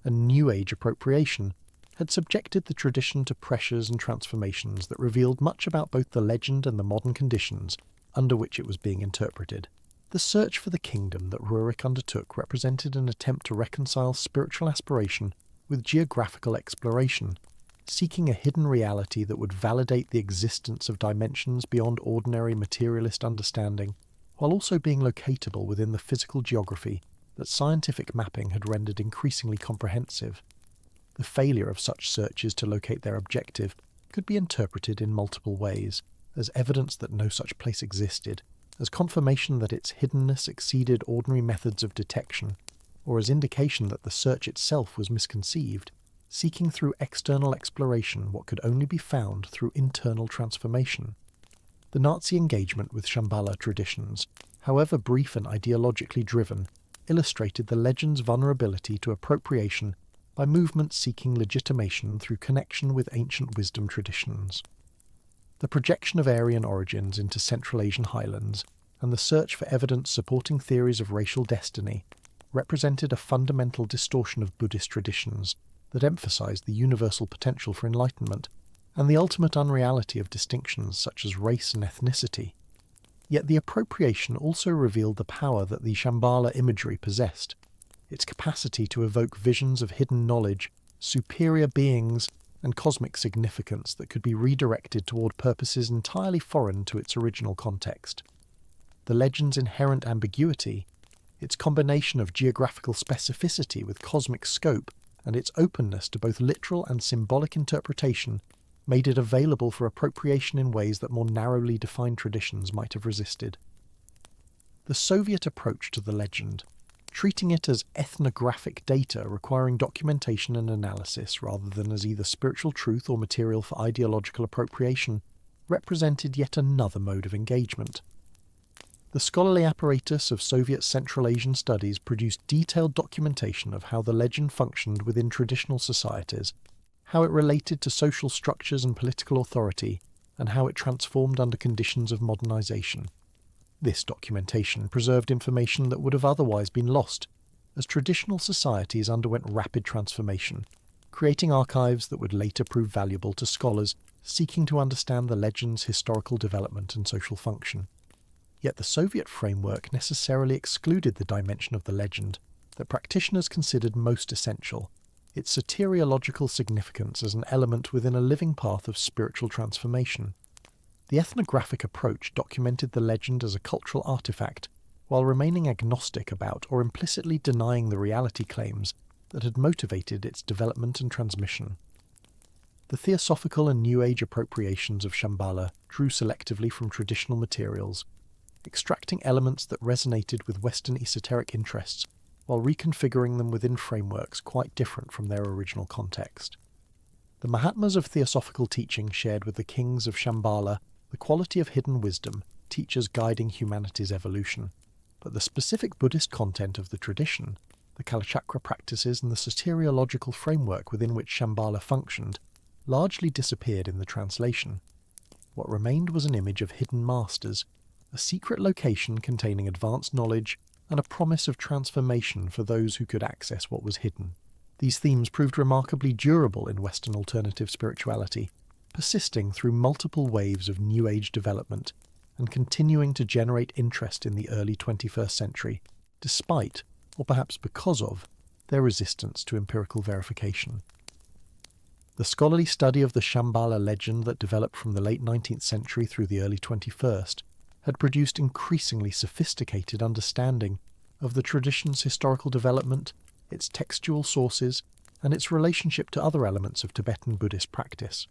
and New Age appropriation had subjected the tradition to pressures and transformations that revealed much about both the legend and the modern conditions under which it was being interpreted. The search for the kingdom that Rurik undertook represented an attempt to reconcile spiritual aspiration with geographical exploration, seeking a hidden reality that would validate the existence of dimensions beyond ordinary materialist understanding, while also being locatable within the physical geography that scientific mapping had rendered increasingly comprehensive. The failure of such searches to locate their objective could be interpreted in multiple ways, as evidence that no such place existed, as confirmation that its hiddenness exceeded ordinary methods of detection, or as indication that the search itself was misconceived, seeking through external exploration what could only be found through internal transformation. The Nazi engagement with Shambhala traditions, however brief and ideologically driven, illustrated the legend's vulnerability to appropriation by movements seeking legitimation through connection with ancient wisdom traditions. The projection of Aryan origins into Central Asian highlands and the search for evidence supporting theories of racial destiny represented a fundamental distortion of Buddhist traditions that emphasized the universal potential for enlightenment and the ultimate unreality of distinctions such as race and ethnicity. Yet the appropriation also revealed the power that the Shambhala imagery possessed, its capacity to evoke visions of hidden knowledge, superior beings, and cosmic significance that could be redirected toward purposes entirely foreign to its original context. The legend's inherent ambiguity, its combination of geographical specificity with cosmic scope, and its openness to both literal and symbolic interpretation made it available for appropriation in ways that more narrowly defined traditions might have resisted. The Soviet approach to the legend, treating it as ethnographic data requiring documentation and analysis rather than as either spiritual truth or material for ideological appropriation, represented yet another mode of engagement. The scholarly apparatus of Soviet Central Asian studies produced detailed documentation of how the legend functioned within traditional societies, how it related to social structures and political authority, and how it transformed under conditions of modernization. This documentation preserved information that would have otherwise been lost, as traditional societies underwent rapid transformation, creating archives that would later prove valuable to scholars seeking to understand the legend's historical development and social function. Yet the Soviet framework necessarily excluded the dimension of the legend that practitioners considered most essential, its soteriological significance as an element within a living path of spiritual transformation. The ethnographic approach documented the legend as a cultural artifact, while remaining agnostic about or implicitly denying the reality claims that had motivated its development and transmission. The theosophical and New Age appropriations of Shambhala drew selectively from traditional materials, extracting elements that resonated with Western esoteric interests while reconfiguring them within frameworks quite different from their original context. The Mahatmas of theosophical teaching shared with the kings of Shambhala the quality of hidden wisdom, teachers guiding humanity's evolution, but the specific Buddhist content of the tradition, the Kalachakra practices and the soteriological framework within which Shambhala functioned, largely disappeared in the translation. What remained was an image of hidden masters, a secret location containing advanced knowledge and a promise of transformation for those who could access what was hidden. These themes proved remarkably durable in Western alternative spirituality, persisting through multiple waves of New Age development and continuing to generate interest in the early 21st century, despite, or perhaps because of, their resistance to empirical verification. The scholarly study of the Shambhala legend that developed from the late 19th century through the early 21st had produced increasingly sophisticated understanding of the tradition's historical development, its textual sources, and its relationship to other elements of Tibetan Buddhist practice.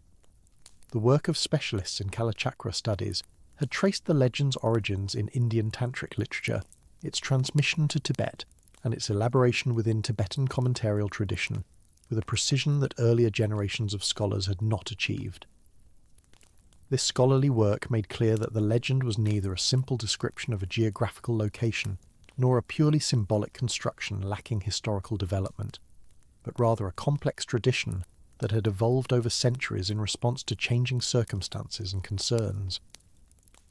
The work of specialists in Kalachakra studies had traced the legend's origins in Indian tantric literature, its transmission to Tibet, and its elaboration within Tibetan commentarial tradition, with a precision that earlier generations of scholars had not achieved. This scholarly work made clear that the legend was neither a simple description of a geographical location, nor a purely symbolic construction lacking historical development, but rather a complex tradition that had evolved over centuries in response to changing circumstances and concerns.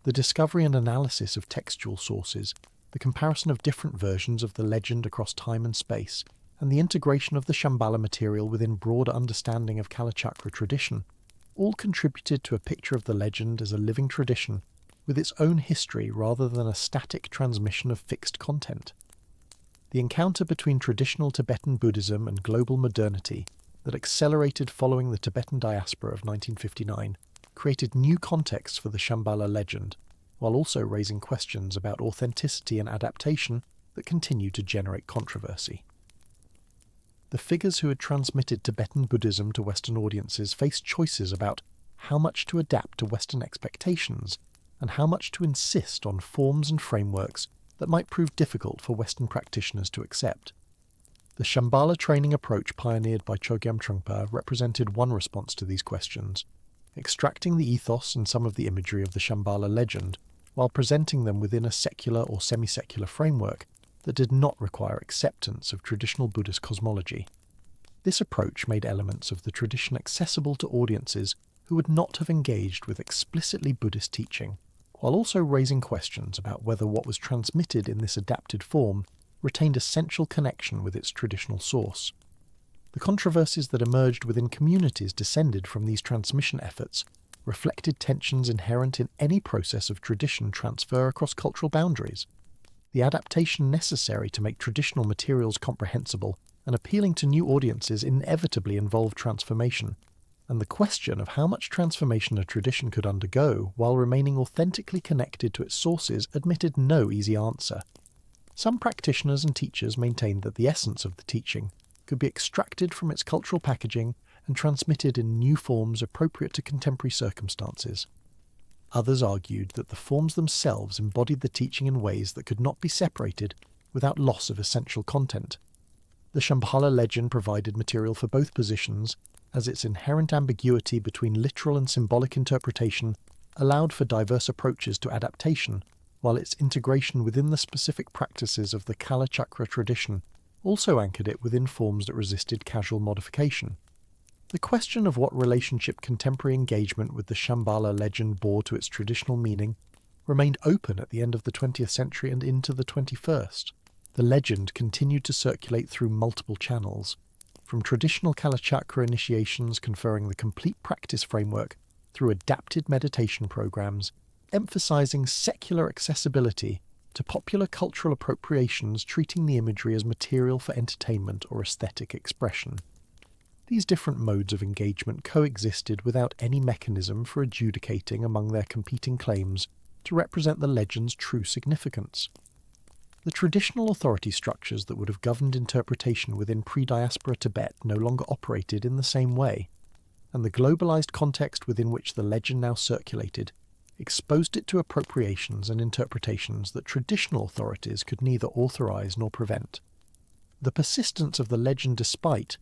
The discovery and analysis of textual sources, the comparison of different versions of the legend across time and space, and the integration of the Shambhala material within broader understanding of Kalachakra tradition all contributed to a picture of the legend as a living tradition with its own history rather than a static transmission of fixed content. The encounter between traditional Tibetan Buddhism and global modernity that accelerated following the Tibetan diaspora of 1959 created new contexts for the Shambhala legend, while also raising questions about authenticity and adaptation that continue to generate controversy. The figures who had transmitted Tibetan Buddhism to Western audiences faced choices about how much to adapt to Western expectations and how much to insist on forms and frameworks that might prove difficult for Western practitioners to accept. The Shambhala training approach pioneered by Chogyam Trungpa represented one response to these questions, extracting the ethos and some of the imagery of the Shambhala legend while presenting them within a secular or semi-secular framework that did not require acceptance of traditional Buddhist cosmology. This approach made elements of the tradition accessible to audiences who would not have engaged with explicitly Buddhist teaching, while also raising questions about whether what was transmitted in this adapted form retained essential connection with its traditional source. The controversies that emerged within communities descended from these transmission efforts reflected tensions inherent in any process of tradition transfer across cultural boundaries. The adaptation necessary to make traditional materials comprehensible and appealing to new audiences inevitably involved transformation, and the question of how much transformation a tradition could undergo while remaining authentically connected to its sources admitted no easy answer. Some practitioners and teachers maintained that the essence of the teaching could be extracted from its cultural packaging and transmitted in new forms appropriate to contemporary circumstances. Others argued that the forms themselves embodied the teaching in ways that could not be separated without loss of essential content. The Shambhala legend provided material for both positions, as its inherent ambiguity between literal and symbolic interpretation allowed for diverse approaches to adaptation, while its integration within the specific practices of the Kalachakra tradition also anchored it within forms that resisted casual modification. The question of what relationship contemporary engagement with the Shambhala legend bore to its traditional meaning remained open at the end of the 20th century and into the 21st. The legend continued to circulate through multiple channels, from traditional Kalachakra initiations conferring the complete practice framework through adapted meditation programs, emphasizing secular accessibility, to popular cultural appropriations treating the imagery as material for entertainment or aesthetic expression. These different modes of engagement coexisted without any mechanism for adjudicating among their competing claims to represent the legend's true significance. The traditional authority structures that would have governed interpretation within pre-diaspora Tibet no longer operated in the same way, and the globalized context within which the legend now circulated exposed it to appropriations and interpretations that traditional authorities could neither authorize nor prevent. The persistence of the legend despite,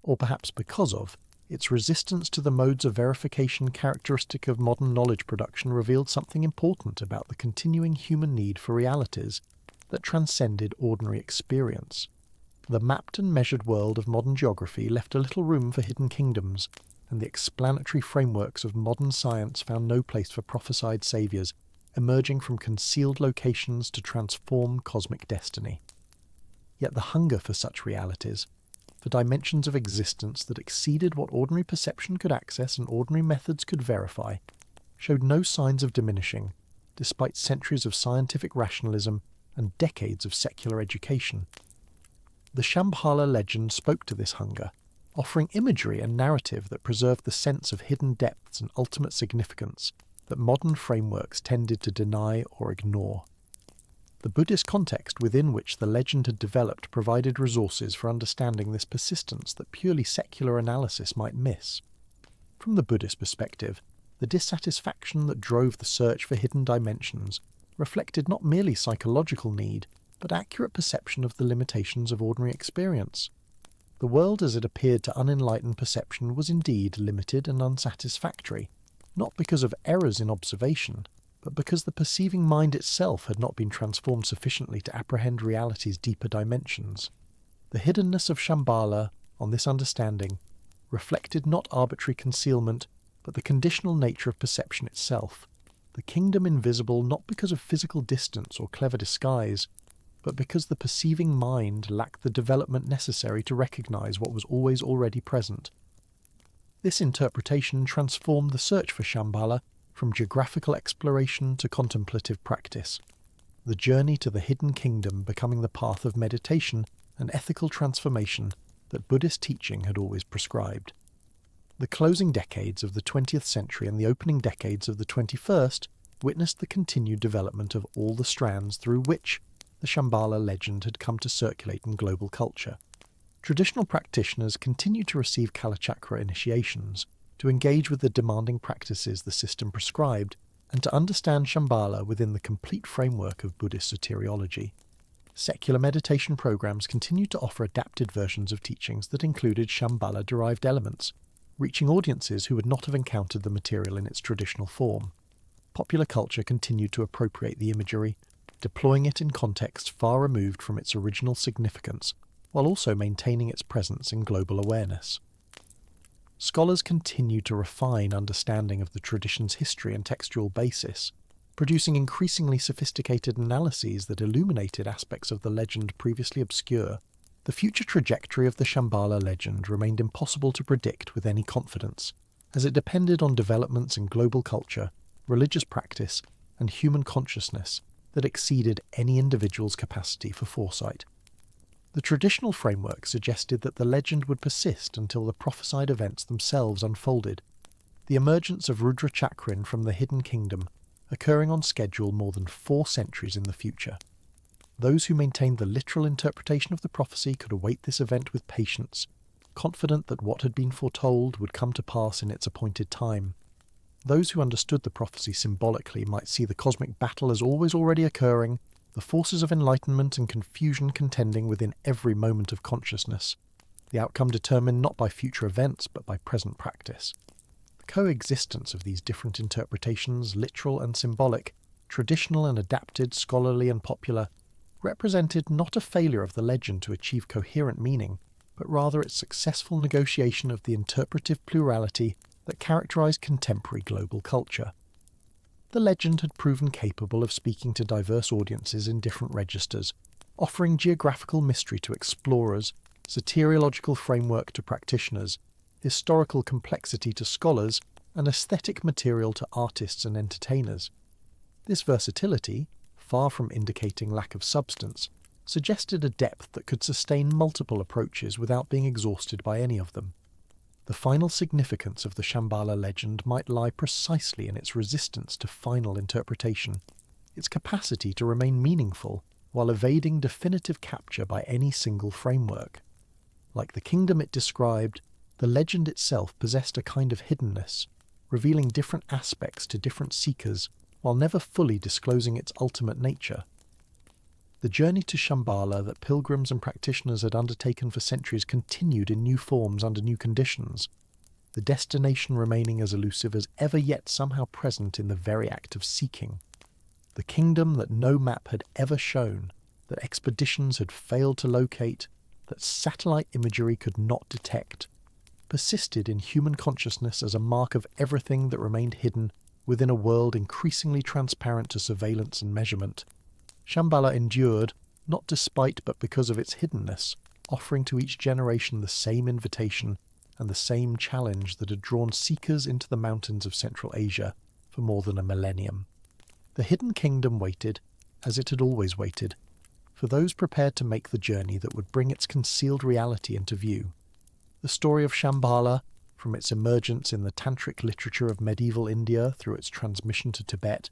or perhaps because of, its resistance to the modes of verification characteristic of modern knowledge production revealed something important about the continuing human need for realities that transcended ordinary experience. The mapped and measured world of modern geography left a little room for hidden kingdoms, and the explanatory frameworks of modern science found no place for prophesied saviours emerging from concealed locations to transform cosmic destiny. Yet the hunger for such realities, for dimensions of existence that exceeded what ordinary perception could access and ordinary methods could verify, showed no signs of diminishing, despite centuries of scientific rationalism and decades of secular education. The Shambhala legend spoke to this hunger, offering imagery and narrative that preserved the sense of hidden depths and ultimate significance that modern frameworks tended to deny or ignore. The Buddhist context within which the legend had developed provided resources for understanding this persistence that purely secular analysis might miss. From the Buddhist perspective, the dissatisfaction that drove the search for hidden dimensions reflected not merely psychological need, but accurate perception of the limitations of ordinary experience. The world as it appeared to unenlightened perception was indeed limited and unsatisfactory, not because of errors in observation, but because the perceiving mind itself had not been transformed sufficiently to apprehend reality's deeper dimensions. The hiddenness of Shambhala, on this understanding, reflected not arbitrary concealment, but the conditional nature of perception itself, the kingdom invisible not because of physical distance or clever disguise, but because the perceiving mind lacked the development necessary to recognize what was always already present. This interpretation transformed the search for Shambhala from geographical exploration to contemplative practice, the journey to the hidden kingdom becoming the path of meditation and ethical transformation that Buddhist teaching had always prescribed. The closing decades of the 20th century and the opening decades of the 21st witnessed the continued development of all the strands through which the Shambhala legend had come to circulate in global culture. Traditional practitioners continued to receive Kalachakra initiations, to engage with the demanding practices the system prescribed, and to understand Shambhala within the complete framework of Buddhist soteriology. Secular meditation programs continued to offer adapted versions of teachings that included Shambhala-derived elements, reaching audiences who would not have encountered the material in its traditional form. Popular culture continued to appropriate the imagery, deploying it in context far removed from its original significance, while also maintaining its presence in global awareness. Scholars continued to refine understanding of the tradition's history and textual basis, producing increasingly sophisticated analyses that illuminated aspects of the legend previously obscure. The future trajectory of the Shambhala legend remained impossible to predict with any confidence, as it depended on developments in global culture, religious practice, and human consciousness that exceeded any individual's capacity for foresight. The traditional framework suggested that the legend would persist until the prophesied events themselves unfolded, the emergence of Rudra Chakrin from the hidden kingdom occurring on schedule more than 4 centuries in the future. Those who maintained the literal interpretation of the prophecy could await this event with patience, confident that what had been foretold would come to pass in its appointed time. Those who understood the prophecy symbolically might see the cosmic battle as always already occurring, the forces of enlightenment and confusion contending within every moment of consciousness, the outcome determined not by future events but by present practice. The coexistence of these different interpretations, literal and symbolic, traditional and adapted, scholarly and popular, represented not a failure of the legend to achieve coherent meaning, but rather its successful negotiation of the interpretive plurality that characterized contemporary global culture. The legend had proven capable of speaking to diverse audiences in different registers, offering geographical mystery to explorers, soteriological framework to practitioners, historical complexity to scholars, and aesthetic material to artists and entertainers. This versatility, far from indicating lack of substance, suggested a depth that could sustain multiple approaches without being exhausted by any of them. The final significance of the Shambhala legend might lie precisely in its resistance to final interpretation, its capacity to remain meaningful while evading definitive capture by any single framework. Like the kingdom it described, the legend itself possessed a kind of hiddenness, revealing different aspects to different seekers while never fully disclosing its ultimate nature. The journey to Shambhala that pilgrims and practitioners had undertaken for centuries continued in new forms under new conditions, the destination remaining as elusive as ever yet somehow present in the very act of seeking. The kingdom that no map had ever shown, that expeditions had failed to locate, that satellite imagery could not detect, persisted in human consciousness as a mark of everything that remained hidden within a world increasingly transparent to surveillance and measurement. Shambhala endured, not despite but because of its hiddenness, offering to each generation the same invitation and the same challenge that had drawn seekers into the mountains of Central Asia for more than a millennium. The hidden kingdom waited, as it had always waited, for those prepared to make the journey that would bring its concealed reality into view. The story of Shambhala, from its emergence in the tantric literature of medieval India through its transmission to Tibet,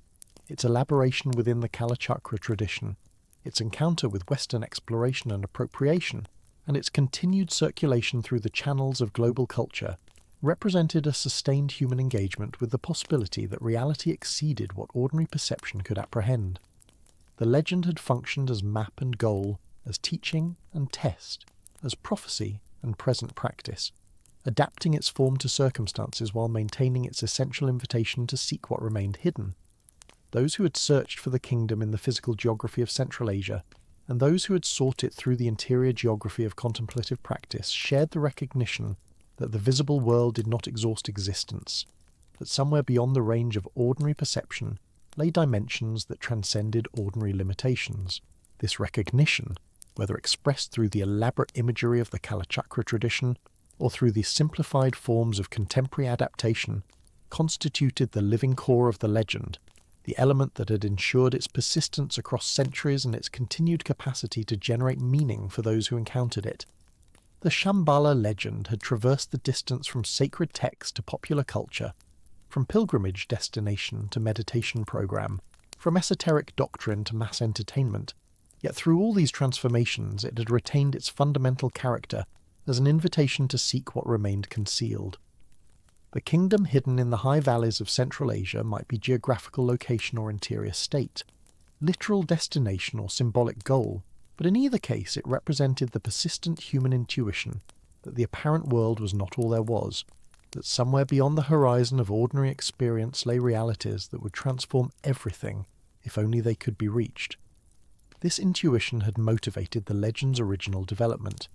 its elaboration within the Kalachakra tradition, its encounter with Western exploration and appropriation, and its continued circulation through the channels of global culture, represented a sustained human engagement with the possibility that reality exceeded what ordinary perception could apprehend. The legend had functioned as map and goal, as teaching and test, as prophecy and present practice, adapting its form to circumstances while maintaining its essential invitation to seek what remained hidden. Those who had searched for the kingdom in the physical geography of Central Asia, and those who had sought it through the interior geography of contemplative practice, shared the recognition that the visible world did not exhaust existence, that somewhere beyond the range of ordinary perception lay dimensions that transcended ordinary limitations. This recognition, whether expressed through the elaborate imagery of the Kalachakra tradition or through the simplified forms of contemporary adaptation, constituted the living core of the legend, the element that had ensured its persistence across centuries and its continued capacity to generate meaning for those who encountered it. The Shambhala legend had traversed the distance from sacred text to popular culture, from pilgrimage destination to meditation program, from esoteric doctrine to mass entertainment. Yet through all these transformations it had retained its fundamental character as an invitation to seek what remained concealed. The kingdom hidden in the high valleys of Central Asia might be geographical location or interior state, literal destination or symbolic goal, but in either case it represented the persistent human intuition that the apparent world was not all there was, that somewhere beyond the horizon of ordinary experience lay realities that would transform everything if only they could be reached. This intuition had motivated the legend's original development,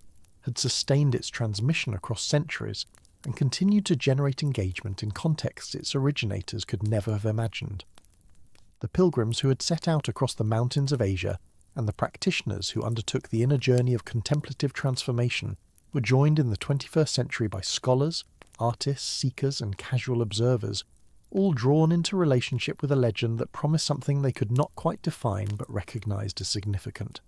had sustained its transmission across centuries, and continued to generate engagement in contexts its originators could never have imagined. The pilgrims who had set out across the mountains of Asia and the practitioners who undertook the inner journey of contemplative transformation were joined in the 21st century by scholars, artists, seekers, and casual observers, all drawn into relationship with a legend that promised something they could not quite define but recognized as significant.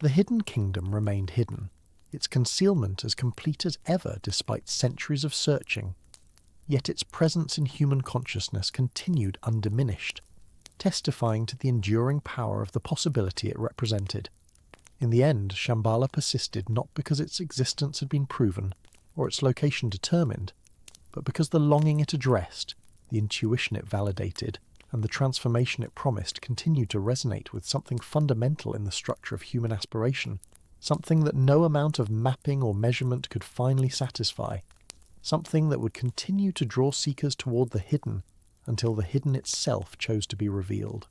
The hidden kingdom remained hidden, its concealment as complete as ever despite centuries of searching, yet its presence in human consciousness continued undiminished, testifying to the enduring power of the possibility it represented. In the end, Shambhala persisted not because its existence had been proven, or its location determined, but because the longing it addressed, the intuition it validated, and the transformation it promised continued to resonate with something fundamental in the structure of human aspiration, something that no amount of mapping or measurement could finally satisfy, something that would continue to draw seekers toward the hidden until the hidden itself chose to be revealed.